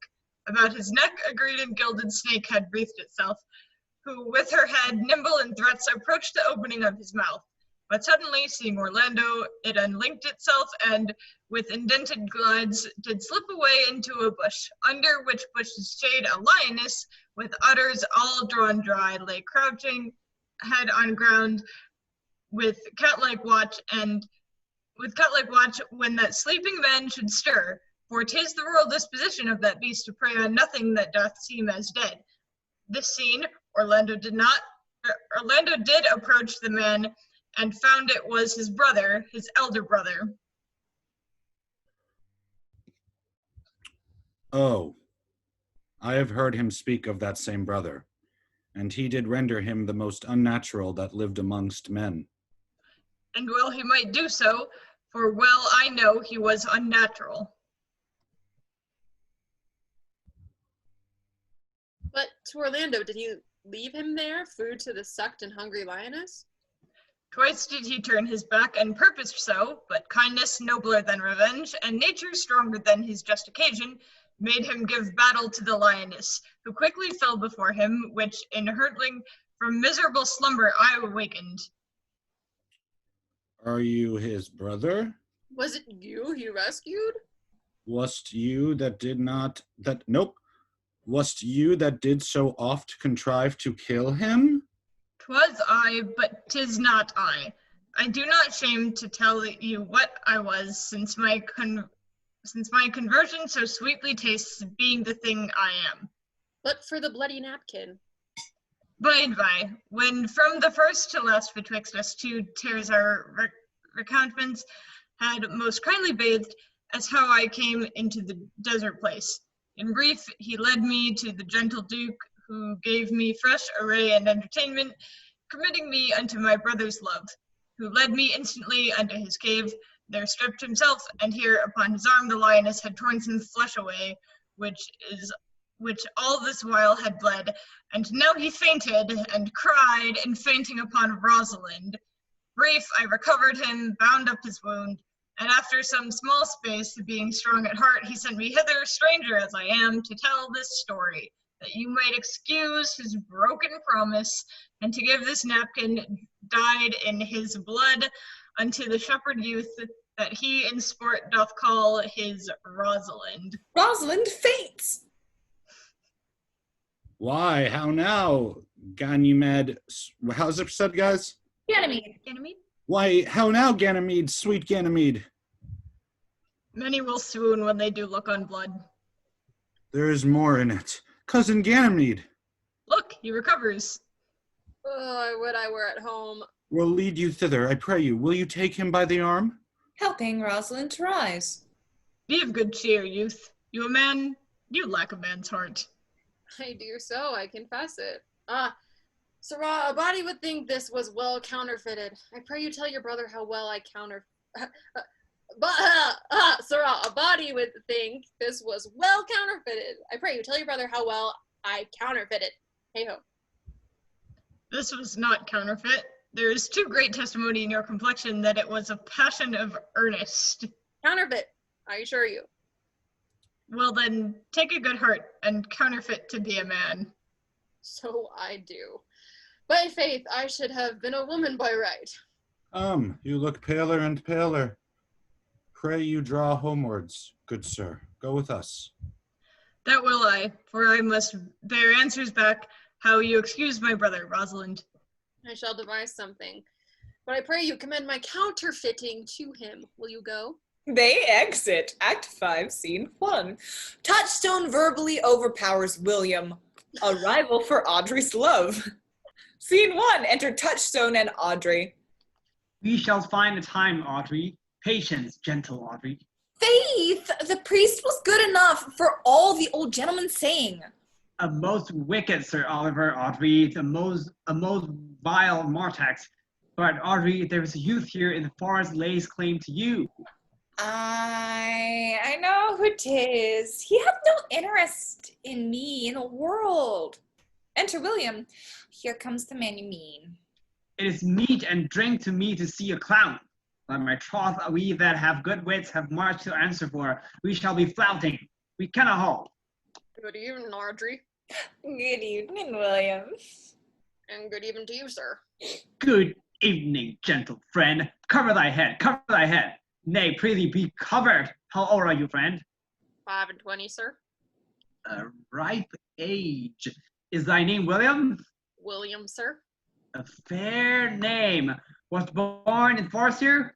About his neck a green and gilded snake had wreathed itself, who with her head, nimble in threats, approached the opening of his mouth. But suddenly, seeing Orlando, it unlinked itself, and, with indented glides, did slip away into a bush, under which bush's shade a lioness, with udders all drawn dry, lay crouching, head on ground, with cat-like watch when that sleeping man should stir, for 'tis the royal disposition of that beast to prey on nothing that doth seem as dead. This seen, Orlando did approach the man, and found it was his brother, his elder brother. Oh, I have heard him speak of that same brother, and he did render him the most unnatural that lived amongst men. And well he might do so, for well I know he was unnatural. But to Orlando, did he leave him there, food to the sucked and hungry lioness? Twice did he turn his back and purposed so, but kindness nobler than revenge, and nature stronger than his just occasion, made him give battle to the lioness, who quickly fell before him, which in hurtling from miserable slumber I awakened. Are you his brother? Was it you he rescued? Wast you that Wast you that did so oft contrive to kill him? 'Twas I, but 'tis not I. I do not shame to tell you what I was, since my conversion so sweetly tastes, being the thing I am. But for the bloody napkin. By and by, when from the first to last betwixt us two tears our recountments had most kindly bathed, as how I came into the desert place. In brief, he led me to the gentle Duke, who gave me fresh array and entertainment, committing me unto my brother's love, who led me instantly unto his cave, there stripped himself, and here upon his arm the lioness had torn some flesh away, which all this while had bled, and now he fainted, and cried, in fainting upon Rosalind. Brief, I recovered him, bound up his wound, and after some small space, being strong at heart, he sent me hither, stranger as I am, to tell this story, that you might excuse his broken promise, and to give this napkin dyed in his blood unto the shepherd youth that he in sport doth call his Rosalind. Rosalind faints. Why, how now, Ganymede? How's it said, guys? Ganymede. Ganymede? Why, how now, Ganymede, sweet Ganymede? Many will swoon when they do look on blood. There is more in it. Cousin Ganymede. Look, he recovers. Oh, I would I were at home. We'll lead you thither, I pray you. Will you take him by the arm? Helping Rosalind to rise. Be of good cheer, youth. You a man? You lack a man's heart. I do so, I confess it. Sirrah, a body would think this was well counterfeited. I pray you tell your brother how well I Sirrah, a body would think this was well counterfeited. I pray you tell your brother how well I counterfeited. Hey-ho. This was not counterfeit. There is too great testimony in your complexion that it was a passion of earnest. Counterfeit, I assure you. Well then, take a good heart and counterfeit to be a man. So I do. By faith, I should have been a woman by right. You look paler and paler. Pray you draw homewards, good sir. Go with us. That will I, for I must bear answers back how you excuse my brother, Rosalind. I shall devise something. But I pray you commend my counterfeiting to him. Will you go? They exit. Act 5, Scene 1. Touchstone verbally overpowers William. Arrival for Audrey's love. Scene 1, enter Touchstone and Audrey. We shall find a time, Audrey. Patience, gentle Audrey. Faith, the priest was good enough for all the old gentleman saying. A most wicked Sir Oliver, Audrey, a most vile Martax. But Audrey, there is a youth here in the forest lays claim to you. I know who 'tis. He hath no interest in me in the world. Enter William. Here comes the man you mean. It is meat and drink to me to see a clown. By my troth, we that have good wits have much to answer for. We shall be flouting. We cannot hold. Good evening, Audrey. Good evening, William. And good evening to you, sir. Good evening, gentle friend. Cover thy head, cover thy head. Nay, prithee be covered. How old are you, friend? 5 and 20, sir. A ripe age. Is thy name William? William, sir. A fair name. Was born in Forestier?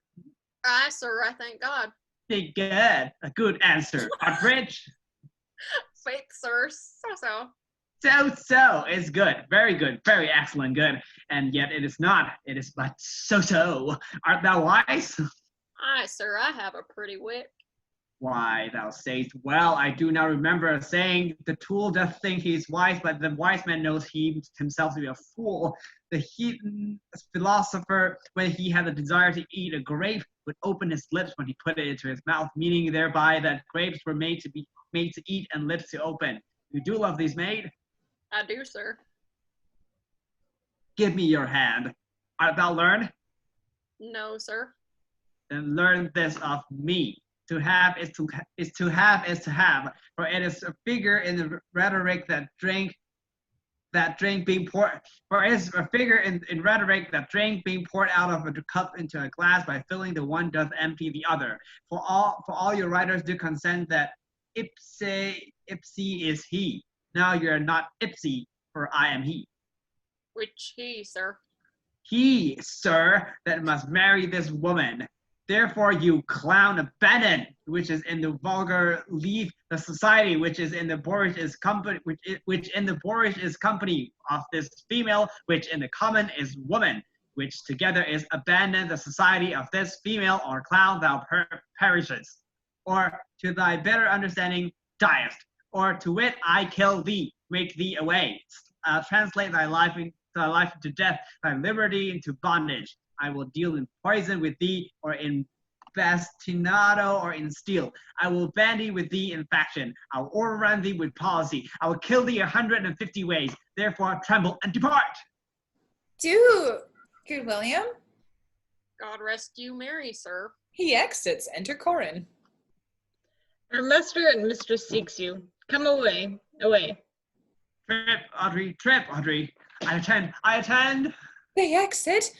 Aye, sir, I thank God. Be good. A good answer. Art rich? Faith, sir, so. So is good. Very good. Very excellent good. And yet it is not. It is but so. Art thou wise? Aye, sir, I have a pretty wit. Why, thou sayest, well, I do now remember a saying, the tool doth think he is wise, but the wise man knows he himself to be a fool. The heathen philosopher, when he had a desire to eat a grape, would open his lips when he put it into his mouth, meaning thereby that grapes were made to eat and lips to open. You do love these, maid? I do, sir. Give me your hand. Art thou learned? No, sir. Then learn this of me. To have is to have, for it is a figure in the rhetoric that drink being poured, for it is a figure in rhetoric that drink being poured out of a cup into a glass by filling the one doth empty the other. For all your writers do consent that ipse is he. Now you're not ipsy, for I am he. Which he, sir? He, sir, that must marry this woman. Therefore, you clown abandon, which is in the vulgar, leave the society, which is in the boorish is company, which in the boorish is company of this female, which in the common is woman, which together is abandon the society of this female, or clown thou perishes, or to thy better understanding diest, or to wit I kill thee, make thee away, translate thy life into death, thy liberty into bondage. I will deal in poison with thee, or in bastinado, or in steel. I will bandy with thee in faction. I will overrun thee with policy. I will kill thee 150 ways. Therefore, tremble and depart. Do, good William. God rest you merry, sir. He exits. Enter Corin. Our master and mistress seeks you. Come away, away. Trip, Audrey. I attend. They exit.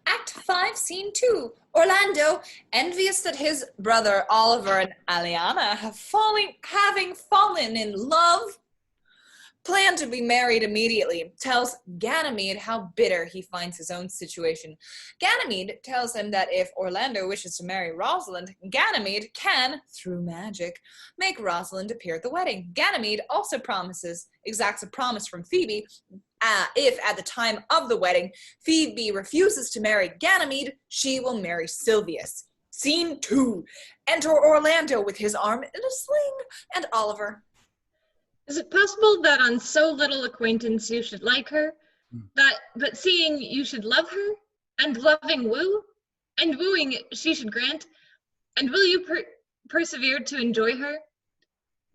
Act 5, Scene 2. Orlando, envious that his brother Oliver and Aliana having fallen in love, plan to be married immediately, tells Ganymede how bitter he finds his own situation. Ganymede tells him that if Orlando wishes to marry Rosalind, Ganymede can, through magic, make Rosalind appear at the wedding. Ganymede also exacts a promise from Phoebe. If at the time of the wedding, Phoebe refuses to marry Ganymede, she will marry Silvius. Scene 2. Enter Orlando with his arm in a sling and Oliver. Is it possible that on so little acquaintance you should like her, but seeing you should love her, and loving woo, and wooing she should grant, and will you persevere to enjoy her?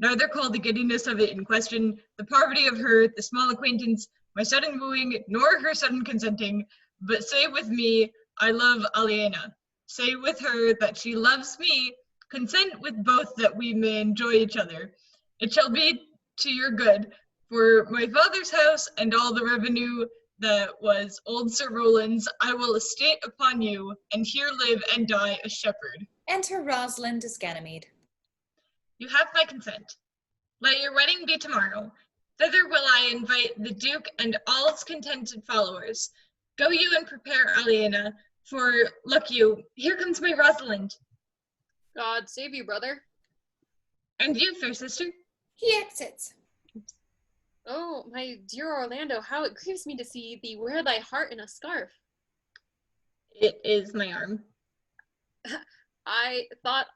Neither call the giddiness of it in question, the poverty of her, the small acquaintance, my sudden wooing, nor her sudden consenting, but say with me, I love Aliena. Say with her that she loves me, consent with both that we may enjoy each other. It shall be to your good, for my father's house and all the revenue that was old Sir Roland's, I will estate upon you, and here live and die a shepherd. Enter Rosalind as Ganymede. You have my consent. Let your wedding be tomorrow. Thither will I invite the Duke and all his contented followers. Go you and prepare Aliena, for, look you, here comes my Rosalind. God save you, brother. And you, fair sister? He exits. Oh, my dear Orlando, how it grieves me to see thee wear thy heart in a scarf. It is my arm. I thought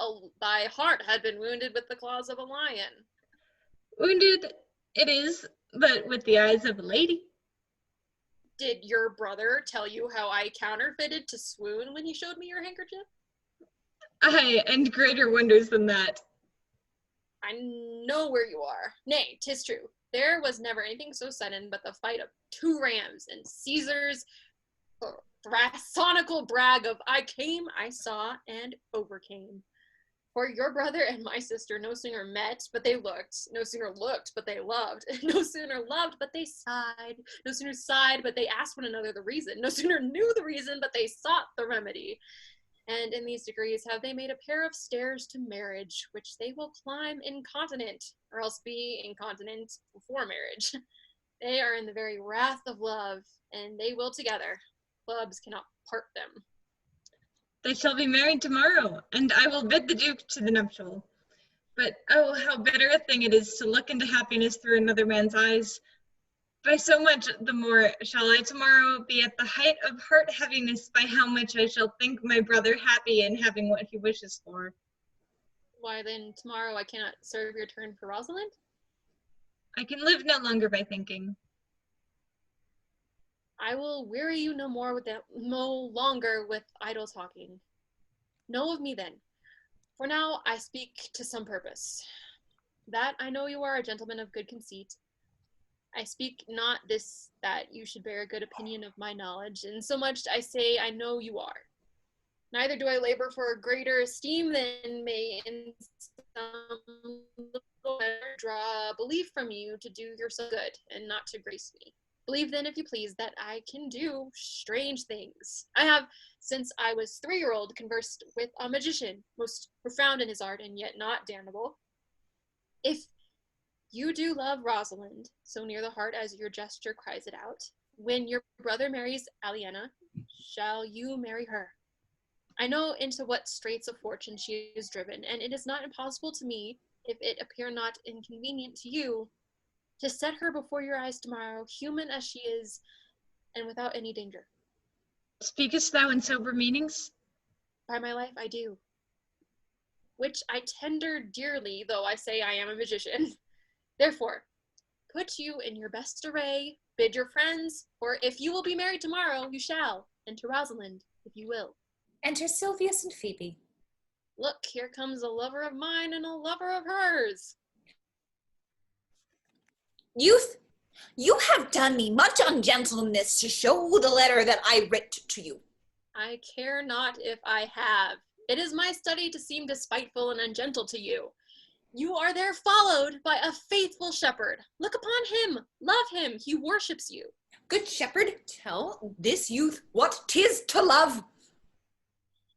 thy heart had been wounded with the claws of a lion. Wounded it is, but with the eyes of a lady. Did your brother tell you how I counterfeited to swoon when he showed me your handkerchief? Aye, and greater wonders than that. I know where you are. Nay, 'tis true. There was never anything so sudden but the fight of 2 rams and Caesar's thrasonical brag of I came, I saw, and overcame. For your brother and my sister no sooner met, but they looked, no sooner looked, but they loved, no sooner loved, but they sighed, no sooner sighed, but they asked one another the reason, no sooner knew the reason, but they sought the remedy. And in these degrees have they made a pair of stairs to marriage, which they will climb incontinent, or else be incontinent before marriage. They are in the very wrath of love, and they will together. Clubs cannot part them. They shall be married tomorrow, and I will bid the Duke to the nuptial. But oh, how bitter a thing it is to look into happiness through another man's eyes. By so much the more shall I tomorrow be at the height of heart heaviness by how much I shall think my brother happy in having what he wishes for. Why then tomorrow I cannot serve your turn for Rosalind? I can live no longer by thinking. I will weary you no longer with idle talking. Know of me then, for now I speak to some purpose. That I know you are a gentleman of good conceit. I speak not this that you should bear a good opinion of my knowledge, and so much I say I know you are. Neither do I labor for a greater esteem than may in some little measure draw belief from you to do yourself good, and not to grace me. Believe then, if you please, that I can do strange things. I have, since I was 3-year-old, conversed with a magician, most profound in his art, and yet not damnable. If you do love Rosalind, so near the heart as your gesture cries it out, when your brother marries Aliena, shall you marry her? I know into what straits of fortune she is driven, and it is not impossible to me, if it appear not inconvenient to you, to set her before your eyes tomorrow, human as she is, and without any danger. Speakest thou in sober meanings? By my life, I do. Which I tender dearly, though I say I am a magician. Therefore, put you in your best array, bid your friends, for if you will be married tomorrow, you shall, and to Rosalind, if you will. Enter Silvius and Phoebe. Look, here comes a lover of mine and a lover of hers. Youth, you have done me much ungentleness to show the letter that I writ to you. I care not if I have. It is my study to seem despiteful and ungentle to you. You are there followed by a faithful shepherd. Look upon him, love him, he worships you. Good shepherd, tell this youth what 'tis to love.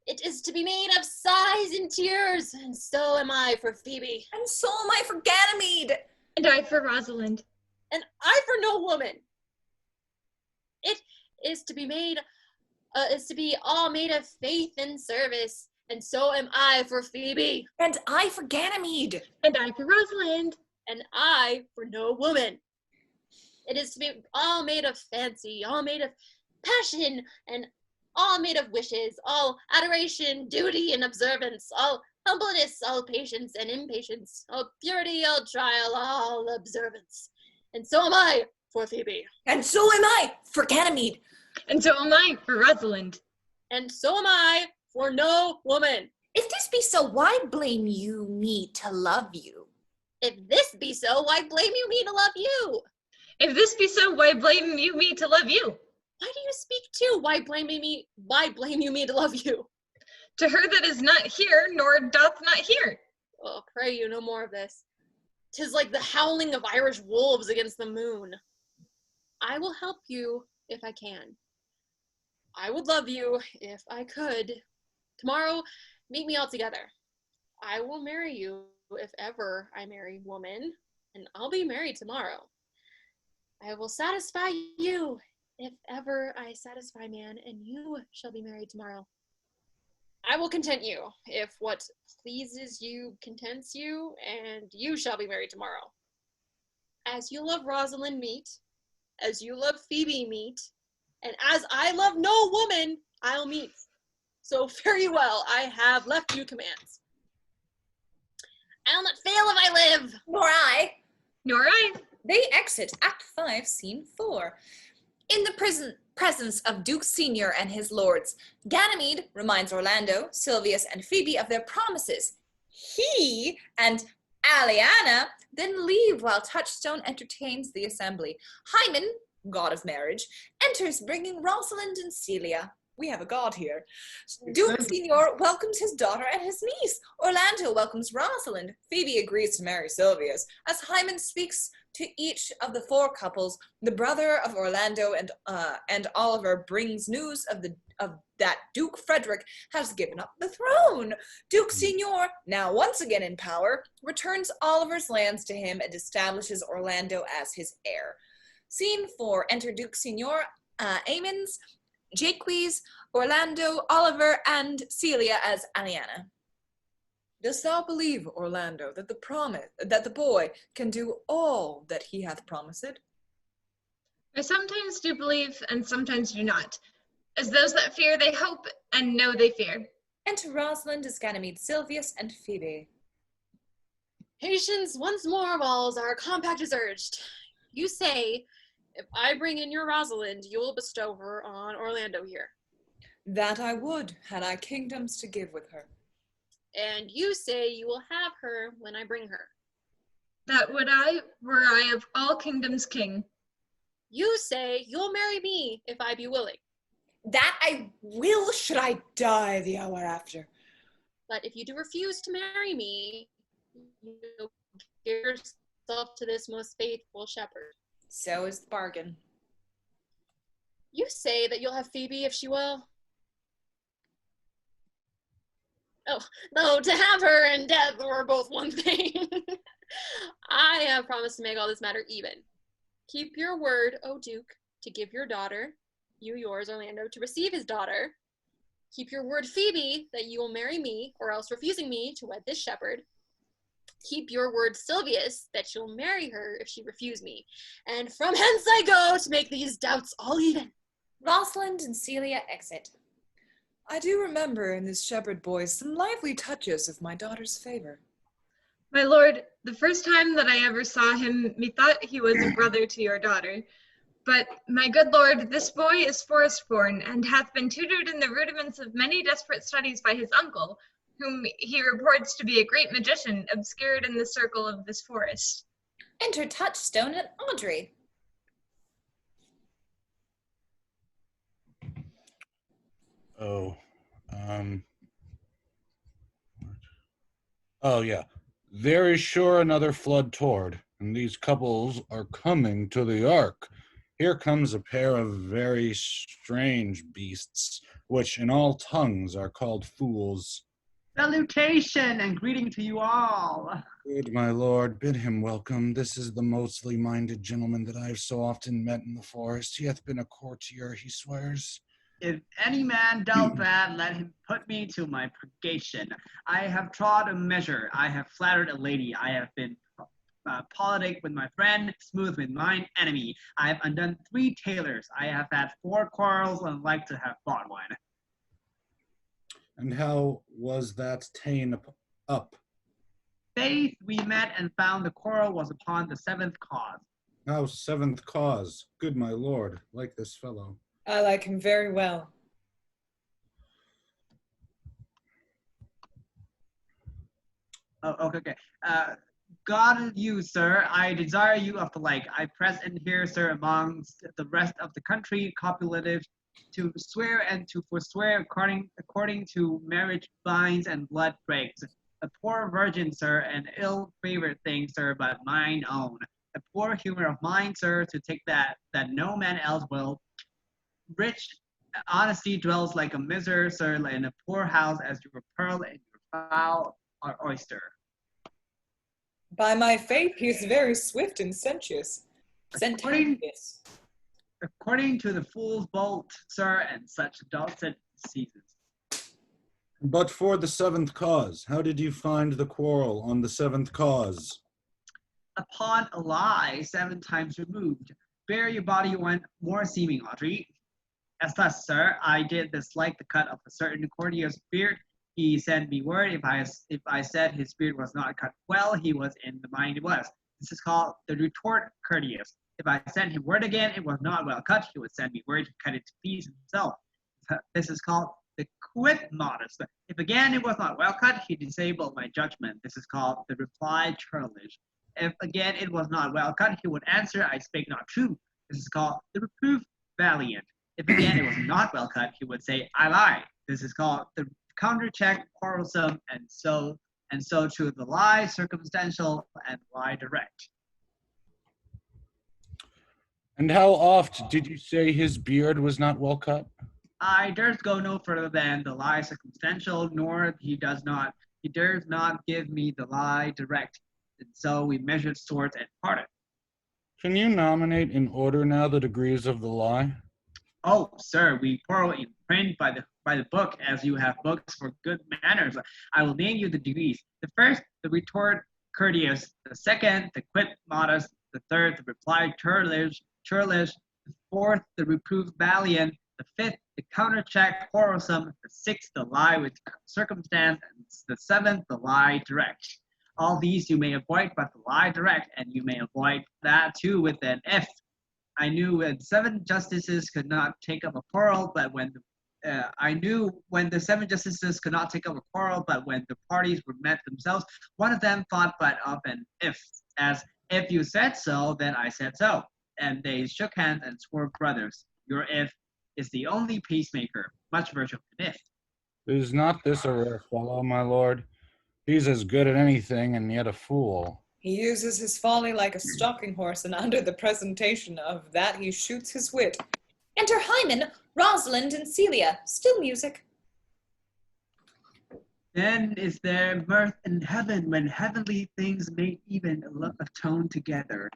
It is to be made of sighs and tears, and so am I for Phoebe. And so am I for Ganymede. And I for Rosalind. And I for no woman. It is to be all made of faith and service, and so am I for Phoebe. And I for Ganymede. And I for Rosalind. And I for no woman. It is to be all made of fancy, all made of passion, and all made of wishes, all adoration, duty, and observance, all humbleness, all patience and impatience, all purity, all trial, all observance. And so am I for Phoebe. And so am I for Ganymede. And so am I for Rosalind. And so am I for no woman. If this be so, why blame you me to love you? If this be so, why blame you me to love you? If this be so, why blame you me to love you? Why do you speak too? Why blame you me to love you? To her that is not here, nor doth not hear. Oh, pray you no more of this. 'Tis like the howling of Irish wolves against the moon. I will help you if I can. I would love you if I could. Tomorrow, meet me all together. I will marry you if ever I marry woman, and I'll be married tomorrow. I will satisfy you if ever I satisfy man, and you shall be married tomorrow. I will content you if what pleases you contents you, and you shall be married tomorrow. as you love Rosalind meet, as you love Phoebe meet, and as I love no woman, I'll meet. So fare you well, I have left you commands. I'll not fail if I live. Nor I. Nor I. They exit Act 5, Scene 4. In the presence of Duke Senior and his lords, Ganymede reminds Orlando, Silvius, and Phoebe of their promises. He and Aliana then leave while Touchstone entertains the assembly. Hymen, god of marriage, enters bringing Rosalind and Celia. We have a god here. Duke Senior welcomes his daughter and his niece. Orlando welcomes Rosalind. Phoebe agrees to marry Silvius. As Hymen speaks to each of the four couples, the brother of Orlando and Oliver brings news of that Duke Frederick has given up the throne. Duke Senior, now once again in power, returns Oliver's lands to him and establishes Orlando as his heir. Scene 4, enter Duke Senior, Aemons, Jaques, Orlando, Oliver, and Celia as Aliana. Dost thou believe, Orlando, that the boy can do all that he hath promised? I sometimes do believe and sometimes do not. As those that fear, they hope, and know they fear. Enter Rosalind as Ganymede, Silvius, and Phoebe. Patience once more, while our compact is urged. You say, if I bring in your Rosalind, you will bestow her on Orlando here. That I would, had I kingdoms to give with her. And you say you will have her when I bring her. That would I, were I of all kingdoms king. You say you'll marry me if I be willing. That I will, should I die the hour after. But if you do refuse to marry me, you'll give yourself to this most faithful shepherd. So is the bargain. You say that you'll have Phoebe if she will. Oh, no, to have her and death are both one thing. I have promised to make all this matter even. Keep your word, O Duke, to give your daughter, you yours, Orlando, to receive his daughter. Keep your word, Phoebe, that you will marry me, or else refusing me to wed this shepherd. Keep your word, Silvius, that you'll marry her if she refuse me. And from hence I go to make these doubts all even. Rosalind and Celia exit. I do remember in this shepherd boy some lively touches of my daughter's favor. My lord, the first time that I ever saw him, methought he was a brother to your daughter. But, my good lord, this boy is forest-born, and hath been tutored in the rudiments of many desperate studies by his uncle, whom he reports to be a great magician, obscured in the circle of this forest. Enter Touchstone and Audrey. Oh, yeah. There is sure another flood toward, and these couples are coming to the ark. Here comes a pair of very strange beasts, which in all tongues are called fools. Salutation and greeting to you all. Good, my lord, bid him welcome. This is the mostly minded gentleman that I have so often met in the forest. He hath been a courtier, he swears. If any man dealt bad, let him put me to my purgation. I have trod a measure. I have flattered a lady. I have been politic with my friend, smooth with mine enemy. I have undone 3 tailors. I have had 4 quarrels and like to have fought one. And how was that ta'en up? Faith, we met and found the quarrel was upon the 7th cause. How 7th cause? Good, my lord, like this fellow. I like him very well. Oh, okay. God you, sir, I desire you of the like. I press in here, sir, amongst the rest of the country, copulative, to swear and to forswear according to marriage binds and blood breaks. A poor virgin, sir, an ill-favored thing, sir, but mine own. A poor humor of mine, sir, to take that no man else will. Rich honesty dwells like a miser, sir, in a poor house as your pearl and your fowl or oyster. By my faith, he is very swift and sensuous. Sententious. According to the fool's bolt, sir, and such dulcet seasons. But for the 7th cause, how did you find the quarrel on the 7th cause? upon a lie 7 times removed. Bear your body one more seeming, Audrey. As thus, sir, I did dislike the cut of a certain courtier's beard. He sent me word if I said his beard was not cut well, he was in the mind it was. This is called the retort courteous. If I sent him word again, it was not well cut, he would send me word to cut it to pieces himself. This is called the quip modest. If again it was not well cut, he disabled my judgment. This is called the reply churlish. If again it was not well cut, he would answer, I spake not true. This is called the reproof valiant. If again it was not well cut, he would say, I lie. This is called the countercheck quarrelsome, and so to the lie circumstantial and lie direct. And how oft did you say his beard was not well cut? I durst go no further than the lie circumstantial, nor he dares not give me the lie direct. And so we measured swords and parted. Can you nominate in order now the degrees of the lie? Oh, sir, we quarrel in print by the book, as you have books for good manners. I will name you the degrees. The first, the retort courteous. The second, the quip modest. The third, the reply churlish. The fourth, the reproof valiant. The fifth, the countercheck quarrelsome. The sixth, the lie with circumstance. And the seventh, the lie direct. All these you may avoid but the lie direct, and you may avoid that too with an if. I knew when 7 justices could not take up a quarrel, but when the 7 justices could not take up a quarrel, but when the parties were met themselves, one of them thought but of an if, as if you said so, then I said so. And they shook hands and swore brothers. Your if is the only peacemaker, much virtue an if. Is not this a rare fellow, my lord? He's as good at anything and yet a fool. He uses his folly like a stalking horse, and under the presentation of that he shoots his wit. Enter Hymen, Rosalind, and Celia. Still music. Then is there mirth in heaven when heavenly things made even atone together.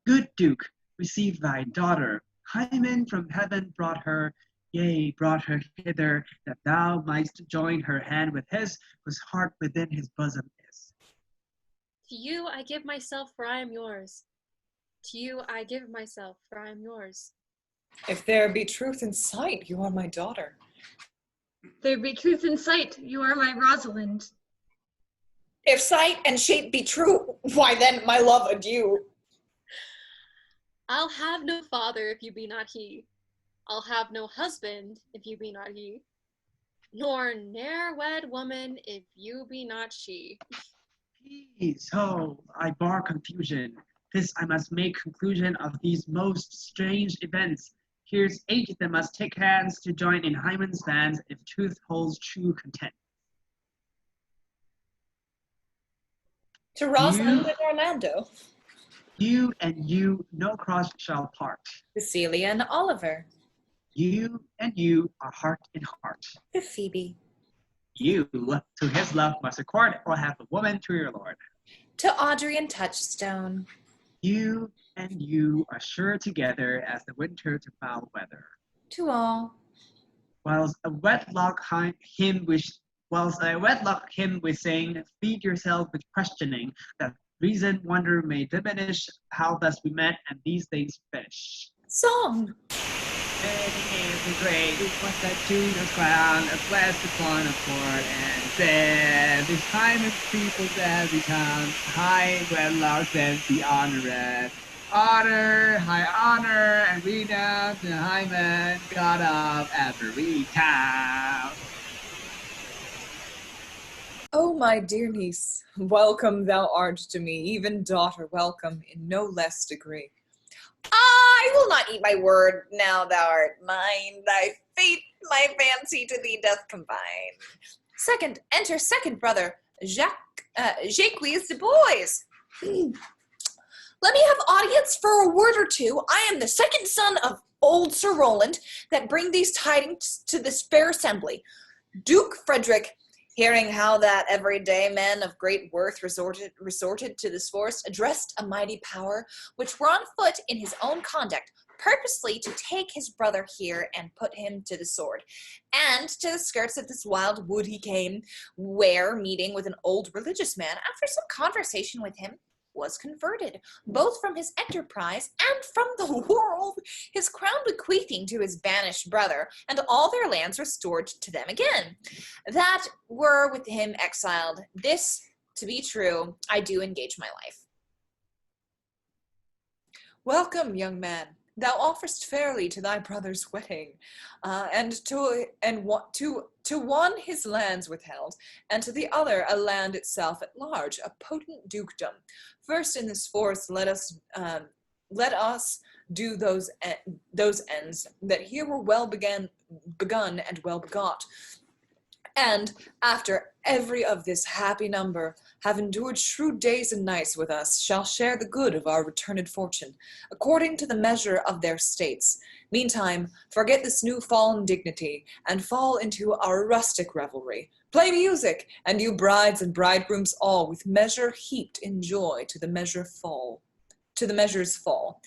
Good Duke, receive thy daughter. Hymen from heaven brought her hither, that thou mightst join her hand with his, whose heart within his bosom is. To you I give myself, for I am yours. To you I give myself, for I am yours. If there be truth in sight, you are my daughter. There be truth in sight, you are my Rosalind. If sight and shape be true, why then, my love, adieu. I'll have no father if you be not he. I'll have no husband if you be not he. Nor ne'er wed woman if you be not she. Peace, ho, I bar confusion. This I must make conclusion of these most strange events. Here's 8 that must take hands to join in Hymen's bands if truth holds true content. To Rosalind and Orlando. You and you, no cross shall part. To Celia and Oliver. You and you are heart in heart. To Phoebe. You to his love must accord, or have a woman to your lord. To Audrey and Touchstone. You and you are sure together as the winter to foul weather. To all. Whilst a wedlock hymn we sing, feed yourself with questioning, that reason wonder may diminish, how thus we met and these things finish. Song. The great was that Juno's crown, a blessed upon a port, and then this time and people's every town, high wedlock then be honored. Honor, high honor, and renown to Hymen, God of every town. Oh, my dear niece, welcome thou art to me, even daughter welcome in no less degree. I will not eat my word, now thou art mine. Thy fate, my fancy to thee doth combine. Second, enter second brother, Jacques de Bois. Let me have audience for a word or two. I am the second son of old Sir Roland that bring these tidings to this fair assembly. Duke Frederick, hearing how that everyday men of great worth resorted to this force, addressed a mighty power, which were on foot in his own conduct, purposely to take his brother here and put him to the sword. And to the skirts of this wild wood he came, where, meeting with an old religious man, after some conversation with him, was converted, both from his enterprise and from the world, his crown bequeathing to his banished brother, and all their lands restored to them again, that were with him exiled. This, to be true, I do engage my life. Welcome, young man. Thou offerest fairly to thy brother's wedding, and to one his lands withheld, and to the other a land itself at large, a potent dukedom. First in this forest let us do those ends that here were well begun and well begot. And after every of this happy number have endured shrewd days and nights with us, shall share the good of our returned fortune, according to the measure of their states. Meantime, forget this new fallen dignity, and fall into our rustic revelry. Play music, and you brides and bridegrooms all, with measure heaped in joy to the measure's fall.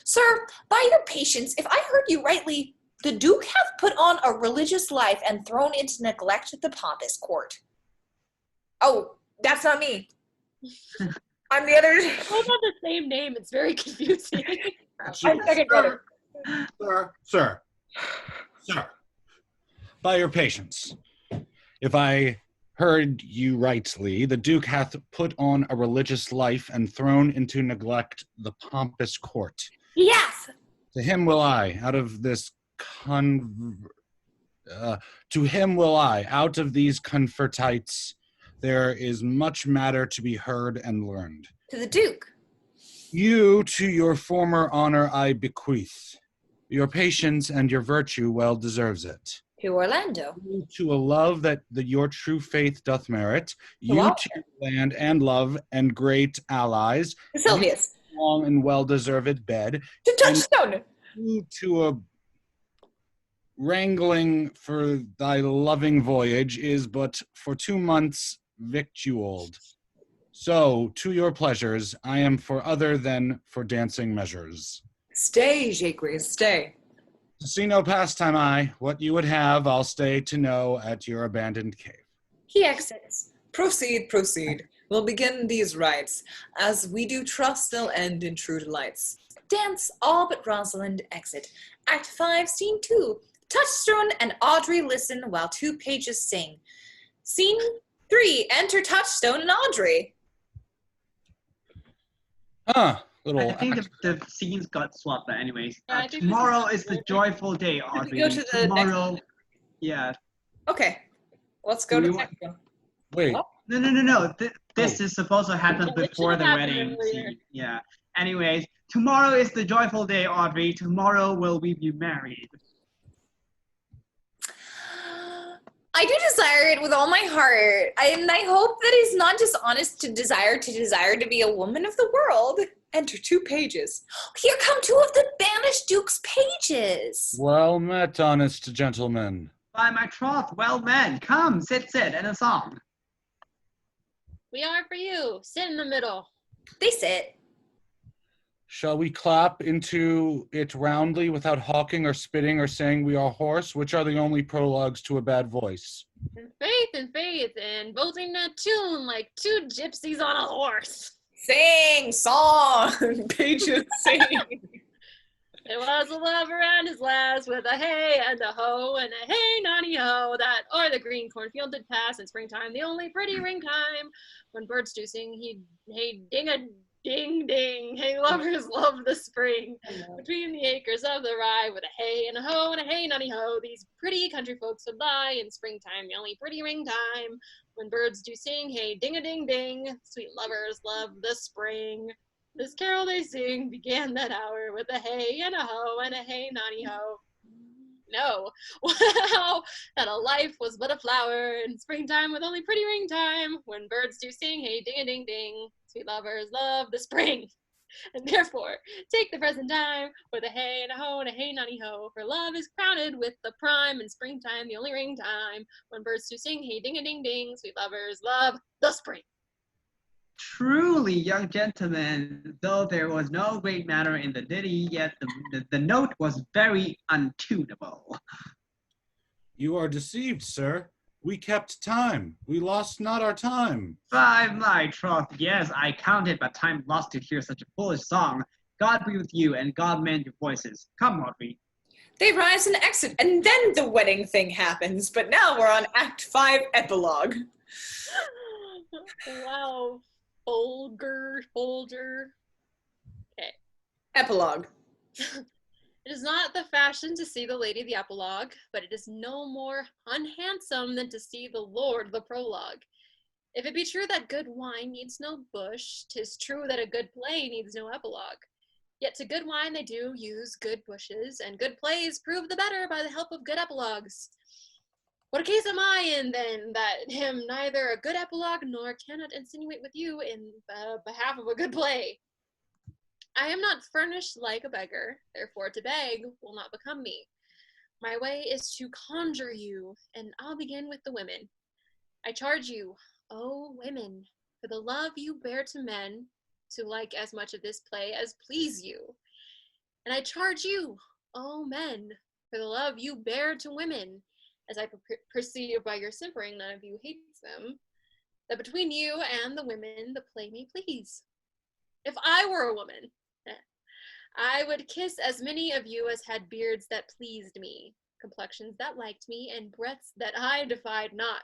Sir, by your patience, if I heard you rightly, the Duke hath put on a religious life and thrown into neglect the pompous court. Oh, that's not me. I'm the other. Both have the same name. It's very confusing. I'm second brother. Sir, by your patience, if I heard you rightly, the Duke hath put on a religious life and thrown into neglect the pompous court. Yes. To him will I, out of these convertites, there is much matter to be heard and learned. To the Duke. You to your former honor I bequeath. Your patience and your virtue well deserves it. To Orlando. You to a love that your true faith doth merit. You Walter. to land and love and great allies. To Silvius. Long and well deserved bed. To Touchstone. You to a wrangling for thy loving voyage is but for 2 months victualled. So, to your pleasures, I am for other than for dancing measures. Stay, Jacques, stay. To see no pastime I, what you would have, I'll stay to know at your abandoned cave. He exits. Proceed, proceed. We'll begin these rites. As we do trust, they'll end in true delights. Dance, all but Rosalind exit. Act 5, Scene 2. Touchstone and Audrey listen while 2 pages sing. Scene 3, enter Touchstone and Audrey. Little. I think the scenes got swapped, but anyways. Yeah, I think Tomorrow this is is the joyful day, Audrey. go to the Tomorrow, yeah. Okay, let's go Do to we the want- next one. Wait. No. This is supposed to happen Yeah, it before should the have happened wedding earlier. scene. Yeah. Anyways, tomorrow is the joyful day, Audrey. Tomorrow will we be married. I do desire it with all my heart. And I hope that he's not just honest to desire to be a woman of the world. Enter 2 pages. Here come 2 of the banished Duke's pages. Well met, honest gentlemen. By my troth, well men, come, sit, and a song. We are for you. Sit in the middle. They sit. Shall we clap into it roundly without hawking or spitting or saying we are hoarse, which are the only prologues to a bad voice? And faith, and bolting a tune like 2 gypsies on a horse. Sing, song, pages sing. There was a lover and his lass with a hey and a ho and a hey nonny ho that o'er the green cornfield did pass in springtime, the only pretty ring time when birds do sing. Hey ding a ding ding, hey lovers love the spring between the acres of the rye with a hey and a hey nonny ho. These pretty country folks would lie in springtime, the only pretty ring time when birds do sing. Hey ding a ding ding, sweet lovers love the spring. This carol they sing began that hour with a hey and a ho and a hey nonny ho. No, wow, that a life was but a flower in springtime with only pretty ring time when birds do sing hey ding a ding ding. Sweet lovers love the spring. And therefore, take the present time with a hey and a ho and a hey nonny ho. For love is crowded with the prime in springtime, the only ring time when birds do sing hey ding a ding ding. Sweet lovers love the spring. Truly, young gentlemen, though there was no great matter in the ditty, yet the note was very untunable. You are deceived, sir. We kept time. We lost not our time. By my troth, yes, I counted, but time lost to hear such a foolish song. God be with you, and God mend your voices. Come, Audrey. They rise and exit, and then the wedding thing happens. But now we're on Act 5 epilogue. Wow. Folger. Okay. Epilogue. It is not the fashion to see the lady the epilogue, but it is no more unhandsome than to see the lord the prologue. If it be true that good wine needs no bush, 'tis true that a good play needs no epilogue. Yet to good wine they do use good bushes, and good plays prove the better by the help of good epilogues. What a case am I in, then, that am neither a good epilogue nor cannot insinuate with you in behalf of a good play? I am not furnished like a beggar, therefore to beg will not become me. My way is to conjure you, and I'll begin with the women. I charge you, O women, for the love you bear to men, to like as much of this play as please you. And I charge you, O men, for the love you bear to women, as I perceive by your simpering none of you hates them, that between you and the women the play may please. If I were a woman, I would kiss as many of you as had beards that pleased me, complexions that liked me, and breaths that I defied not.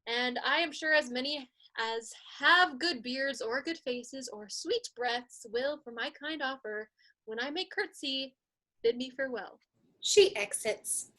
And I am sure as many as have good beards or good faces or sweet breaths will, for my kind offer, when I make curtsy, bid me farewell. She exits.